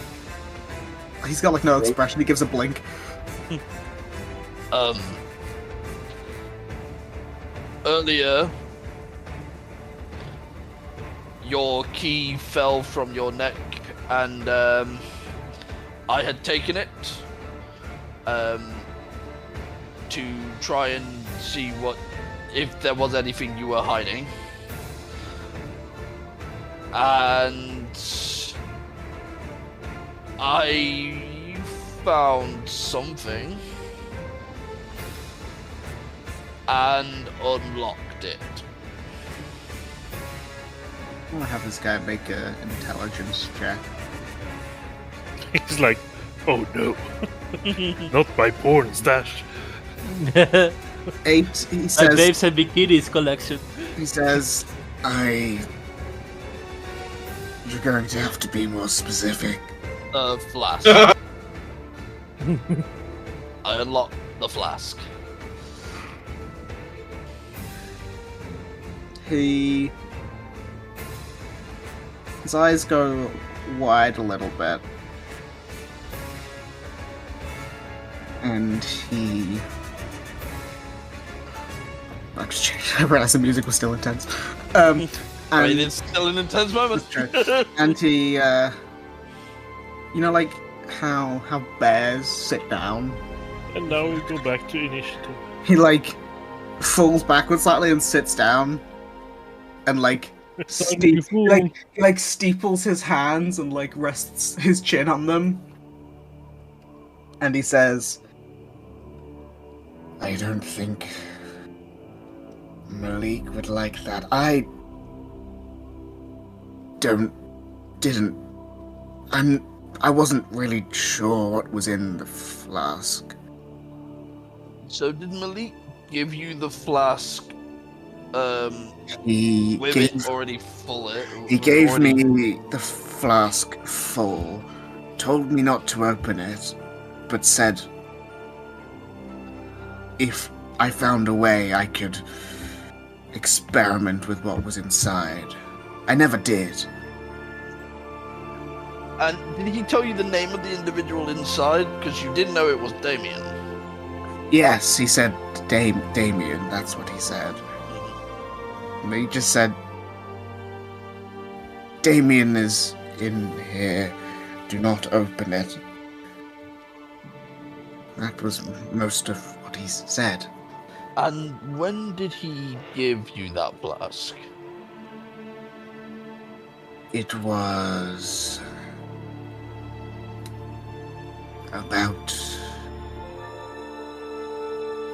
S1: He's got like no expression. He gives a blink.
S3: Earlier, your key fell from your neck, and I had taken it to try and see if there was anything you were hiding, and I found something and unlocked it.
S1: I'm gonna have this guy make an intelligence check.
S7: He's like, oh no, not my porn stash.
S1: 8. He
S6: My
S1: says.
S6: babes and bikinis collection.
S1: He says, You're going to have to be more specific.
S3: Flask. I unlocked the flask.
S1: His eyes go wide a little bit. And he... I just changed. I realized the music was still intense.
S3: Right,
S1: And,
S3: it's still an intense moment.
S1: and he, you know, like how bears sit down?
S7: And now we go back to initiative.
S1: He, like, falls backwards slightly and sits down. And, like, he steeples his hands and, like, rests his chin on them. and he says,
S9: I don't think Malik would like that. I wasn't really sure what was in the flask.
S3: So did Malik give you the flask
S9: He
S3: with
S9: gave,
S3: it already full?
S9: he gave me the flask full, told me not to open it, but said if I found a way I could experiment with what was inside. I never did.
S3: And did he tell you the name of the individual inside? Because you didn't know it was Damien.
S9: Yes, he said Damien, that's what he said. And he just said, Damien is in here, do not open it. That was most of what he said.
S3: And when did he give you that flask?
S9: It was about...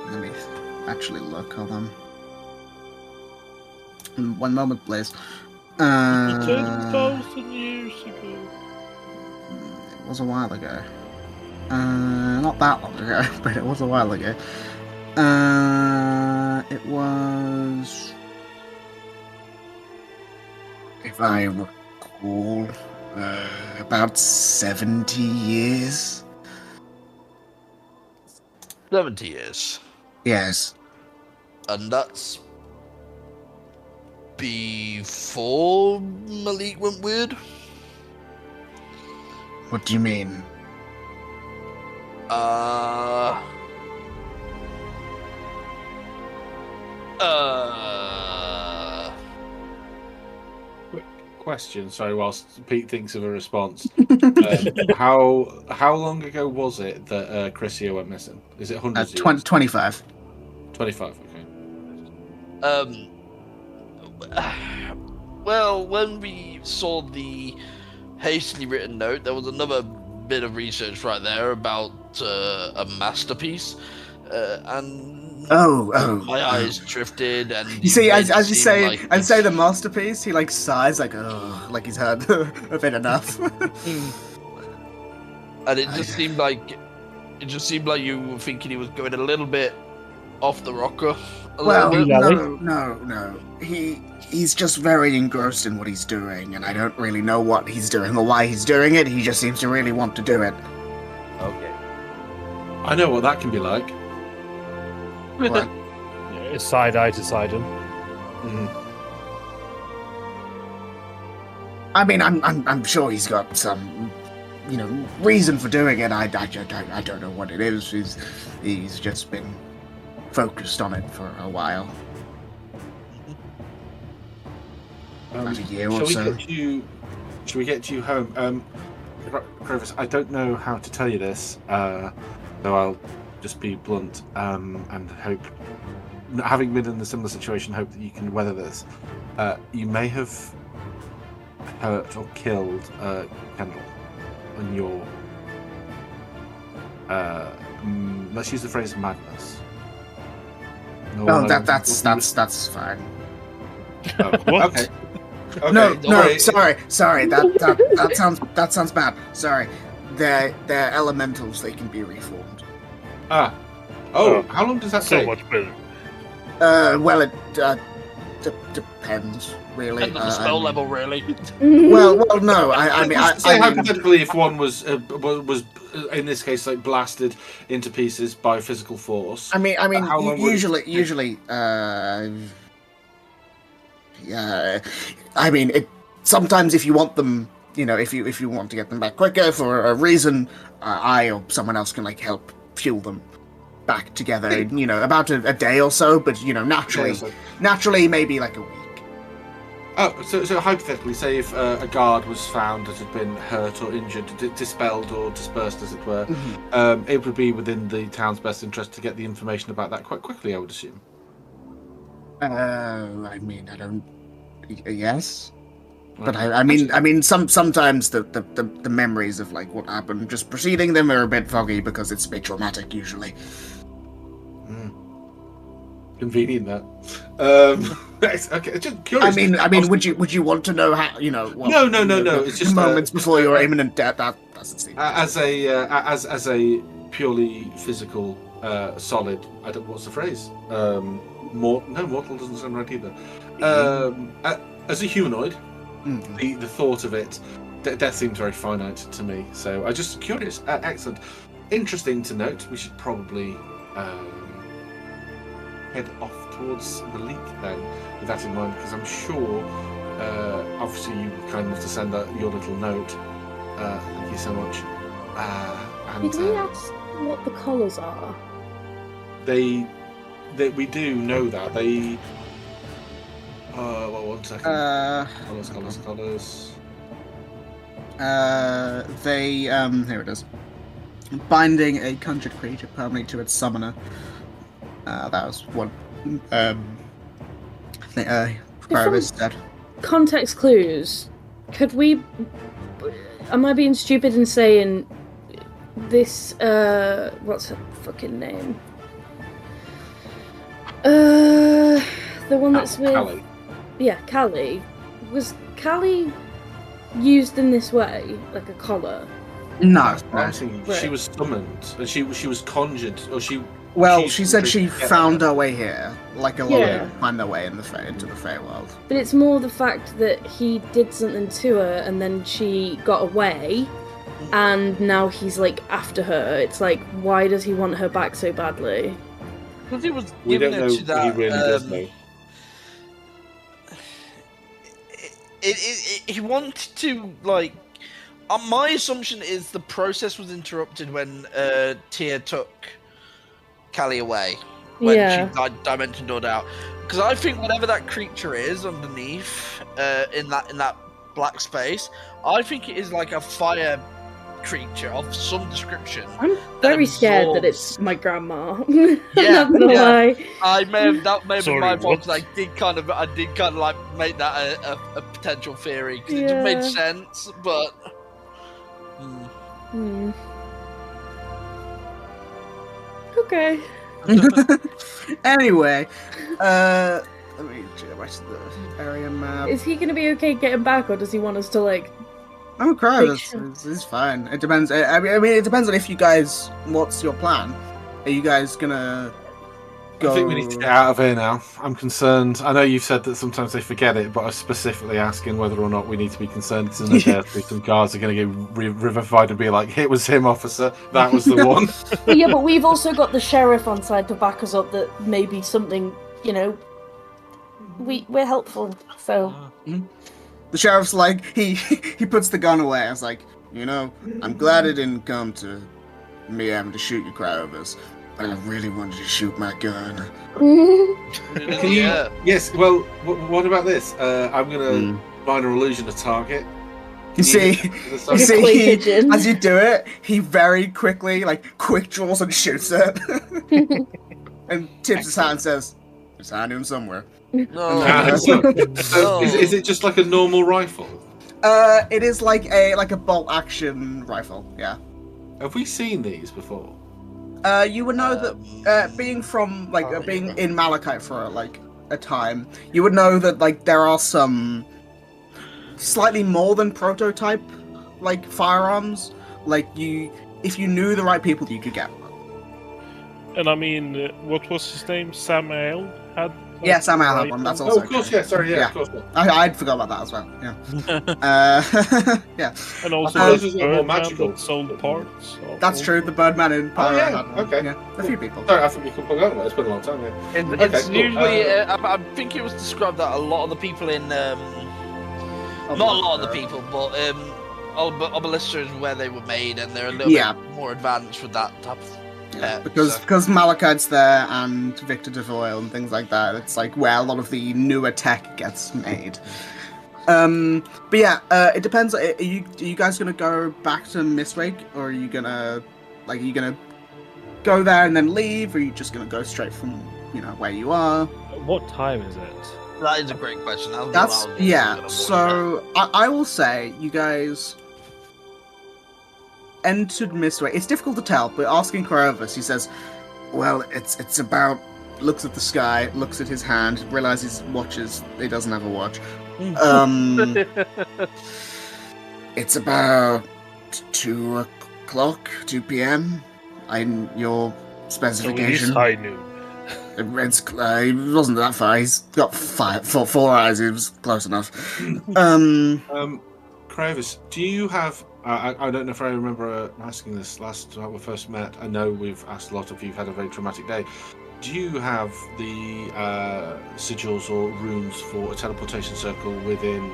S9: Let me actually look, hold on. 1 moment, please.
S7: 10,000 years ago.
S1: It was a while ago. Not that long ago, but it was a while ago. It was...
S9: If I recall, about 70 years.
S3: 70 years.
S9: Yes.
S3: And that's before Malik went weird?
S9: What do you mean?
S2: Question. Sorry, whilst Pete thinks of a response. How long ago was it that Chrysio went missing? Is it hundreds?
S1: 25.
S2: 25. Okay.
S3: Well, when we saw the hastily written note, there was another bit of research right there about a masterpiece, and my eyes drifted. And
S1: you see, as you say,
S3: like
S1: and say the masterpiece, he like sighs, like like he's heard of it enough.
S3: And it just seemed like you were thinking he was going a little bit off the rocker.
S1: Well,
S3: little bit.
S9: no. He's just very engrossed in what he's doing, and I don't really know what he's doing or why he's doing it. He just seems to really want to do it.
S3: Okay.
S2: I know what that can be like.
S1: What?
S4: It's side eye to side him.
S1: I mean, I'm sure he's got some, reason for doing it. I don't know what it is. He's just been focused on it for a while. About a year or so.
S2: Should we get you home? Grovis, I don't know how to tell you this, so I'll just be blunt and hope, having been in a similar situation, hope that you can weather this. You may have hurt or killed Kendall on your... let's use the phrase madness.
S1: That's fine.
S2: Oh,
S7: What?
S2: Okay.
S1: No,
S2: worry.
S1: sorry. That sounds bad. Sorry. They're elementals. They can be reformed.
S2: How long does that
S7: So
S2: take?
S7: much better.
S1: Well, it depends, really.
S3: And the spell level, really.
S1: Well, no. I mean,
S2: Say hypothetically, if one was in this case like blasted into pieces by physical force.
S1: I mean,
S2: how long would it
S1: usually. I mean, sometimes if you want them, if you want to get them back quicker for a reason, I or someone else can help fuel them back together. About a day or so, but naturally maybe like a week.
S2: Oh, so hypothetically, say if a guard was found that had been hurt or injured, dispelled or dispersed, as it were, it would be within the town's best interest to get the information about that quite quickly, I would assume.
S1: I mean, I don't. Yes.
S9: But I mean, sometimes the memories of like what happened just preceding them are a bit foggy because it's a bit traumatic usually.
S2: Convenient that. Okay, just curious.
S9: I mean, would you want to know how?
S2: No. It's just
S9: moments before your imminent death. That doesn't seem.
S2: As a purely physical solid. I don't. What's the phrase? Mortal doesn't sound right either. As a humanoid, the thought of it, death seems very finite to me. So I'm just curious. Excellent, interesting to note. We should probably head off towards Malik then, with that in mind, because I'm sure. Obviously, you were kind enough to send your little note. Thank you so much.
S5: Did we ask what the colours are?
S2: We do know that they. Well, 1 second. Colours.
S1: Here it is. Binding a conjured creature permanently to its summoner. That was what. I think Kravis said.
S5: Context clues. Could we? Am I being stupid in saying this? What's her fucking name? The one that's with.
S2: Callie.
S5: Yeah, Callie. Was Callie used in this way, like a collar?
S1: No.
S2: She was summoned, and she was conjured, or she.
S1: Well, she said she found her way here, like a lot
S5: Yeah.
S1: of people find their way into the Feywild.
S5: But it's more the fact that he did something to her, and then she got away, and now he's like after her. It's like, why does he want her back so badly?
S3: Because he was
S2: We
S3: giving
S2: don't
S3: it
S2: know
S3: to that.
S2: he really does know.
S3: He wanted to, like. My assumption is the process was interrupted when Tia took Callie away. When she dimension doored out. Because I think whatever that creature is underneath, in that black space, I think it is like a fire creature of some description.
S5: I'm very scared that it's my grandma. I'm
S3: Yeah,
S5: not gonna lie.
S3: that may have been
S7: Sorry,
S3: my fault.
S7: what?
S3: 'Cause I did kind of like make that a potential theory because it just made sense, but.
S5: Okay.
S1: Anyway, let me go back to the area map.
S5: Is he gonna be okay getting back, or does he want us to like?
S1: I'm crying. It's fine. It depends. I mean, it depends on if you guys. What's your plan? Are you guys gonna go?
S2: I think we need to get out of here now. I'm concerned. I know you've said that sometimes they forget it, but I'm specifically asking whether or not we need to be concerned because in the some guards are going to get revivified and be like, "It was him, officer. That was the one."
S5: Yeah, but we've also got the sheriff on side to back us up. That maybe something, we're helpful. So.
S1: The sheriff's like he puts the gun away. I was like, I'm glad it didn't come to me having to shoot you cryovers. I really wanted to shoot my gun.
S2: Can you? Yes. Well, what about this? I'm gonna minor illusion a target.
S1: You see, as you do it, he very quickly, quick draws and shoots it, and tips his hand and says, "It's handy him somewhere."
S3: No.
S2: So, is it just like a normal rifle?
S1: It is like a bolt action rifle. Yeah.
S2: Have we seen these before?
S1: You would know that being from being in Malachite for a time, you would know that there are some slightly more than prototype firearms. If you knew the right people, you could get one.
S7: And I mean, what was his name? Samuel had.
S1: Yeah, Samuel had one. That's also.
S2: Oh, of course, yeah. Sorry, yeah, of course. Yeah.
S1: I forgot about that as well. Yeah. Yeah.
S7: And also,
S2: those was more
S7: Birdman
S2: magical.
S7: that sold parts.
S1: That's true. The Birdman in Pyro
S2: yeah.
S1: had one.
S2: Okay.
S1: Yeah, a few people.
S2: Sorry, I think we could put that. It's been a long time. Yeah.
S3: It's
S2: cool.
S3: usually. I think it was described that a lot of the people in. Not a lot of the people, but Obelisks is where they were made, and they're a little bit more advanced with that type of.
S1: Yeah, because Malachite's there and Victor DeVoyle and things like that. It's where a lot of the newer tech gets made. But yeah, it depends. Are you guys gonna go back to Mistwake, or are you gonna go there and then leave, or are you just gonna go straight from where you are.
S4: What time is it?
S3: That is a great question.
S1: So I will say you guys entered Mistway. It's difficult to tell, but asking Corvus, he says, "Well, it's about." Looks at the sky, looks at his hand, realizes watches. He doesn't have a watch. It's about 2 o'clock, 2 p.m. In your specification.
S7: So it is high noon.
S1: It wasn't that far. He's got four eyes. It was close enough.
S2: Kravis, do you have? I don't know if I remember asking this last time we first met. I know we've asked a lot of you. You've had a very traumatic day. Do you have the sigils or runes for a teleportation circle within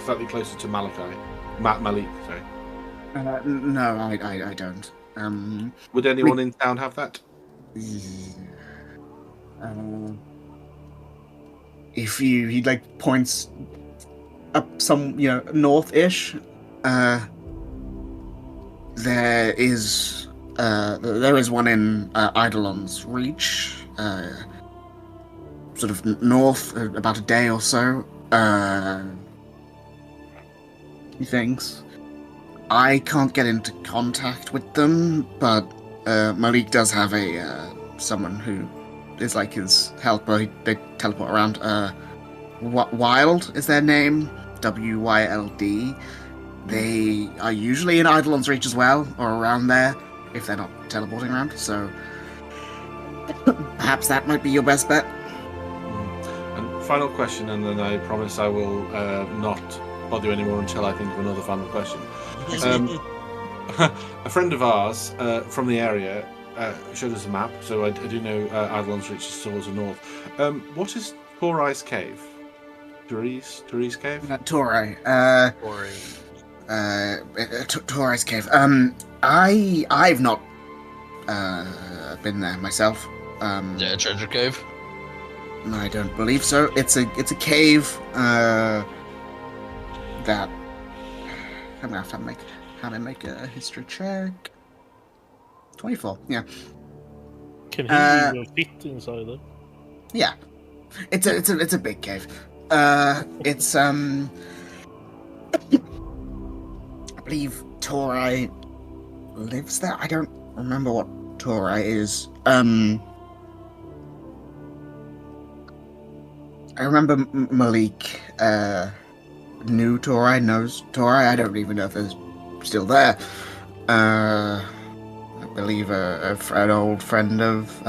S2: slightly closer to Malik? Sorry.
S1: No, I don't.
S2: Would anyone in town have that?
S1: If he like points up some north-ish, there is one in Eidolon's Reach, sort of north, about a day or so. He thinks. I can't get into contact with them, but Malik does have someone who is like his helper. They teleport around. Wild is their name. WYLD. They are usually in Eidolon's Reach as well, or around there, if they're not teleporting around. So perhaps that might be your best bet.
S2: And final question, and then I promise I will not bother you anymore until I think of another final question. A friend of ours from the area showed us a map, so I do know Eidolon's Reach is towards the north. What is Torai's Cave? Torai's Cave?
S1: Torai's Cave. I've not been there myself.
S3: Yeah, treasure cave.
S1: I don't believe so. It's a cave that I'm gonna have to make a history check. 24. Yeah.
S7: Can he fit inside it?
S1: Yeah. It's a big cave. It's I believe Torai lives there. I don't remember what Torai is. I remember Malik knew Torai, knows Torai. I don't even know if they're still there. I believe an old friend of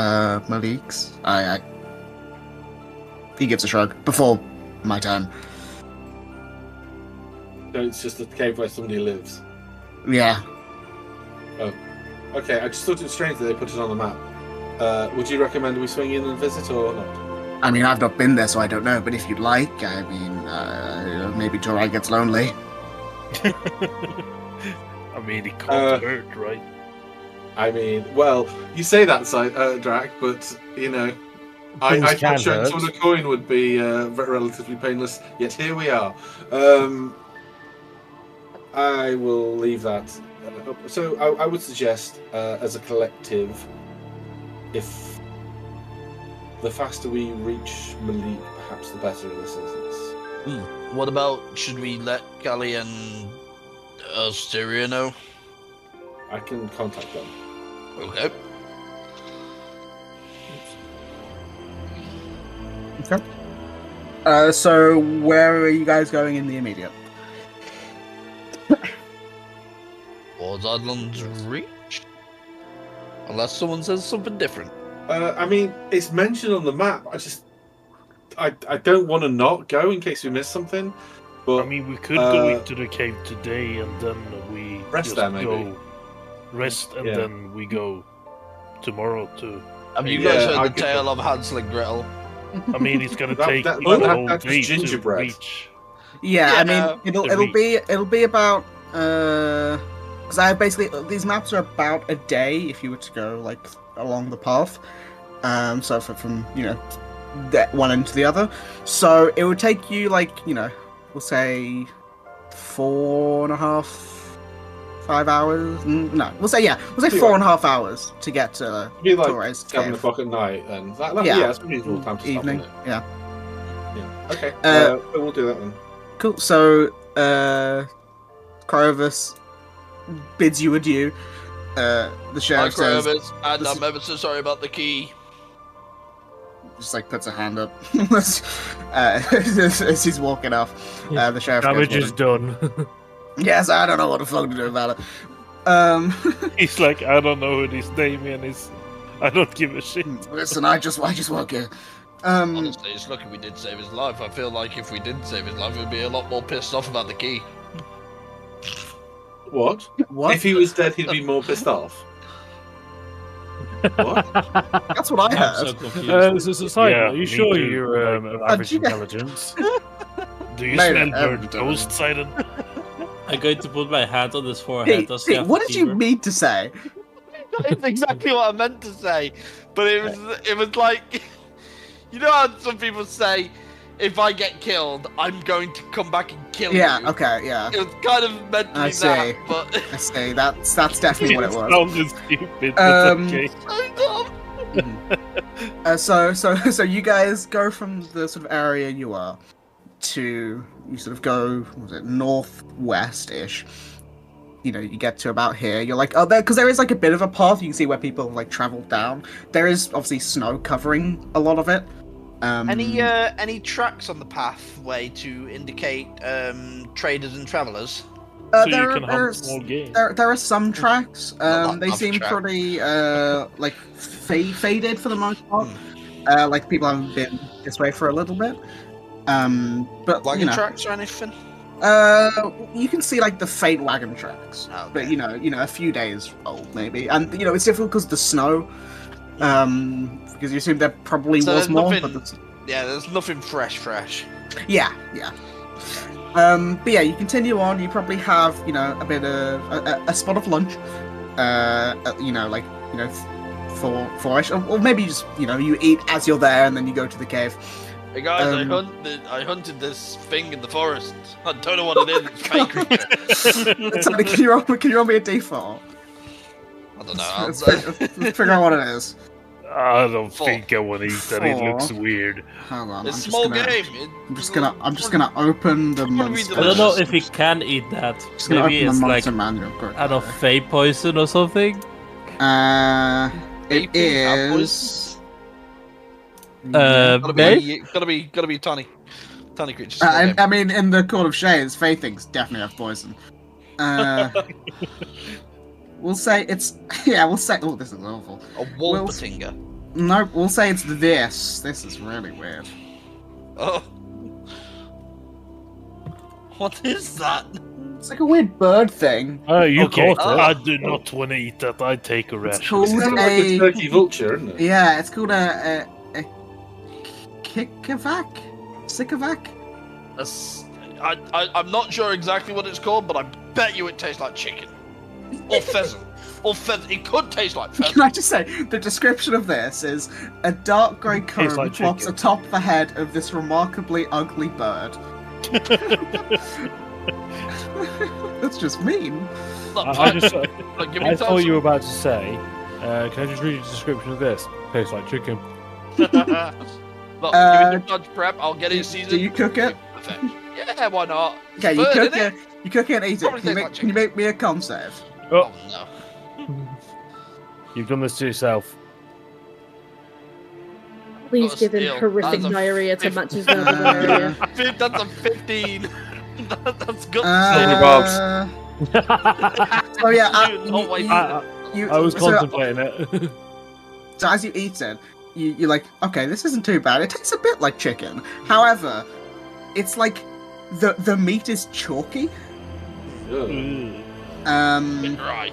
S1: Malik's. He gives a shrug. Before my time.
S2: No, it's just a cave where somebody lives.
S1: Yeah.
S2: Oh. Okay, I just thought it was strange that they put it on the map. Would you recommend we swing in and visit or not?
S1: I mean, I've not been there, so I don't know. But if you'd like, I mean, maybe Torai gets lonely.
S7: I mean, it can't hurt, right?
S2: I mean, well, you say that, Drac, but, I thought showing someone a coin would be relatively painless, yet here we are. I will leave that. So I would suggest, as a collective, if the faster we reach Malik, perhaps the better in this instance.
S3: What about, should we let Gally and Asteria know?
S2: I can contact them.
S3: Okay.
S1: Okay. So where are you guys going in the immediate?
S3: Towards Adland's Reach? Unless someone says something different.
S2: I mean, it's mentioned on the map. I don't want to not go in case we miss something. But
S7: I mean, we could go into the cave today and then we
S2: rest there, maybe.
S7: Rest and then we go tomorrow too.
S3: Have you guys heard the tale of Hansel and Gretel?
S7: I mean, it's gonna take the whole day to reach.
S1: Yeah, I mean, it'll be about because I basically these maps are about a day if you were to go like along the path. So from that one end to the other, so it would take you like we'll say 4.5-5 5 hours. No, we'll say 4.5 hours to get to
S2: It'd be like
S1: Torres
S2: 7
S1: cave.
S2: o'clock at night, and
S1: Yeah.
S2: yeah, it's a reasonable time to
S1: Evening.
S2: stop. Isn't
S1: Yeah.
S2: it? Yeah. Okay. We'll do that then.
S1: Cool. So, Crovus bids you adieu. The
S3: Hi,
S1: sheriff says,
S3: Crovus, and
S1: this-
S3: I'm ever so sorry about the key.
S1: just like puts a hand up as he's walking off. The sheriff goes,
S4: Damage is done.
S1: yes, I don't know what the fuck to do about it.
S7: He's like, I don't know who this Damien is. I don't give a shit.
S1: Listen, I just walk here.
S3: Honestly, it's lucky we did save his life. I feel like if we didn't save his life, we'd be a lot more pissed off about the key.
S2: What?
S1: What?
S2: If he was dead, he'd be more pissed off. What?
S1: That's what I
S6: I'm
S1: heard.
S6: so confused.
S4: So Simon,
S7: Yeah,
S4: are you
S7: me
S4: sure
S7: too.
S4: you're of average
S1: you get-
S4: intelligence?
S7: Do you
S1: Mate,
S7: smell burnt
S1: don't-
S7: toast, Sidon?
S6: I'm going to put my hand on his forehead.
S1: Pete,
S6: Does he
S1: Pete,
S6: have
S1: what
S6: a
S1: did you
S6: fever?
S1: mean to say?
S3: It's exactly what I meant to say, but it was like, you know how some people say, if I get killed, I'm going to come back and kill
S1: Yeah.
S3: you.
S1: Okay. Yeah.
S3: It was kind of meant to
S1: I
S3: be
S1: see.
S3: that, but
S1: I see. That's definitely what it was.
S7: Sounded stupid, but okay.
S1: So you guys go from the sort of area you are to you sort of go, what was it, northwest-ish. You know, you get to about here. You're like, oh, because there is like a bit of a path. You can see where people have, like traveled down. There is obviously snow covering a lot of it.
S3: any tracks on the pathway to indicate traders and travelers?
S7: So you
S1: there,
S7: can hunt
S1: there's-
S7: small game.
S1: there are some tracks.
S3: Not
S1: They
S3: enough
S1: seem
S3: track.
S1: pretty like faded for the most part. Like people haven't been this way for a little bit. But
S3: Wagon
S1: you know,
S3: tracks or anything?
S1: you can see like the faint wagon tracks,
S3: Oh,
S1: but
S3: okay.
S1: you know, a few days old maybe, and you know it's difficult because the snow. Because you assume there probably
S3: So
S1: was
S3: there's
S1: more,
S3: nothing-
S1: but
S3: Yeah, there's nothing fresh.
S1: yeah. But yeah, you continue on. You probably have, you know, a bit of a spot of lunch. You know, like, you know, for-ish, or maybe just, you know, you eat as you're there, and then you go to the cave.
S3: Hey guys, I hunted this thing in the forest. I don't know what it is. It's fake creature.
S1: Sorry, can you roll me a d4?
S3: I don't know.
S1: Let's figure out what it is.
S7: I don't
S3: Four.
S7: think I want to eat that. It looks weird.
S1: Hold on,
S3: It's
S1: I'm
S3: small
S1: just gonna,
S3: game.
S1: I'm just gonna open the
S3: Wanna be
S1: monster.
S6: I don't know if he can eat that.
S1: Just gonna
S6: Maybe
S1: open
S6: it's
S1: the
S6: like
S1: monster manual. quick.
S6: out of fey poison or something.
S1: It
S3: Vaping,
S1: is.
S3: Gotta be tiny creatures. Small game.
S1: I mean, in the Court of Shades, Fae things definitely have poison. We'll say it's. Yeah, we'll say. Oh, this is awful.
S3: A Wolpertinger.
S1: No, we'll say it's this. This is really weird.
S3: Oh. What is that?
S1: It's like a weird bird thing.
S4: Oh, you
S7: Okay,
S4: caught it.
S7: I do not want to eat that. I take a
S1: It's
S7: ration.
S1: called
S2: It's kind of like a
S1: a.
S2: turkey vulture, isn't it?
S1: Yeah, it's called a Kikavac? Sycovac?
S3: I'm not sure exactly what it's called, but I bet you it tastes like chicken. Or pheasant. It could taste like
S1: Can
S3: pheasant.
S1: I just say, the description of this is a dark grey comb
S4: like
S1: plops
S4: chicken.
S1: atop the head of this remarkably ugly bird. That's just mean.
S4: I just.
S3: Like, give me
S4: I
S3: time
S4: thought you were
S3: some-
S4: about to say. Can I just read you the description of this? Tastes like chicken.
S3: Look, give me some time to prep. I'll get it seasoned.
S1: Do you cook it?
S3: Perfect. Yeah, why not? It's
S1: Okay, you
S3: bird,
S1: cook
S3: innit?
S1: it. You cook it and eat it.
S3: Probably
S1: Can you,
S3: tastes like
S1: can you make me a con save?
S3: Oh no.
S4: You've done this to yourself.
S5: Please
S3: Got a
S5: give him
S3: steal.
S5: horrific
S3: That's a
S5: diarrhea to
S3: fif-
S5: match his verbal diarrhea.
S3: That's a 15. That's good.
S1: So yeah,
S3: Dude, oh, wait.
S4: I was contemplating it.
S1: So as you eat it, you're like, okay, this isn't too bad. It tastes a bit like chicken. However, it's like the meat is chalky.
S2: Ugh.
S3: Bit dry.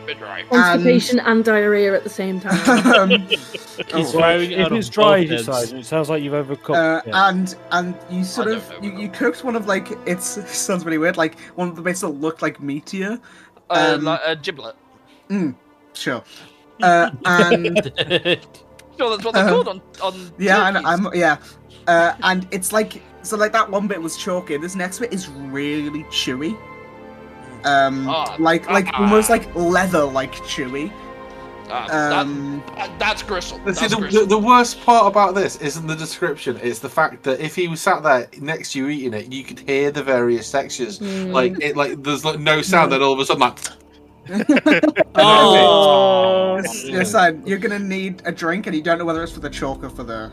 S3: Bit dry.
S5: Constipation and diarrhea at the same time.
S6: He's
S1: Oh.
S6: firing
S4: If
S6: out
S4: it's
S6: of
S4: dry,
S6: both ends.
S4: it sounds like you've overcooked it.
S1: And you sort
S3: I
S1: of
S3: don't know.
S1: you cooked one of like it sounds really weird, like one of the bits that looked like meteor.
S3: Like a giblet.
S1: Sure. And
S3: Sure, that's what they're called on
S1: yeah,
S3: turkeys.
S1: and it's like so like that one bit was chalky. This next bit is really chewy. almost like leather, like chewy.
S3: That's gristle.
S2: See, the worst part about this isn't the description; it's the fact that if he was sat there next to you eating it, you could hear the various textures. Like there's like no sound, then all of a sudden, like.
S1: Listen, you're gonna need a drink, and you don't know whether it's for the chalk or for the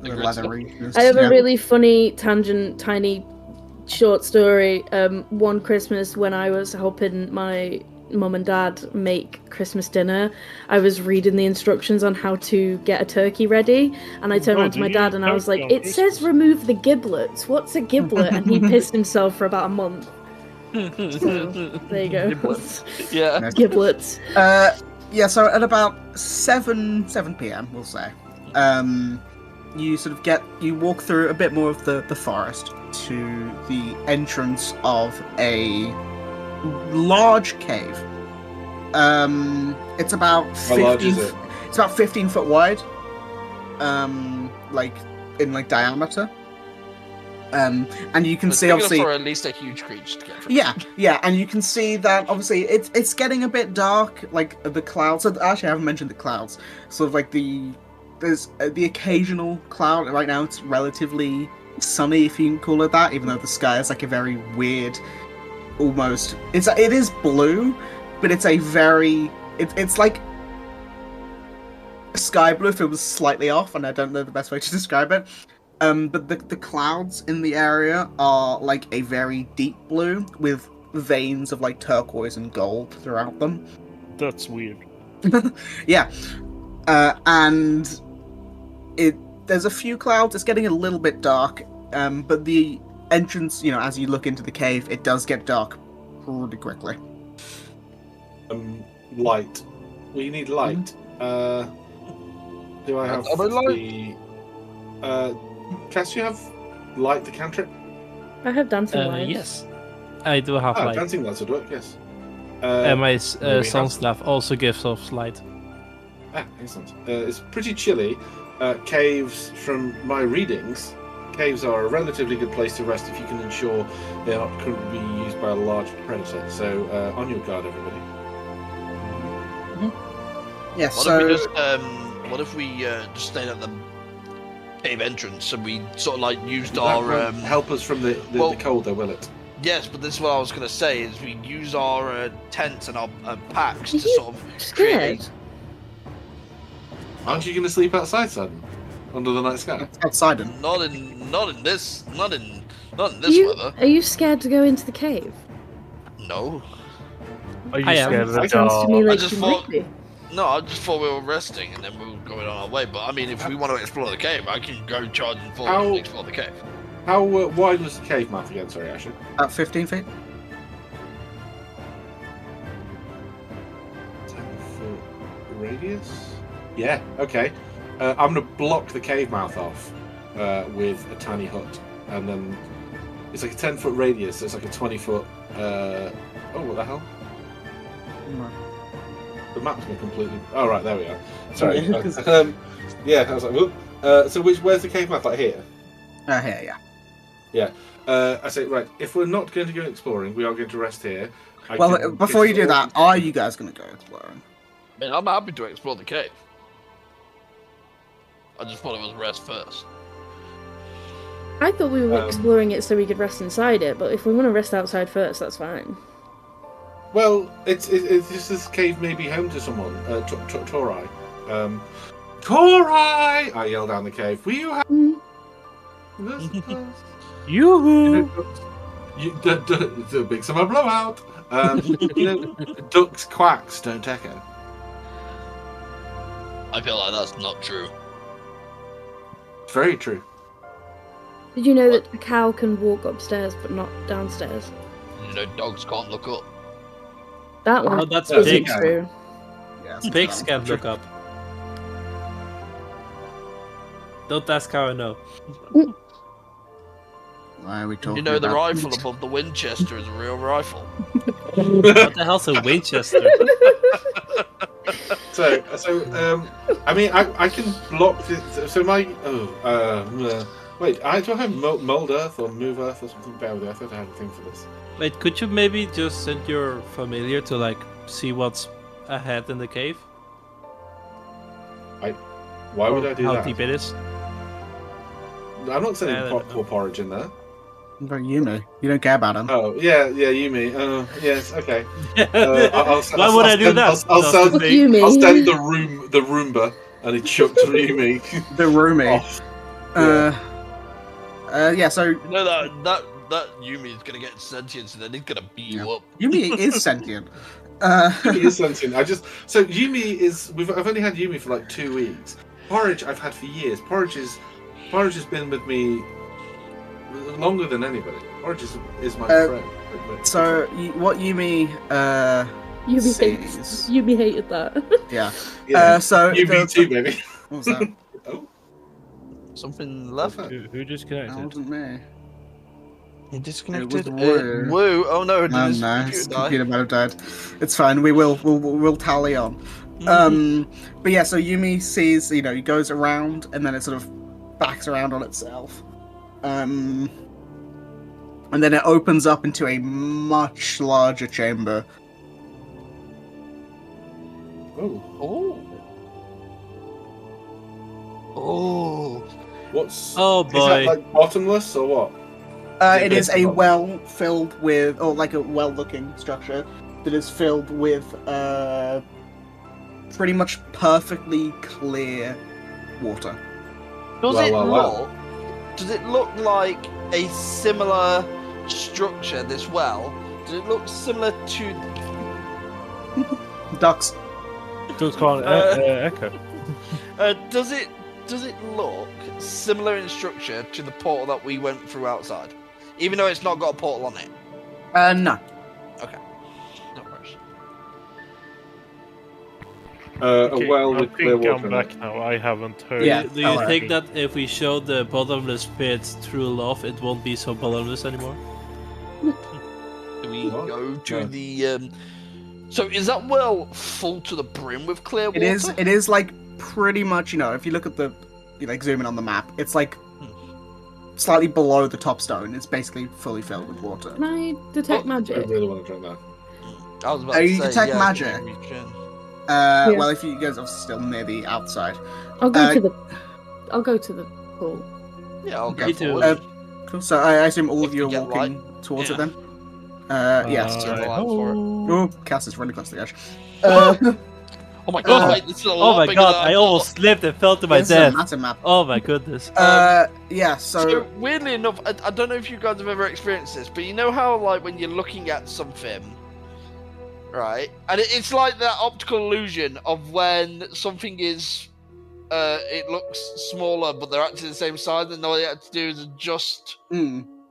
S1: leathery.
S5: I have a really funny tangent, tiny short story. One Christmas when I was helping my mum and dad make Christmas dinner, I was reading the instructions on how to get a turkey ready, and I turned around to my dad and I was like, "It says remove the giblets. What's a giblet?" And he pissed himself for about a month. So, there you go.
S3: Giblets. Yeah.
S5: Giblets.
S1: So at about 7 p.m, we'll say, you walk through a bit more of the forest to the entrance of a large cave. It's about 15. It's about 15 foot wide. In diameter. And you can see obviously
S3: for at least a huge creature to get through.
S1: Yeah, and you can see that obviously it's getting a bit dark, like the clouds. So actually, I haven't mentioned the clouds. Sort of like there's the occasional cloud. Right now, it's relatively sunny, if you can call it that, even though the sky is like a very weird, almost. It is blue, but it's a very it's like sky blue if it was slightly off, and I don't know the best way to describe it. But the clouds in the area are like a very deep blue with veins of like turquoise and gold throughout them.
S7: That's weird.
S1: Yeah. And there's a few clouds. It's getting a little bit dark. But the entrance, as you look into the cave, it does get dark pretty quickly.
S2: Light. We need light. Do I have the... Cass, you have light the cantrip?
S5: I have dancing lights.
S6: Yes, I do have light.
S2: Dancing lights would work, yes.
S6: And my sun staff also gives off light.
S2: Excellent. It's pretty chilly. Caves, from my readings, caves are a relatively good place to rest if you can ensure they are not currently being used by a large predator. So, on your guard, everybody.
S1: Mm-hmm. Yeah,
S3: what if we just stayed at the cave entrance and we sort of like used our
S2: help us from the cold, though, will it?
S3: Yes, but this is what I was going to say: is we use our tents and our packs to sort of create.
S2: Aren't you going to sleep outside, Sudden? Under the night sky?
S1: Outside?
S3: Not in this weather.
S5: Are you scared to go into the cave?
S3: No.
S4: Are you scared of the
S5: Sounds to me
S3: I
S5: like
S3: just
S5: you
S3: thought.
S5: might be.
S3: No, I just thought we were resting and then we were going on our way. But I mean, if we want to explore the cave, I can go charging forward and explore the cave.
S2: How wide was the cave mouth again? Sorry, Ashley.
S1: About 15 feet.
S2: 10-foot radius? Yeah, okay. I'm going to block the cave mouth off with a tiny hut. And then it's like a 10-foot radius, so it's like a 20-foot... oh, what the hell? The map's been completely... Oh, right, there we are. Sorry. Yeah, I was like, whoop. So where's the cave mouth? Like here?
S1: Here, yeah.
S2: Yeah. I say, right, if we're not going to go exploring, we are going to rest here.
S1: Well, before you do that, are you guys going to go exploring?
S3: I mean, I'm happy to explore the cave. I just thought it was rest first.
S5: I thought we were exploring it so we could rest inside it, but if we want to rest outside first, that's fine.
S2: Well, it's just this cave may be home to someone. Torai. Torai! I yell down the cave. Will you have...
S4: Yoo-hoo!
S2: The big summer blowout. Ducks' quacks don't echo.
S3: I feel like that's not true.
S2: It's very true.
S5: Did you know that a cow can walk upstairs but not downstairs?
S3: You know, dogs can't look up.
S5: That one.
S6: Oh, that's
S5: isn't
S6: pigs.
S5: true.
S1: Yeah,
S6: Pigs can't look up. Don't ask how I know.
S1: Why are we talking
S3: You know, the
S1: about
S3: rifle above the Winchester is a real rifle.
S6: What the hell's a Winchester?
S2: So, I mean, I can block this. So my Wait, do I have mold earth or move earth or something? Bear with me, I thought I had a thing for this.
S6: Wait, could you maybe just send your familiar to like see what's ahead in the cave?
S2: Why would I do
S6: How
S2: that?
S6: deep it is?
S2: I'm not sending
S6: I don't know.
S2: porridge in there.
S9: What about Yumi? You don't care about him.
S2: Oh, yeah, Yumi. Yes, okay.
S6: Why would I do that?
S2: I'll send
S5: Fuck Yumi.
S2: I'll send the Roomba, and he chucked Yumi
S9: The roomie.
S2: off.
S9: Yeah, so
S3: You know that Yumi is gonna get sentient, and then he's gonna beat you up.
S9: Yumi is sentient.
S2: He is sentient. So Yumi is. I've only had Yumi for like 2 weeks. Porridge I've had for years. Porridge has been with me longer than anybody. Porridge is my friend.
S9: So what Yumi sees.
S5: Yumi hated that.
S9: Yeah.
S2: Yeah.
S9: So
S2: Yumi too, baby.
S9: What was that?
S2: Oh,
S3: Something left.
S4: Who disconnected?
S9: That wasn't me.
S3: He disconnected.
S9: It was Woo.
S3: Woo. Oh no! Did
S9: Oh
S3: his
S9: no, his
S3: computer die?
S9: computer might have died. It's fine. We'll tally on. But yeah, so Yumi sees, he goes around and then it sort of backs around on itself. And then it opens up into a much larger chamber.
S2: oh.
S3: Oh. Oh.
S2: What's?
S6: Oh
S2: Is
S6: boy.
S2: that like bottomless or what?
S9: It is a well filled with, or like a well-looking structure that is filled with pretty much perfectly clear water.
S3: Does
S2: Wow,
S3: it
S2: wow,
S3: look?
S2: wow.
S3: Does it look like a similar structure? This well. Does it look similar to?
S9: Ducks.
S4: Does call Echo.
S3: Does it look similar in structure to the portal that we went through outside, even though it's not got a portal on it?
S9: No.
S3: Okay. No worries.
S2: A well
S7: I
S2: with clear
S7: think
S2: water.
S7: I'm back now. I haven't heard.
S9: Yeah.
S6: Do you
S9: alright.
S6: think that if we show the bottomless pit through love, it won't be so bottomless anymore?
S3: Do we
S2: What?
S3: go to
S2: No.
S3: the? So is that well full to the brim with clear water?
S9: It is like pretty much, if you look at zoom in on the map, it's like slightly below the top stone. It's basically fully filled with water.
S5: Can I detect
S2: I
S5: magic?
S2: really want to drink that.
S3: I was about
S9: Oh,
S3: to
S9: you
S3: say,
S9: detect
S3: yeah,
S9: magic?
S3: we can.
S5: Yeah.
S9: Well, if you guys are still near the outside.
S5: I'll go to the pool.
S3: Yeah, I'll go
S6: Me too.
S3: forward.
S9: Cool. So I assume all of
S3: If
S9: you
S3: we
S9: are
S3: get
S9: walking towards it
S3: Yeah.
S9: then? Yes.
S3: Turn the light for it.
S9: Oh, Cass is really close to the edge.
S3: Oh my god,
S9: Uh,
S3: wait, this is a
S6: Oh
S3: lot
S6: my
S3: bigger
S6: god,
S3: than
S6: I
S3: thought.
S6: almost slipped and fell to my
S9: It's a
S6: death.
S9: massive map.
S6: Oh my goodness.
S9: Yeah,
S3: So
S9: so
S3: weirdly enough, I don't know if you guys have ever experienced this, but you know how like when you're looking at something, right, and it's like that optical illusion of when something is, it looks smaller, but they're actually the same size, and all you have to do is adjust.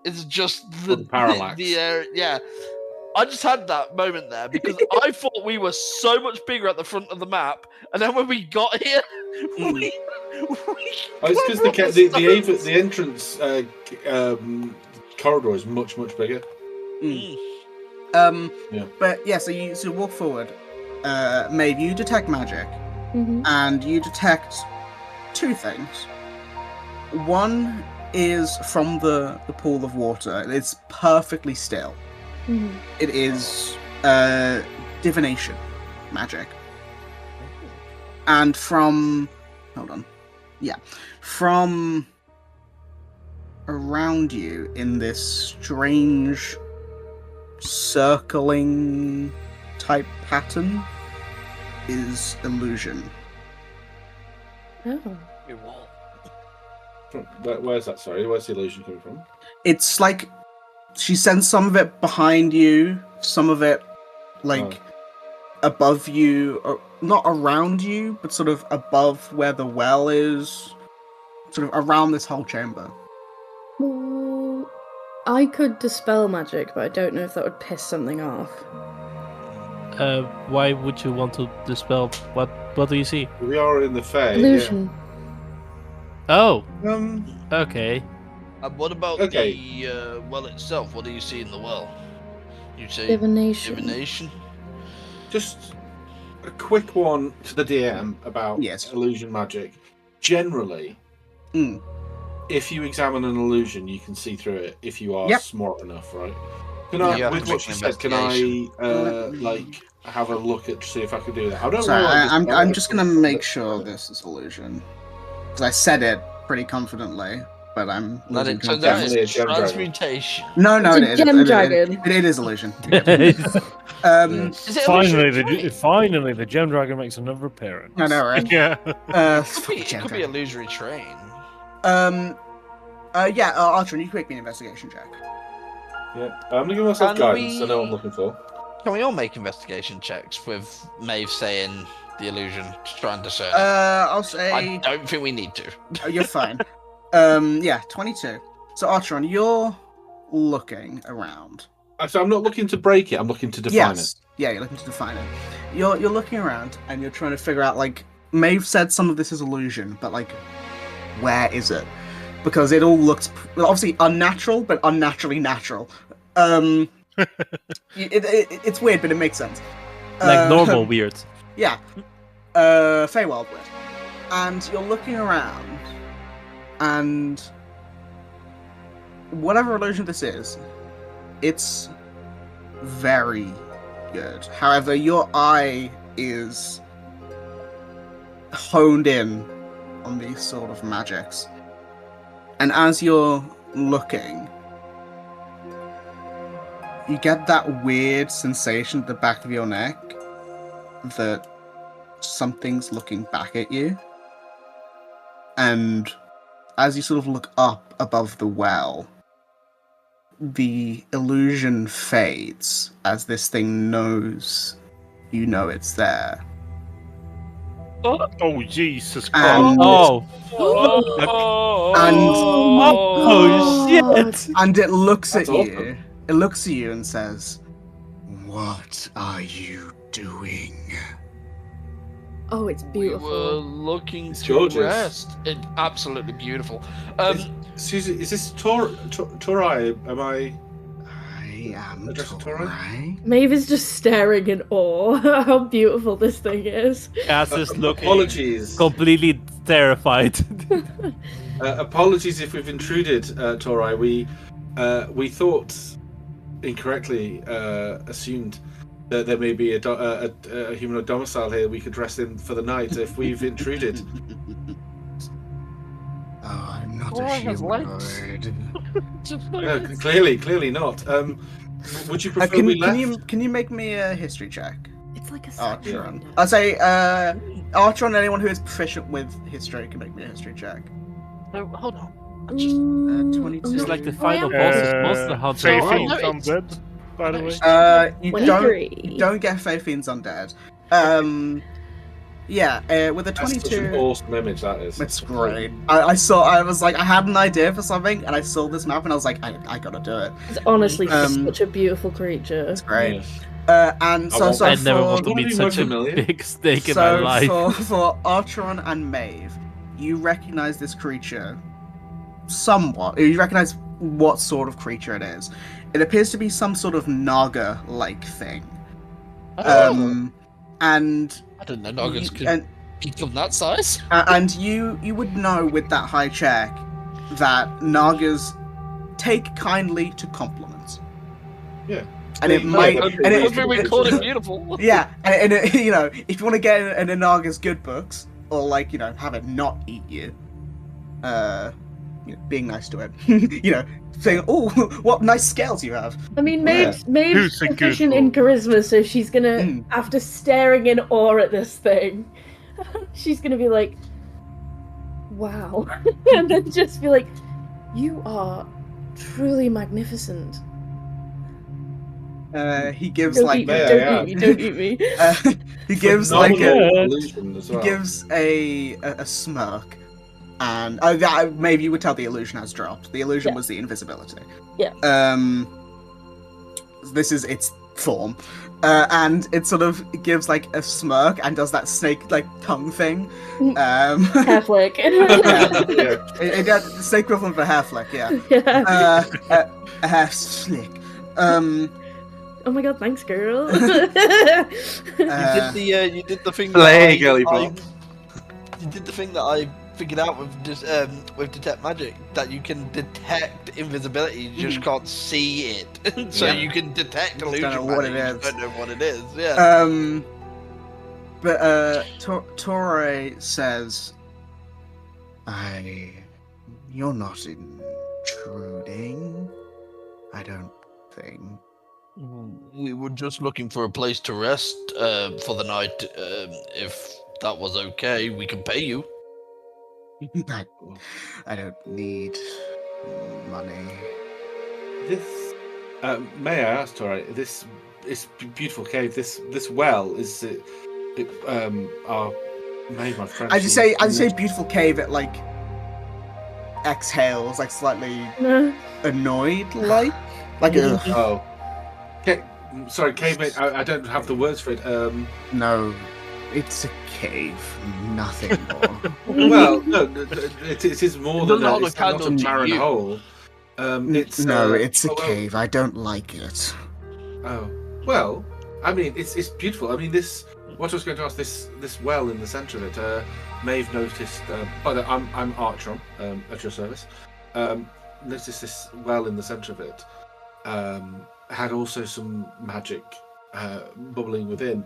S3: It's just the
S2: parallax.
S3: The area, yeah. I just had that moment there because I thought we were so much bigger at the front of the map, and then when we got here, we
S2: Oh, it's because the entrance corridor is much bigger. Yeah.
S9: But yeah, so you walk forward. Maeve, you detect magic, and you detect two things. One is from the pool of water. It's perfectly still. It is divination magic. And from around you in this strange circling type pattern is illusion.
S5: Oh.
S2: Where's that? Sorry, where's the illusion coming from?
S9: It's like she sends some of it behind you, some of it like above you, or not around you, but sort of above where the well is, sort of around this whole chamber.
S5: Well, I could dispel magic, but I don't know if that would piss something off.
S6: Why would you want to dispel? What do you see?
S2: We are in the Fae.
S5: Illusion.
S6: Oh,
S2: Yeah.
S6: okay.
S3: And what about
S2: Okay.
S3: the well itself? What do you see in the well? You say
S5: Divination.
S3: divination.
S2: Just a quick one to the DM about
S9: Yes.
S2: illusion magic. Generally, if you examine an illusion, you can see through it if you are
S9: Yep.
S2: smart enough, right? Can I,
S3: Yeah,
S2: with what she said, can I like have a look at see if I can do that? I don't
S9: Sorry,
S2: know.
S9: I'm just gonna make sure this is illusion because I said it pretty confidently, but I'm
S3: That
S9: losing
S3: it turns
S9: context.
S3: out
S2: Definitely a
S3: it's
S2: gem dragon.
S3: transmutation.
S9: No,
S5: It's a gem dragon.
S9: It is illusion.
S4: Yes.
S3: Is it
S4: finally,
S3: illusory
S4: finally, the gem dragon makes another appearance.
S9: I know, right?
S7: Yeah.
S3: It could be illusory train.
S9: Yeah, Archon, you can make me an investigation check.
S2: Yeah, I'm gonna give myself
S3: Can
S2: guidance. I know what I'm looking for.
S3: Can we all make investigation checks with Maeve saying the illusion to try and discern it?
S9: I'll say
S3: I don't think we need to.
S9: you're fine. Yeah, 22. So Archon, you're looking around.
S2: So I'm not looking to break it. I'm looking to define it.
S9: Yeah, you're looking to define it. You're looking around and you're trying to figure out, like, Maeve said some of this is illusion, but, like, where is it? Because it all looks obviously unnatural, but unnaturally natural. It's weird, but it makes sense.
S6: Like normal weird.
S9: Yeah. Feywild weird. And you're looking around, and whatever illusion this is, it's very good. However, your eye is honed in on these sort of magics. And as you're looking, you get that weird sensation at the back of your neck that something's looking back at you. And as you sort of look up above the well, the illusion fades as this thing knows you know it's there.
S7: Oh, Jesus
S9: And,
S7: Christ.
S6: Shit!
S9: and it looks at
S2: That's
S9: you.
S2: awesome.
S9: It looks at you and says, "What are you doing?"
S5: Oh, it's
S3: We
S5: beautiful.
S3: were looking
S2: It's
S3: to
S2: gorgeous.
S3: rest. Absolutely beautiful.
S2: Susie, is this Torai? Am I?
S9: I am
S2: Addressing Torai?
S9: Torai.
S5: Maeve is just staring in awe how beautiful this thing is.
S6: Cass is looking
S2: Apologies.
S6: completely terrified.
S2: Apologies if we've intruded, Torai. We thought incorrectly assumed that there may be a humanoid domicile here we could rest in for the night if we've intruded.
S9: Oh, I'm not
S3: Torai
S9: a
S3: has legs.
S9: humanoid.
S2: Clearly not. Would you prefer we left?
S9: Can you make me a history check?
S5: It's like a
S9: Archon. I'd say Archon, anyone who is proficient with history can make me a history check.
S3: No, hold on.
S9: 22.
S6: It's like the final boss is Monster Hunter.
S7: Faith
S3: Oh,
S7: Fiends
S3: no, it's-
S7: Undead, by the way.
S9: You
S5: 23.
S9: don't get Fae Fiends Undead. Yeah, with a
S2: That's such an
S9: 22.
S2: awesome image that is.
S9: It's great. I was like, I had an idea for something, and I saw this map, and I was like, I gotta do it.
S5: It's honestly
S9: Um,
S5: such a beautiful creature.
S9: It's great.
S2: Yeah.
S9: And
S2: I
S9: so,
S2: want-
S9: so
S6: I never
S9: for,
S6: want to
S2: Wanna
S6: meet
S2: be more
S6: such a
S2: familiar?
S6: big snake in my
S9: so
S6: life.
S9: for Archeron and Maeve, you recognize this creature somewhat. You recognize what sort of creature it is. It appears to be some sort of Naga-like thing. And
S3: I didn't know Noggins could
S9: and,
S3: become that size.
S9: and you would know with that high check that Nagas take kindly to compliments.
S2: Yeah.
S9: And it
S2: No,
S9: might.
S2: but-
S9: And
S3: I think we called it beautiful.
S9: yeah, and it, you know, if you want to get in a Naga's good books, or like, you know, have it not eat you, being nice to it, you know, saying, "Oh, what nice scales you have."
S5: I mean, Maeve's
S7: Who's a good
S5: proficient in charisma, so she's gonna,
S9: Mm.
S5: after staring in awe at this thing, she's gonna be like, "Wow," and then just be like, "You are truly magnificent."
S9: He gives
S5: Don't
S9: like
S5: eat me!
S2: yeah,
S5: Don't
S2: yeah.
S5: eat me! Don't eat me!
S9: he gives like
S2: Phenomenal
S9: a
S2: illusion as well.
S9: he gives a smirk, and maybe you would tell the illusion has dropped. The illusion
S5: Yeah.
S9: was the invisibility.
S5: Yeah.
S9: This is its form, and it sort of gives like a smirk and does that snake like tongue thing.
S5: Hair flick.
S2: Yeah.
S9: It snake equivalent for hair flick, yeah.
S5: Yeah.
S9: A hair flick.
S5: Oh my god! Thanks, girl.
S3: You did the thing.
S2: Play,
S3: that
S2: girly
S3: I-
S2: pop.
S3: You did the thing that I figured out with detect magic that you can detect invisibility. You just can't see it, so you can detect illusion.
S9: Don't know what
S3: magic,
S9: it
S3: you
S9: is.
S3: just don't know what it is. Yeah.
S9: But Torre says, you're not intruding. I don't think.
S3: We were just looking for a place to rest for the night. If that was okay, we can pay you.
S9: I don't need money.
S2: This, may I ask, Torre? This beautiful cave. This well is it? Our my friend.
S9: As you say, beautiful cave. It like exhales, like slightly annoyed, like
S2: Oh. Sorry, cave mate. I don't have the words for it.
S9: No, it's a cave, nothing more.
S2: Well, no, it is more than
S3: not
S2: it's not a barren hole. It's
S9: it's a cave. I don't like it.
S2: Oh well, I mean, it's beautiful. I mean, this. What I was going to ask, this well in the centre of it. Maeve noticed. By the way, I'm Archer at your service. Noticed this well in the centre of it. Had also some magic bubbling within.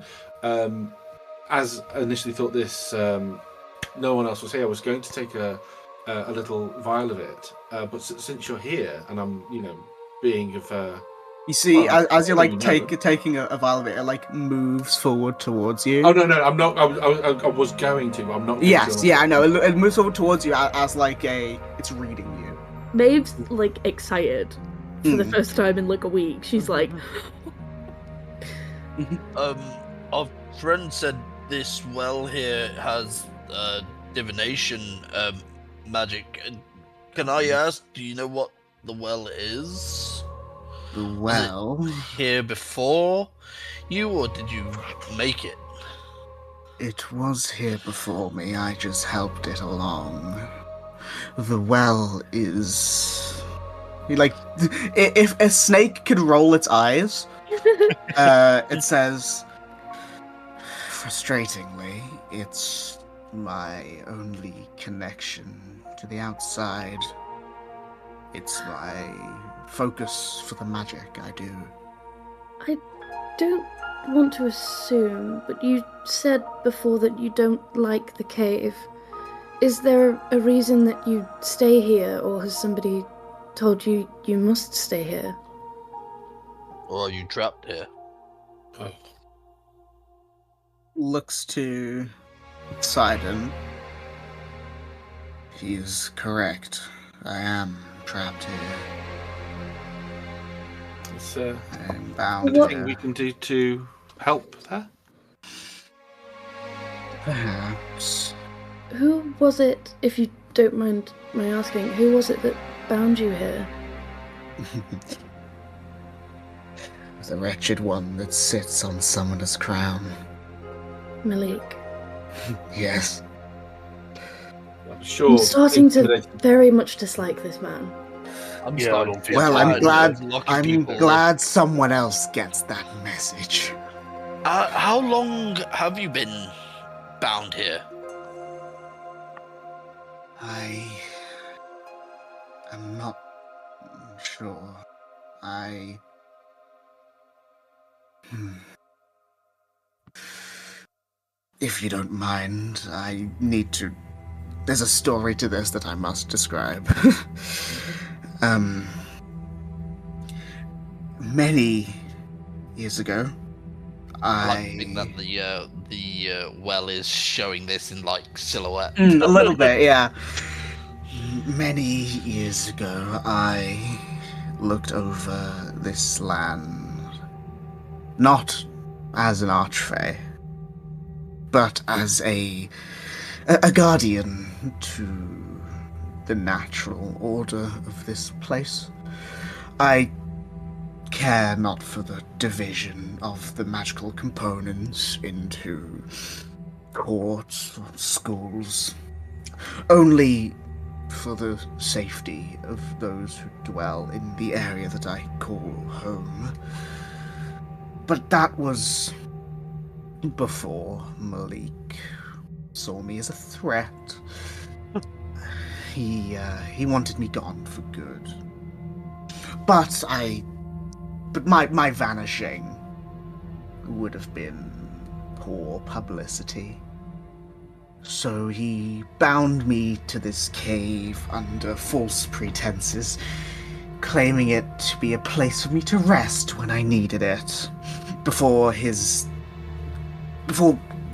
S2: As I initially thought this, no one else was here. I was going to take a little vial of it, but since you're here and I'm, being of.
S9: You see, as you're like taking a vial of it, it like moves forward towards you.
S2: Oh no, I'm not. I was going to. I'm not.
S9: Yes, I know. It moves forward towards you as like it's reading you.
S5: Maeve's like excited for the first time in like a week. She's like,
S3: our friend said this well here has divination magic. Can I ask? Do you know what the well is?
S9: The well?
S3: Was it here before you, or did you make it?
S9: It was here before me. I just helped it along. The well is like if a snake could roll its eyes, it says, frustratingly, it's my only connection to the outside. It's my focus for the magic I do.
S5: I don't want to assume, but you said before that you don't like the cave. Is there a reason that you stay here, or has somebody told you you must stay here?
S3: Or are you trapped here?
S2: Oh.
S9: Looks to Sidon. He is correct. I am trapped here.
S2: It's
S9: I am bound
S2: anything
S9: here.
S2: we can do to help there?
S9: Perhaps.
S5: Who was it, if you don't mind my asking, who was it that bound you here?
S9: The wretched one that sits on Summoner's crown.
S5: Malik.
S9: Yes.
S2: I'm sure.
S5: I'm starting to
S2: intimidated.
S5: very much dislike this man.
S3: I'm
S7: Yeah, I
S3: starting
S7: don't
S3: to
S7: feel
S9: Well, I'm
S3: tired
S9: glad.
S3: of locking
S9: I'm
S3: people.
S9: glad someone else gets that message.
S3: How long have you been bound here?
S9: I am not sure. If you don't mind, I need to. There's a story to this that I must describe. Many years ago,
S3: I think that the well is showing this in like silhouette.
S9: A little bit, yeah. Many years ago, I looked over this land, not as an archfey, but as a guardian to the natural order of this place. I care not for the division of the magical components into courts or schools, only for the safety of those who dwell in the area that I call home. But that was before Malik saw me as a threat. He wanted me gone for good. But my vanishing would have been poor publicity. So he bound me to this cave under false pretenses, claiming it to be a place for me to rest when I needed it, before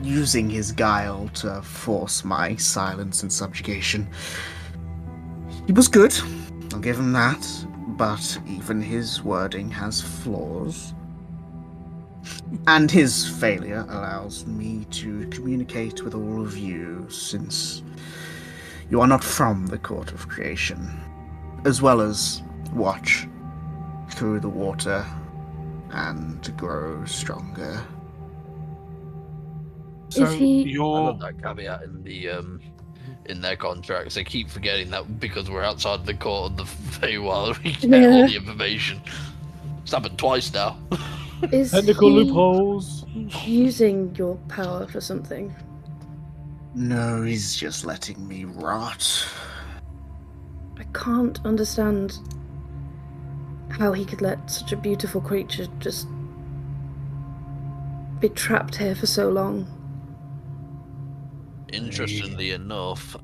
S9: using his guile to force my silence and subjugation. He was good, I'll give him that, but even his wording has flaws. And his failure allows me to communicate with all of you, since you are not from the Court of Creation, as well as watch through the water and grow stronger.
S7: So
S5: Is he-
S3: I
S7: you're
S3: love that caveat in their contracts. They keep forgetting that because we're outside the court of the Feywild, we get all the information. It's happened twice now.
S5: Is
S4: Technical
S5: he
S4: loopholes.
S5: using your power for something?
S9: No, he's just letting me rot.
S5: I can't understand how he could let such a beautiful creature just be trapped here for so long.
S3: Interestingly enough,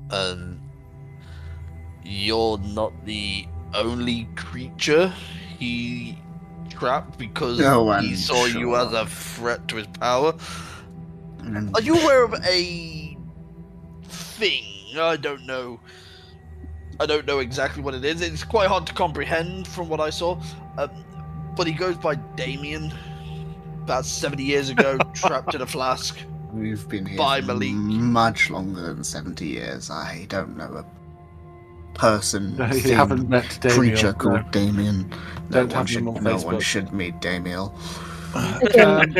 S3: you're not the only creature he trapped because
S9: No, I'm
S3: he saw you
S9: sure.
S3: as a threat to his power.
S9: And
S3: Are you aware of a thing? I don't know exactly what it is. It's quite hard to comprehend from what I saw. But he goes by Damien. About 70 years ago, trapped in a flask.
S9: we've been here
S3: By
S9: for
S3: Malik.
S9: much longer than 70 years. I don't know a person,
S2: You
S9: thing,
S2: haven't met Damien.
S9: creature
S2: no.
S9: called Damien.
S2: Don't have him on
S9: No one
S2: Facebook.
S9: should meet Damien.
S5: Again,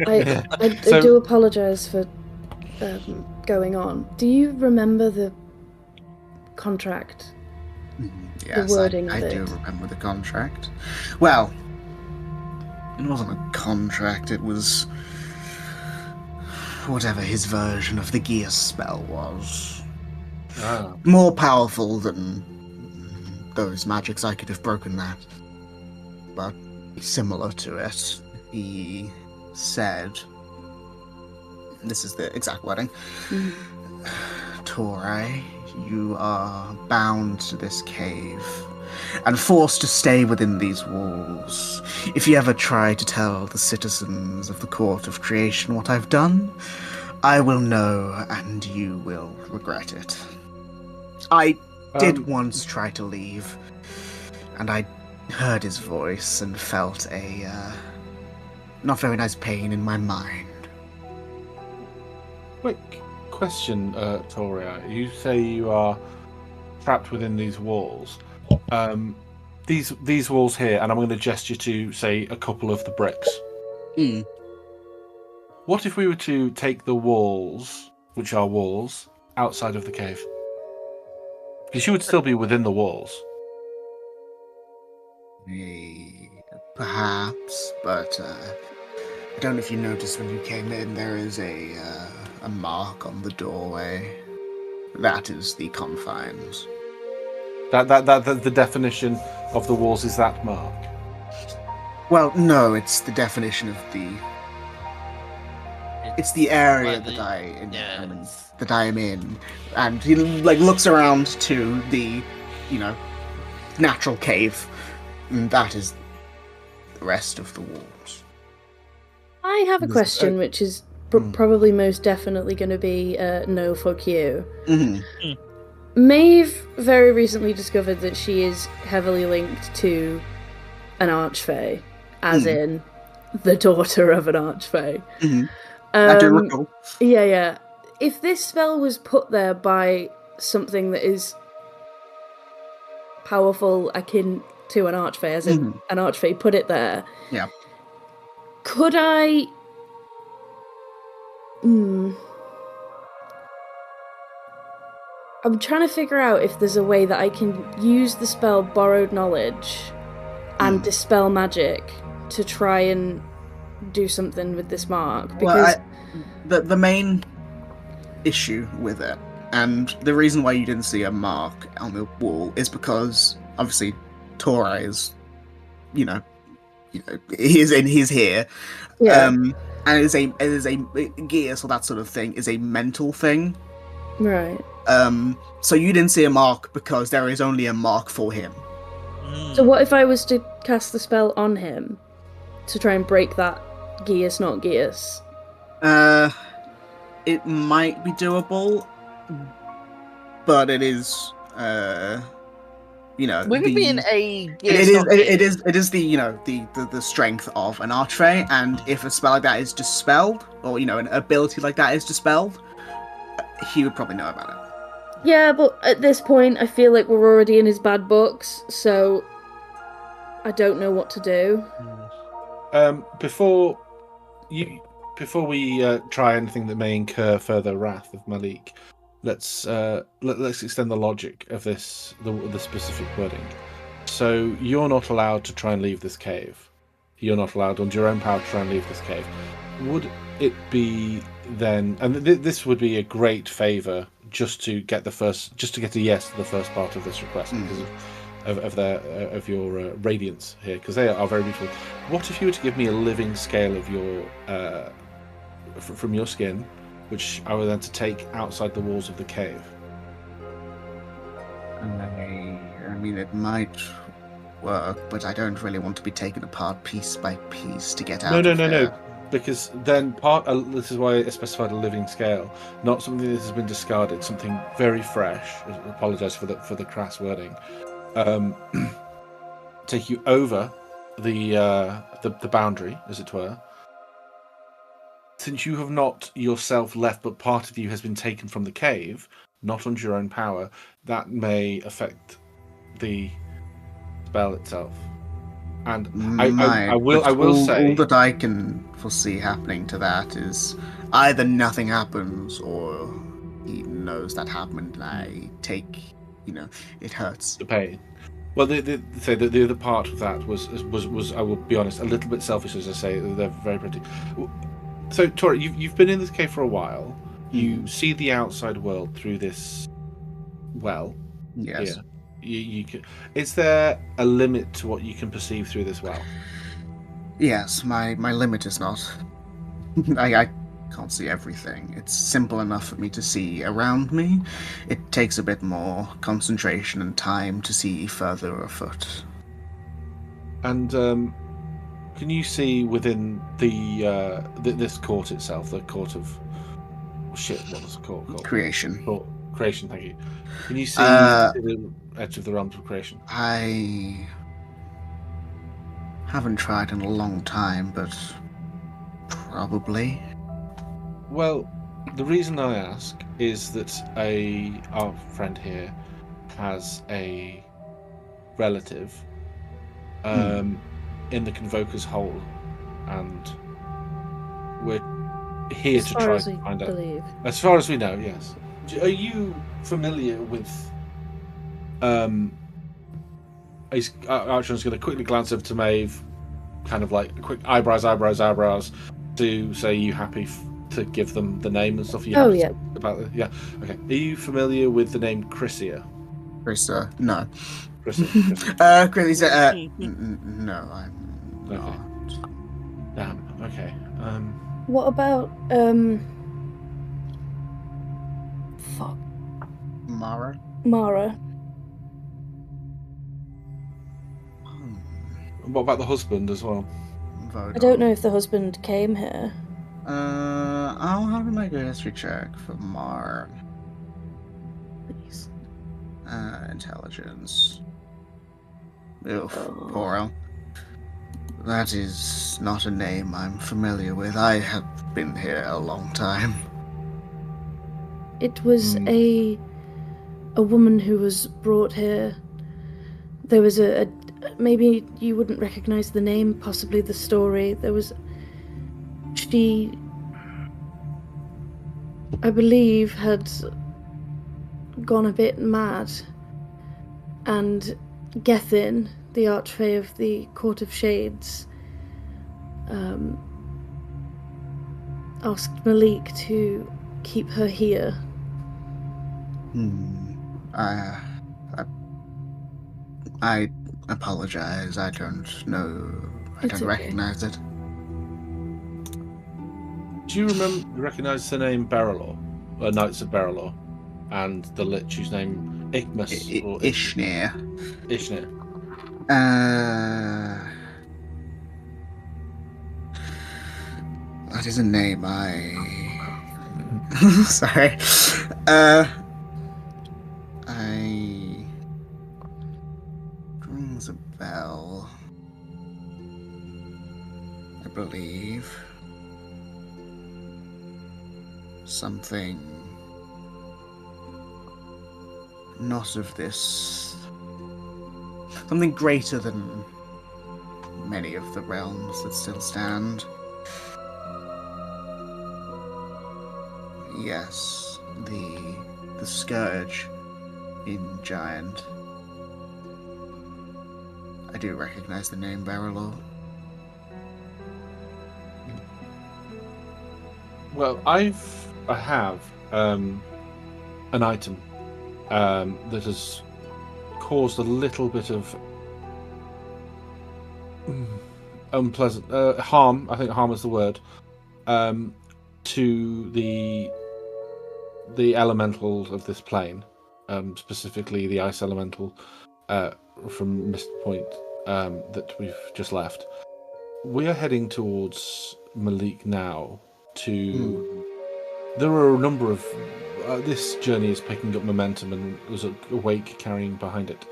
S2: Yeah.
S5: I
S2: So-
S5: do apologise for going on. Do you remember the contract?
S9: Yes,
S5: wording
S9: I
S5: of
S9: do
S5: it.
S9: remember the contract. Well, it wasn't a contract, it was whatever his version of the gear spell was.
S2: Ah.
S9: More powerful than those magics. I could have broken that. But similar to it, he said, this is the exact wording, Torai, you are bound to this cave and forced to stay within these walls. If you ever try to tell the citizens of the Court of Creation what I've done, I will know and you will regret it. I did once try to leave, and I heard his voice and felt a not very nice pain in my mind.
S2: Quick question, Toria. You say you are trapped within these walls. These walls here, and I'm going to gesture to, say, a couple of the bricks. What if we were to take the walls, which are walls, outside of the cave? Because you would still be within the walls.
S9: Perhaps, but I don't know if you noticed when you came in, there is a mark on the doorway. That is the confines.
S2: That the definition of the walls is that mark.
S9: Well, no, it's the definition of the. It's the area
S3: Well,
S9: that I am in, and he looks around to the, natural cave, and that is the rest of the walls.
S5: I have a question, which is probably most definitely going to be no, fuck you.
S9: Mm-hmm.
S5: Maeve very recently discovered that she is heavily linked to an archfey, as in the daughter of an archfey.
S9: Mm-hmm. I do recall.
S5: Yeah. If this spell was put there by something that is powerful, akin to an archfey, as in an archfey put it there,
S9: Yeah.
S5: could I... I'm trying to figure out if there's a way that I can use the spell Borrowed Knowledge and Dispel Magic to try and do something with this mark. Because
S9: Well, the main issue with it And the reason why you didn't see a mark on the wall is because obviously Tora is, he's here.
S5: Yeah.
S9: And it is a gear, so that sort of thing is a mental thing.
S5: Right.
S9: So you didn't see a mark because there is only a mark for him.
S5: So what if I was to cast the spell on him to try and break that Geas not Geas?
S9: It might be doable, but it is,
S3: With it being a
S9: it is the strength of an archfey, and if a spell like that is dispelled, or an ability like that is dispelled, he would probably know about it.
S5: Yeah, but at this point, I feel like we're already in his bad books, so I don't know what to do.
S2: Before we try anything that may incur further wrath of Malik, let's extend the logic of this, the specific wording. So you're not allowed to try and leave this cave. You're not allowed under your own power to try and leave this cave. Would it be then? And this would be a great favour just to get a yes to the first part of this request because of your radiance here, because they are very beautiful. What if you were to give me a living scale of your from your skin, which I were then to take outside the walls of the cave?
S9: I mean, it might work, but I don't really want to be taken apart piece by piece to get out.
S2: No. Because then this is why I specified a living scale, not something that has been discarded, something very fresh. I apologise for the crass wording. Take you over the boundary, as it were. Since you have not yourself left, but part of you has been taken from the cave, not under your own power, that may affect the spell itself. And I will say
S9: all that I can foresee happening to that is either nothing happens or he knows that happened and I take, it hurts.
S2: The pain. Well, the other part of that was I will be honest, a little bit selfish, as I say. They're very pretty. So, Tora, you've been in this cave for a while. You see the outside world through this well.
S9: Yes.
S2: Here. You can. Is there a limit to what you can perceive through this well?
S9: Yes, my limit is not. I can't see everything. It's simple enough for me to see around me. It takes a bit more concentration and time to see further afoot.
S2: And can you see within the this court itself, the court of what was the court called?
S9: Creation.
S2: Creation. Thank you. Can you see the edge of the realms of creation?
S9: I haven't tried in a long time, but probably.
S2: Well, the reason I ask is that our friend here has a relative in the Convoker's Hole, and we're here to try to find out. As far as we know, yes. Are you familiar with? Archon's going to quickly glance over to Maeve, kind of like a quick eyebrows, to say, "You happy to give them the name and stuff?"
S5: Yeah.
S2: About it? Yeah. Okay. Are you familiar with the name Chrysia?
S9: Chrysia? No.
S2: Chrysia.
S9: Chrysia. No, I'm not.
S2: Okay. Damn. Okay.
S5: What about fuck.
S9: Mara.
S2: What about the husband as well?
S5: I don't know if the husband came here.
S9: I'll have to make a history check for Mar.
S5: Please.
S9: Intelligence. Oof, Poro. That is not a name I'm familiar with. I have been here a long time.
S5: It was a woman who was brought here. There was a maybe you wouldn't recognize the name, possibly the story. She, I believe, had gone a bit mad, and Gethin, the Archfey of the Court of Shades, asked Malik to keep her here.
S9: I apologize. I don't know. I
S5: It's
S9: don't
S5: okay.
S9: recognize it.
S2: Do you recognize the name Periphalon, Knights of Periphalon, and the Lich whose name Ikmus or
S9: Ishnir.
S2: Ishnir?
S9: That is a name Sorry. Rings a bell. I believe. Something not of this. Something greater than many of the realms that still stand. Yes, the scourge in Giant. I do recognize the name Periphalon.
S2: Well, I have an item that has caused a little bit of unpleasant harm. I think harm is the word to the elemental of this plane, specifically the ice elemental from Mist Point that we've just left. We are heading towards Malik now. There are a number of this journey is picking up momentum, and there's a wake carrying behind it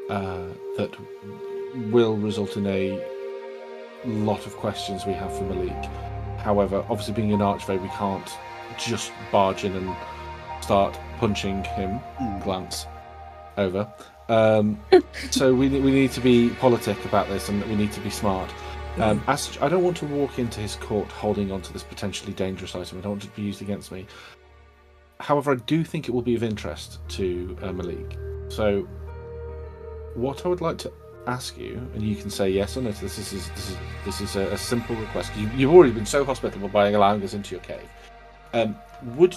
S2: that will result in a lot of questions we have for Malik. However, obviously being an archfey, we can't just barge in and start punching him. Glance over. So we need to be politic about this, and we need to be smart. As I don't want to walk into his court holding on to this potentially dangerous item. I don't want it to be used against me. However, I do think it will be of interest to Malik. So, what I would like to ask you, and you can say yes or no to this. This is a simple request. You've already been so hospitable by allowing us into your cave. Would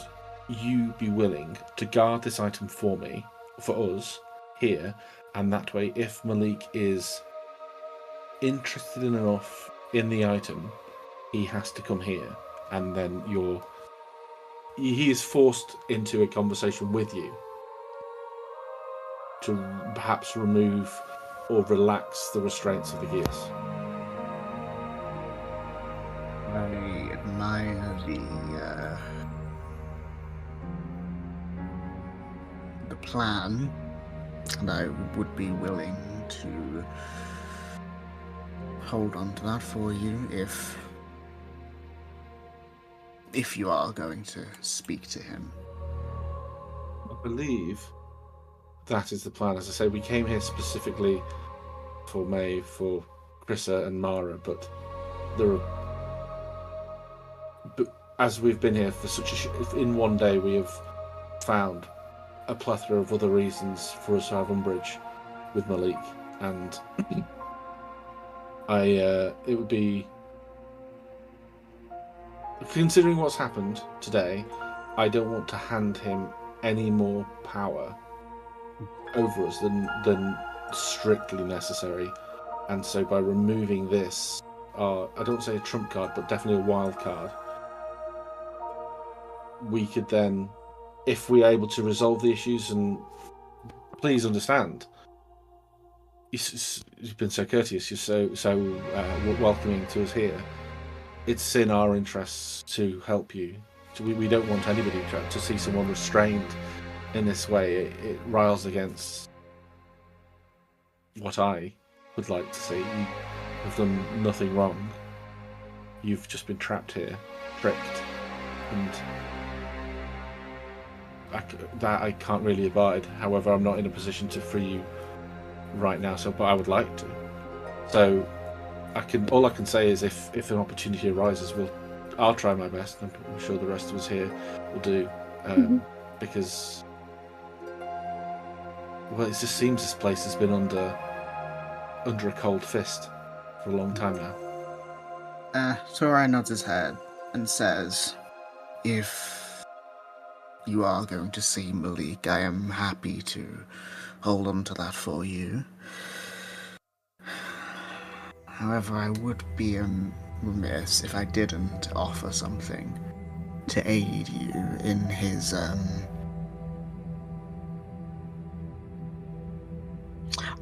S2: you be willing to guard this item for me, for us here, and that way, if Malik is interested enough in the item, he has to come here, and then he is forced into a conversation with you to perhaps remove or relax the restraints of the gears.
S9: I admire the plan, and I would be willing to hold on to that for you if you are going to speak to him.
S2: I believe that is the plan. As I say, we came here specifically for Maeve, for Krissa and Mara, but as we've been here for in one day, we have found a plethora of other reasons for us to have umbrage with Malik, and it would be, considering what's happened today, I don't want to hand him any more power over us than strictly necessary, and so by removing this, I don't say a trump card, but definitely a wild card, we could then, if we're able to resolve the issues, and please understand, you've been so courteous, you're so welcoming to us here. It's in our interests to help you. We don't want anybody to see someone restrained in this way. It riles against what I would like to see. You have done nothing wrong. You've just been trapped here, tricked, and that I can't really abide. However, I'm not in a position to free you right now, but I would like to. So all I can say is if an opportunity arises, I'll try my best, and I'm sure the rest of us here will do, because it just seems this place has been under a cold fist for a long time now.
S9: Torai nods his head and says, if you are going to see Malik, I am happy to hold on to that for you. However, I would be remiss if I didn't offer something to aid you in his, I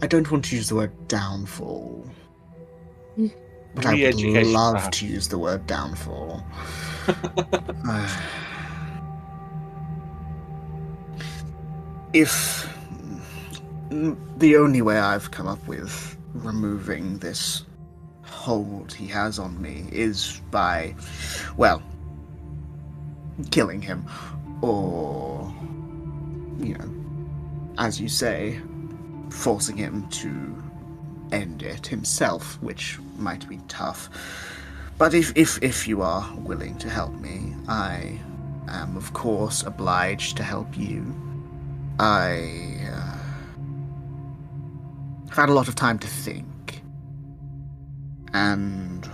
S9: don't want to use the word downfall, but I would
S2: Re-education,
S9: love
S2: perhaps.
S9: to use the word downfall. If the only way I've come up with removing this hold he has on me is by, well, killing him, or, as you say, forcing him to end it himself, which might be tough. But if you are willing to help me, I am, of course, obliged to help you. I have had a lot of time to think, and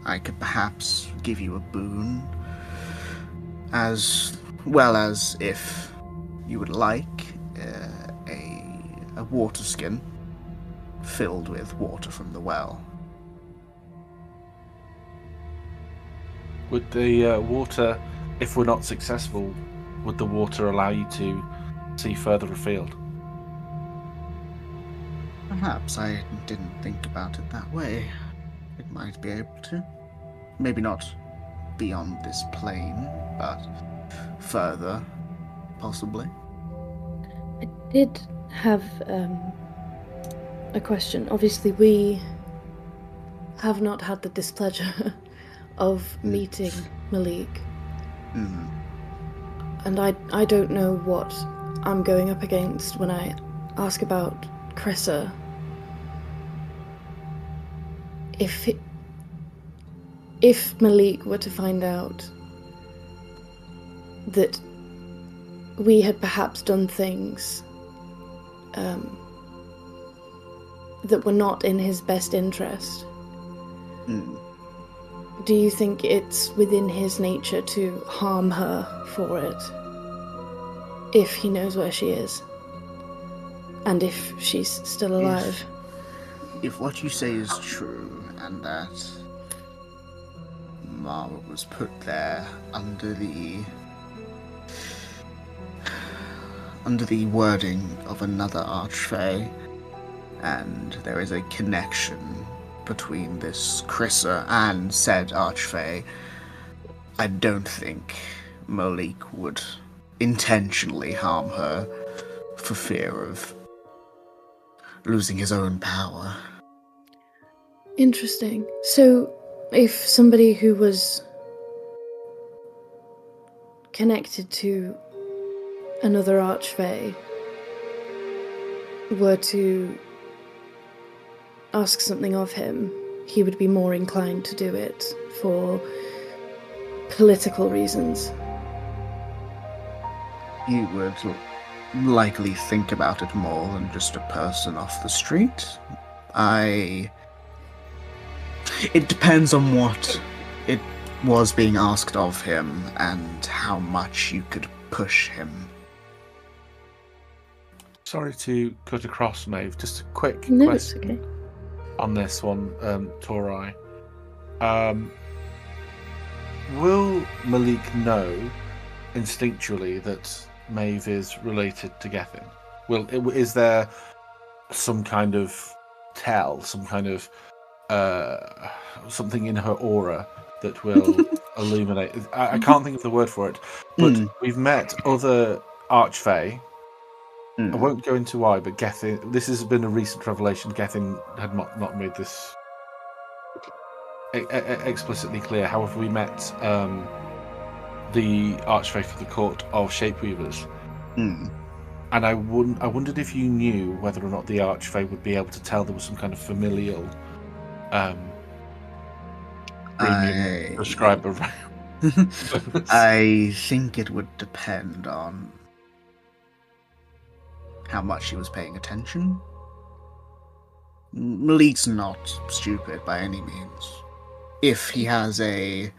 S9: I could perhaps give you a boon, as well as, if you would like, a water skin filled with water from the well.
S2: Would the water, if we're not successful, would the water allow you to see further afield?
S9: Perhaps I didn't think about it that way. It might be able to. Maybe not beyond this plane, but further, possibly.
S5: I did have a question. Obviously, we have not had the displeasure of meeting Malik. And I don't know what I'm going up against when I ask about Cressa. If Malik were to find out that we had perhaps done things that were not in his best interest, do you think it's within his nature to harm her for it? If he knows where she is? And if she's still alive?
S9: If what you say is true, and that Mara was put there under the wording of another Archfey, and there is a connection between this Crissa and said Archfey, I don't think Malik would intentionally harm her for fear of losing his own power.
S5: Interesting. So, if somebody who was connected to another Archfey were to ask something of him, he would be more inclined to do it for political reasons.
S9: He would likely think about it more than just a person off the street. It depends on what it was being asked of him and how much you could push him.
S2: Sorry to cut across, Maeve. Just a quick
S5: No,
S2: question
S5: it's okay.
S2: on this one, Torai. Will Malik know instinctually that Maeve is related to Gethin? Is there some kind of tell, some kind of something in her aura that will illuminate? I can't think of the word for it, but we've met other Archfey. I won't go into why, but Gethin, this has been a recent revelation. Gethin had not made this explicitly clear. However, we met the Archfey for the Court of Shapeweavers. And I wondered if you knew whether or not the Archfey would be able to tell there was some kind of familial premium prescriber.
S9: I think it would depend on how much she was paying attention. Malik's not stupid by any means. If he has a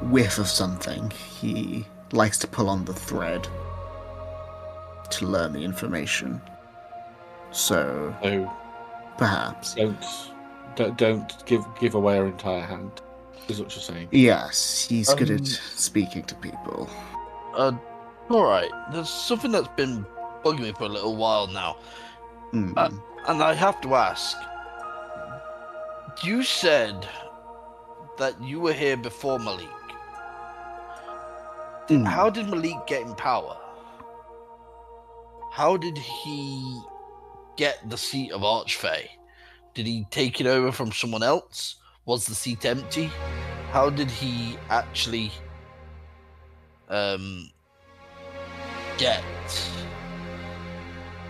S9: whiff of something, he likes to pull on the thread to learn the information. So, perhaps.
S2: Don't give away our entire hand, is what you're saying.
S9: Yes, he's good at speaking to people.
S3: Alright, there's something that's been bugging me for a little while now. And I have to ask. You said that you were here before Malik. How did Malik get in power? How did he get the seat of Archfey? Did he take it over from someone else? Was the seat empty? How did he actually get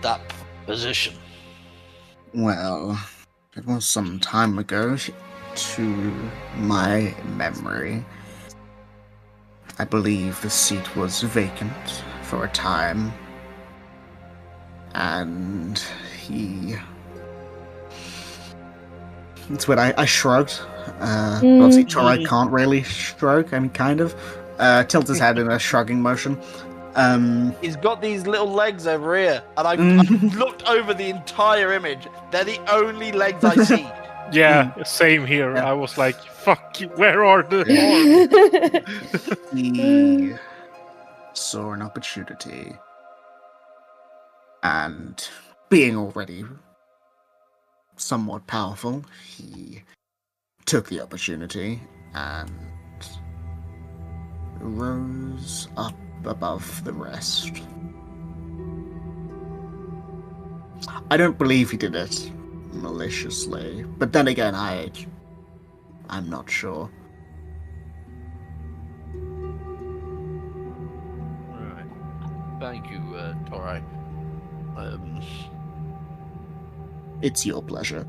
S3: that position?
S9: Well, it was some time ago, to my memory. I believe the seat was vacant for a time, and he... That's when I shrugged. Obviously, Torai can't really shrug, I mean, kind of. Tilts his head in a shrugging motion.
S3: He's got these little legs over here, and I've looked over the entire image. They're the only legs I see.
S7: Yeah, same here. Yeah. I was like, fuck, where are the arms?
S9: He saw an opportunity, and being already somewhat powerful, he took the opportunity and rose up above the rest. I don't believe he did it maliciously, but then again, I'm not sure.
S3: Right. Thank you, Torai.
S9: It's your pleasure.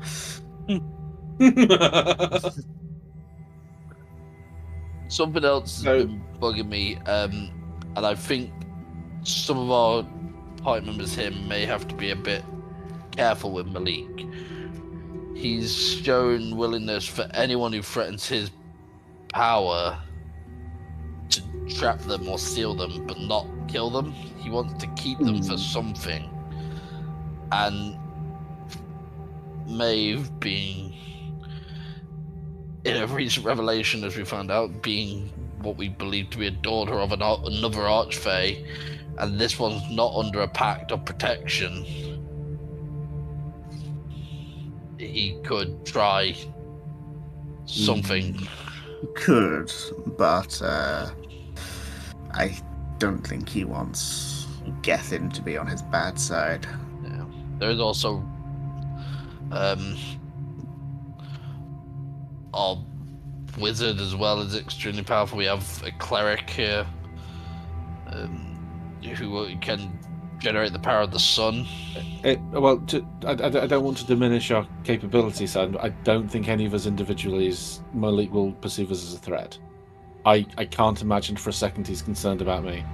S3: Something else has been bugging me, and I think some of our party members here may have to be a bit careful with Malik. He's shown willingness for anyone who threatens his power to trap them or steal them, but not kill them. He wants to keep them for something. And Maeve being, in a recent revelation, as we found out, being what we believe to be a daughter of another Archfey, and this one's not under a pact of protection, he could try something.
S9: Could, but I don't think he wants Gethin to be on his bad side.
S3: Yeah. There is also our wizard as well is extremely powerful. We have a cleric here who can generate the power of the sun.
S2: I don't want to diminish our capabilities, so I don't think any of us individually Malik will perceive us as a threat. I can't imagine for a second he's concerned about me.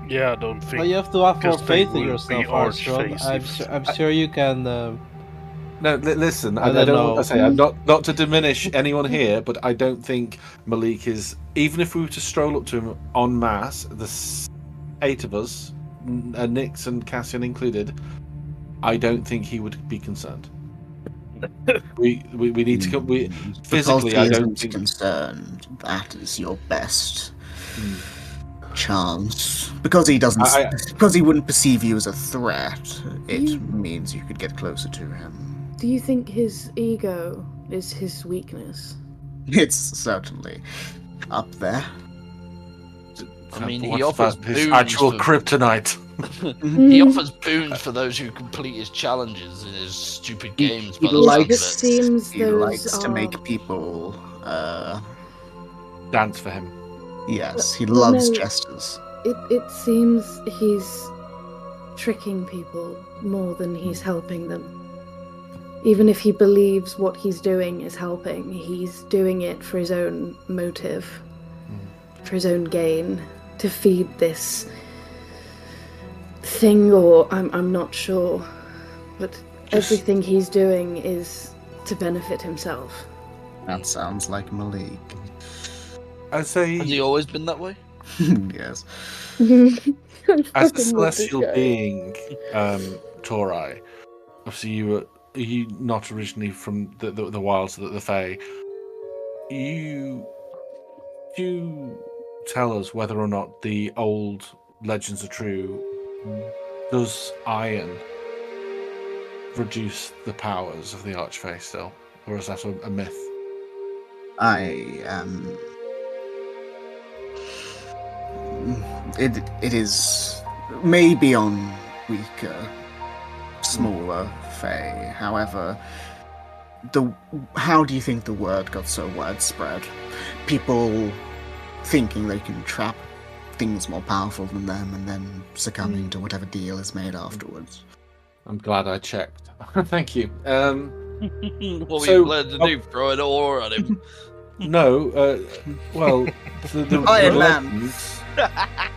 S7: Yeah, I don't think.
S6: Well, you have to have more faith in yourself, Archfey. I'm sure you can.
S2: No, listen. I don't know. Want to say I'm not to diminish anyone here, but I don't think Malik is. Even if we were to stroll up to him en masse, the 8 of us, Nyx and Cassian included, I don't think he would be concerned. we need to come. Physically, I don't think
S9: concerned. That is your best chance, because he doesn't. Because he wouldn't perceive you as a threat. It means you could get closer to him.
S5: Do you think his ego is his weakness?
S9: It's certainly up there.
S3: I mean, he offers
S2: his actual kryptonite.
S3: He offers boons for those who complete his challenges in his stupid games.
S9: He likes to make people
S2: dance for him.
S9: Yes, he loves jesters.
S5: It seems he's tricking people more than he's helping them. Even if he believes what he's doing is helping, he's doing it for his own motive, for his own gain, to feed this thing, or I'm not sure, but everything he's doing is to benefit himself.
S9: That sounds like Malik.
S2: As
S3: Has he always been that way?
S9: Yes.
S2: as a celestial being, Torai, obviously you not originally from the wilds of the Fae. You tell us whether or not the old legends are true. Does iron reduce the powers of the Archfey still, or is that a myth?
S9: It is maybe on weaker, smaller Fae. However, how do you think the word got so widespread? People thinking they can trap things more powerful than them and then succumbing to whatever deal is made afterwards.
S2: I'm glad I checked. Thank you.
S3: What were
S2: So-
S3: you planning to do? Throw an ore at him?
S2: No, well, the
S9: Iron Man.
S2: legends,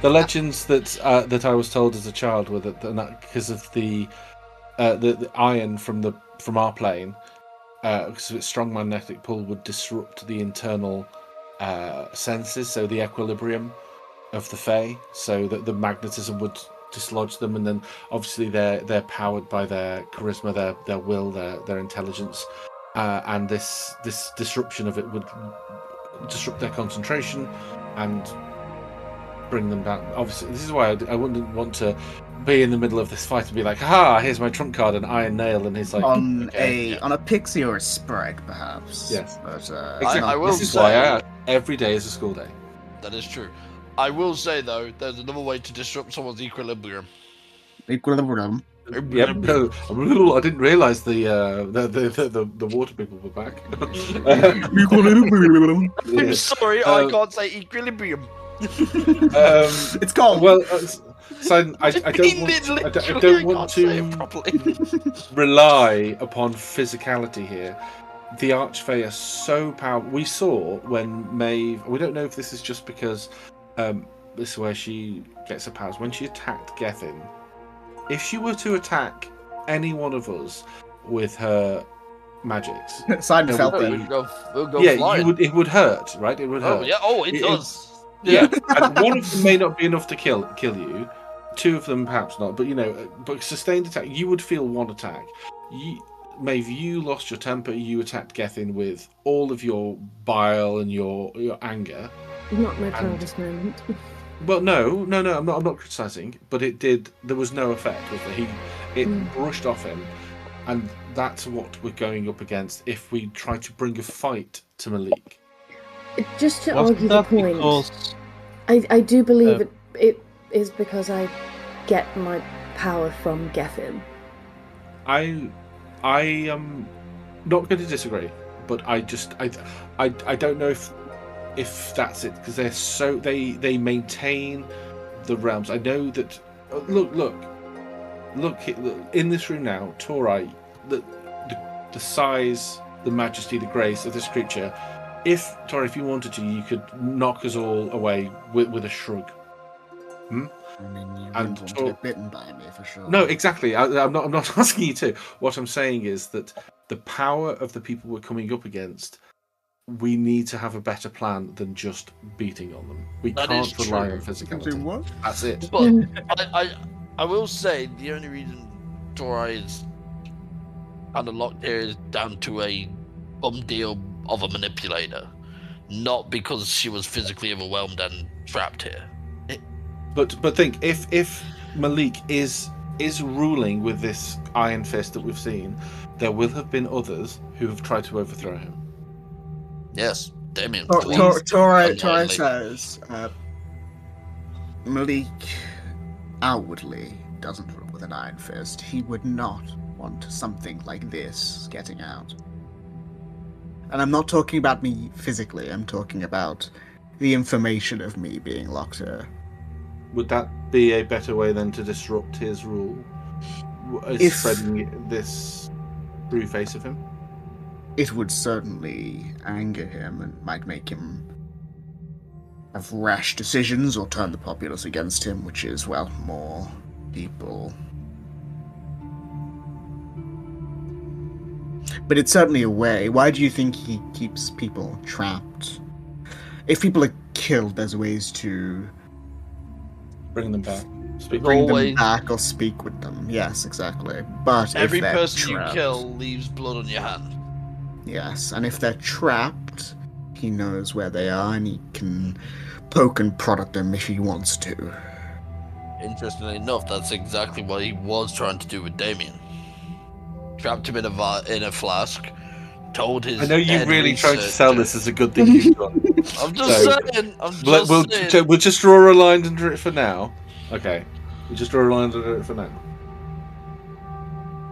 S2: the legends that I was told as a child were that because of the iron from our plane, because of its strong magnetic pull, would disrupt the internal senses, so the equilibrium of the Fae, so that the magnetism would dislodge them, and then obviously they're powered by their charisma, their will, their intelligence. And this disruption of it would disrupt their concentration and bring them back. Obviously, this is why I wouldn't want to be in the middle of this fight and be like, "Ha! Here's my trump card, an iron nail," and he's like,
S9: on a pixie or a sprite, perhaps.
S2: Yes.
S9: But
S2: Exactly.
S3: I will
S2: this is
S3: say-
S2: why I ask. Every day is a school day.
S3: That is true. I will say though, there's another way to disrupt someone's equilibrium.
S9: equilibrium.
S2: Yep. No, I didn't realise the water people were back.
S3: I'm sorry, I can't say equilibrium.
S9: It's gone.
S2: Well, so I don't want to rely upon physicality here. The Archfey are so powerful. We saw when Maeve. We don't know if this is just because this is where she gets her powers. When she attacked Gethin, if she were to attack any one of us with her magics,
S9: Simon felt
S3: We'll go
S2: yeah,
S3: flying.
S2: it would hurt, right? It would hurt.
S3: Oh yeah, it does.
S2: Yeah, and one of them may not be enough to kill you. Two of them perhaps not, but but sustained attack, you would feel one attack. Maeve, you lost your temper. You attacked Gethin with all of your bile and your anger.
S5: Not my proudest moment.
S2: Well, no. I'm not criticizing, but it did. There was no effect, was there? It brushed off him, and that's what we're going up against if we try to bring a fight to Malik.
S5: Just to
S6: Wasn't
S5: argue the
S6: that
S5: point,
S6: because-
S5: I do believe it is because I get my power from Gethin.
S2: I am not going to disagree, but I don't know if that's it, because they're so they maintain the realms. I know that. Look in this room now, Torai, the size, the majesty, the grace of this creature. Torai, if you wanted to, you could knock us all away with a shrug.
S9: I mean, you wouldn't want to get bitten by me for sure.
S2: No, exactly. I'm not asking you to. What I'm saying is that the power of the people we're coming up against, we need to have a better plan than just beating on them. We
S3: That
S2: can't
S3: is
S2: rely
S3: true.
S2: on physicality.
S9: What?
S2: That's it.
S3: But I will say the only reason Torai is kind of locked here is down to a deal of a manipulator, not because she was physically overwhelmed and trapped here.
S2: But think, if Malik is ruling with this iron fist that we've seen, there will have been others who have tried to overthrow him.
S3: Yes, Damien.
S9: Torai says Malik outwardly doesn't rule with an iron fist. He would not want something like this getting out. And I'm not talking about me physically, I'm talking about the information of me being locked here.
S2: Would that be a better way than to disrupt his rule? Spreading this through face of him?
S9: It would certainly anger him and might make him have rash decisions or turn the populace against him, which is, well, more people. But it's certainly a way. Why do you think he keeps people trapped? if people are killed, there's ways to
S2: Bring them back. Speak.
S9: bring them
S3: Always.
S9: back or speak with them. Yes, exactly. But
S3: Every
S9: if they're
S3: person
S9: trapped,
S3: you kill leaves blood on your hand.
S9: yes, and if they're trapped, he knows where they are and he can poke and prod at them if he wants to.
S3: Interestingly enough, that's exactly what he was trying to do with Damien. Trapped him in a flask. Told his.
S2: I know you
S3: head
S2: really tried to
S3: researcher-
S2: sell this as a good thing you've done.
S3: I'm just
S2: So,
S3: saying. I'm just saying.
S2: We'll just draw a line under it for now. Okay. We'll just draw a line under it for now.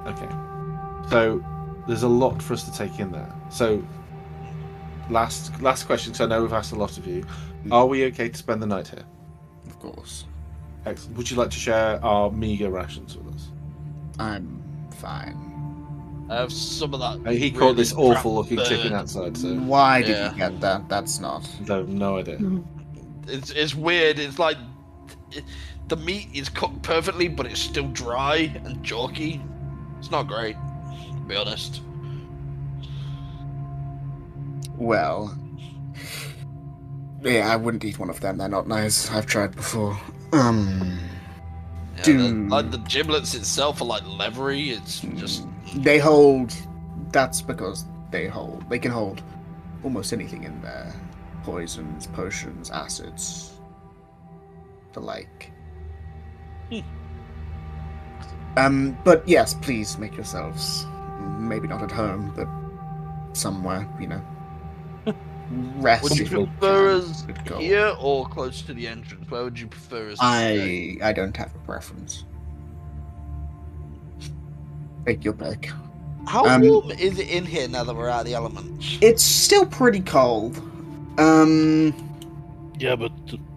S2: Okay. So, there's a lot for us to take in there. So, last question, because I know we've asked a lot of you. Are we okay to spend the night here?
S9: Of course.
S2: Excellent. Would you like to share our meager rations with us?
S9: I'm fine.
S3: I have some of that.
S2: He
S3: really
S2: caught this
S3: crap
S2: awful-looking
S3: bird.
S2: chicken outside, so
S9: Why did
S3: Yeah.
S9: you get that? That's not.
S2: no idea.
S3: It's weird. It's like the meat is cooked perfectly, but it's still dry and chalky. It's not great, to be honest.
S9: Well, yeah, I wouldn't eat one of them. They're not nice. I've tried before.
S3: Yeah,
S9: Dude.
S3: like the giblets itself are like leathery. It's just
S9: They hold. That's because they hold. They can hold almost anything in there: poisons, potions, acids, the like. But yes, please make yourselves maybe not at home, but somewhere, rest.
S3: would you
S9: if you
S3: prefer
S9: can.
S3: us
S9: Good goal.
S3: here or close to the entrance? Where would you prefer us? To stay?
S9: I don't have a preference. Take your pick.
S3: How warm is it in here now that we're out of the elements?
S9: It's still pretty cold.
S7: Yeah, but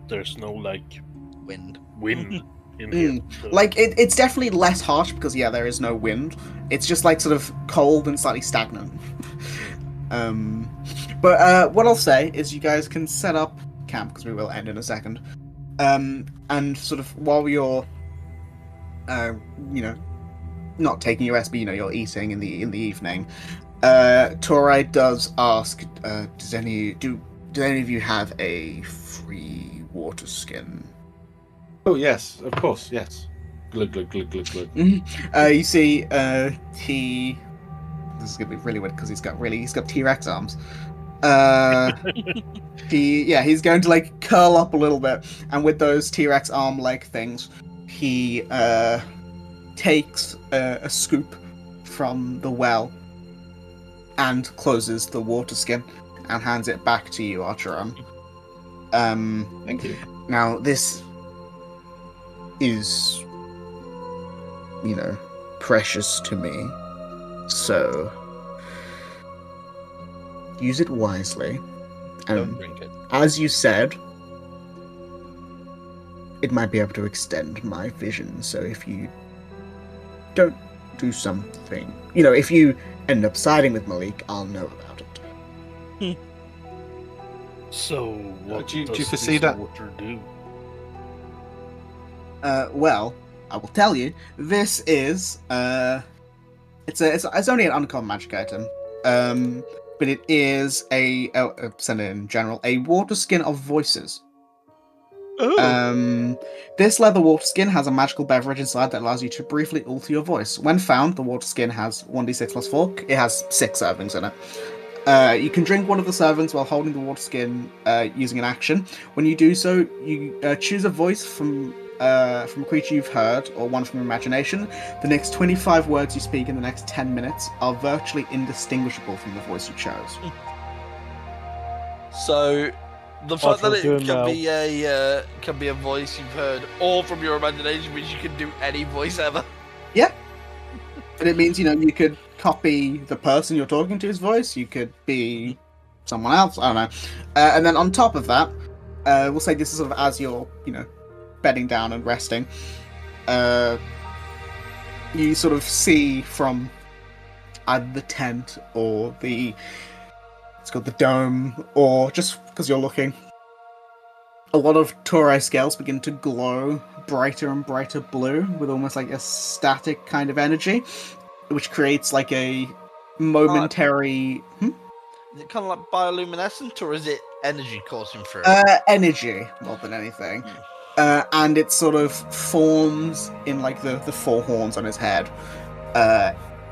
S7: there's no
S3: Wind.
S7: wind in here. So-
S9: Like it's definitely less harsh because there is no wind. It's just like sort of cold and slightly stagnant. But what I'll say is you guys can set up camp because we will end in a second. And sort of while you're, not taking your rest, but you're eating in the evening. Torai does ask, do any of you have a free water skin?
S2: Oh yes, of course, yes. Glug glug glug glug glug.
S9: You see, he. This is gonna be really weird because he's got T-Rex arms. He's going to curl up a little bit, and with those T-Rex arm-like things, he takes a scoop from the well and closes the water skin and hands it back to you, Archeron.
S2: Thank you.
S9: Now this is, precious to me, so use it wisely.
S3: Don't drink it.
S9: As you said, it might be able to extend my vision, so if you don't do something, if you end up siding with Malik, I'll know about it.
S7: So what
S2: Do you
S7: does
S2: foresee
S7: this
S2: that?
S7: water do?
S9: Well, I will tell you. This is it's only an uncommon magic item, but it is send it in general, a water skin of voices. This leather water skin has a magical beverage inside that allows you to briefly alter your voice. When found, the water skin has 1d6 plus 4. It has 6 servings in it. You can drink one of the servings while holding the water skin using an action. When you do so, you choose a voice from a creature you've heard or one from your imagination. The next 25 words you speak in the next 10 minutes are virtually indistinguishable from the voice you chose.
S3: So, the fact that it
S4: doing
S3: can be a voice you've heard, or from your imagination, means you can do any voice ever.
S9: Yeah. And it means, you could copy the person you're talking to's voice, you could be someone else, I don't know. And then on top of that, we'll say this is sort of as you're, bedding down and resting, you sort of see from either the tent or it's called the dome, or just because you're looking, a lot of Torai scales begin to glow brighter and brighter blue with almost like a static kind of energy, which creates a momentary...
S3: Is it kind of like bioluminescent, or is it energy coursing through?
S9: Energy more than anything. And it sort of forms in like the four horns on his head.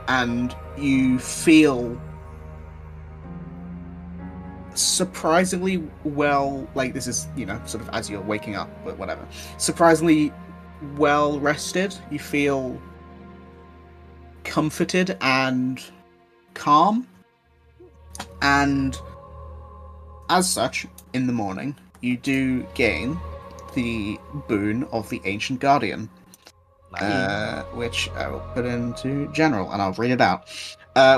S9: And you feel surprisingly well, like this is, sort of as you're waking up, but whatever. Surprisingly well rested. You feel comforted and calm. And as such, in the morning, you do gain the boon of the Ancient Guardian, which I will put into general, and I'll read it out.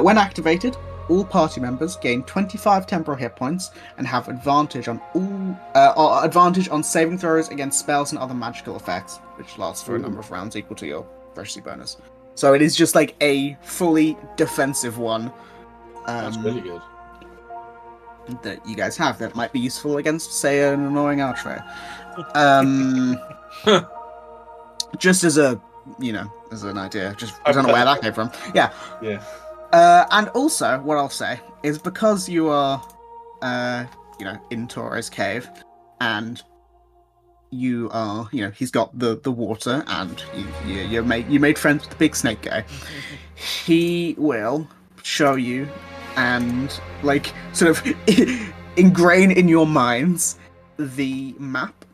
S9: When activated, all party members gain 25 temporal hit points and have advantage on advantage on saving throws against spells and other magical effects, which lasts for a number of rounds equal to your proficiency bonus. So it is just like a fully defensive one.
S2: That's really good.
S9: That you guys have that might be useful against, say, an annoying archer. Just as a, as an idea. Just I don't know where that came from. Yeah.
S2: Yeah.
S9: And also, what I'll say is because you are, in Torres Cave, and you are, he's got the water, and you made friends with the big snake guy. He will show you and like sort of ingrain in your minds the map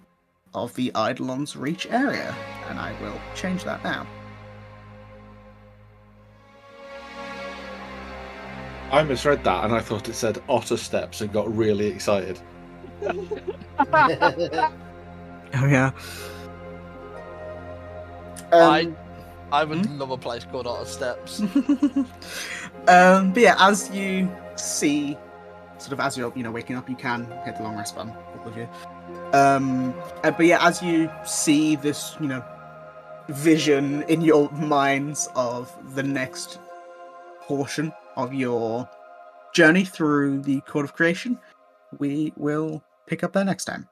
S9: of the Eidolon's Reach area, and I will change that now.
S2: I misread that, and I thought it said Otter Steps, and got really excited.
S9: Oh yeah.
S3: I would love a place called Otter Steps.
S9: But yeah, as you see, sort of as you're waking up, you can hit the long rest button, all of you. But yeah, as you see this vision in your minds of the next portion of your journey through the Court of Creation, we will pick up there next time.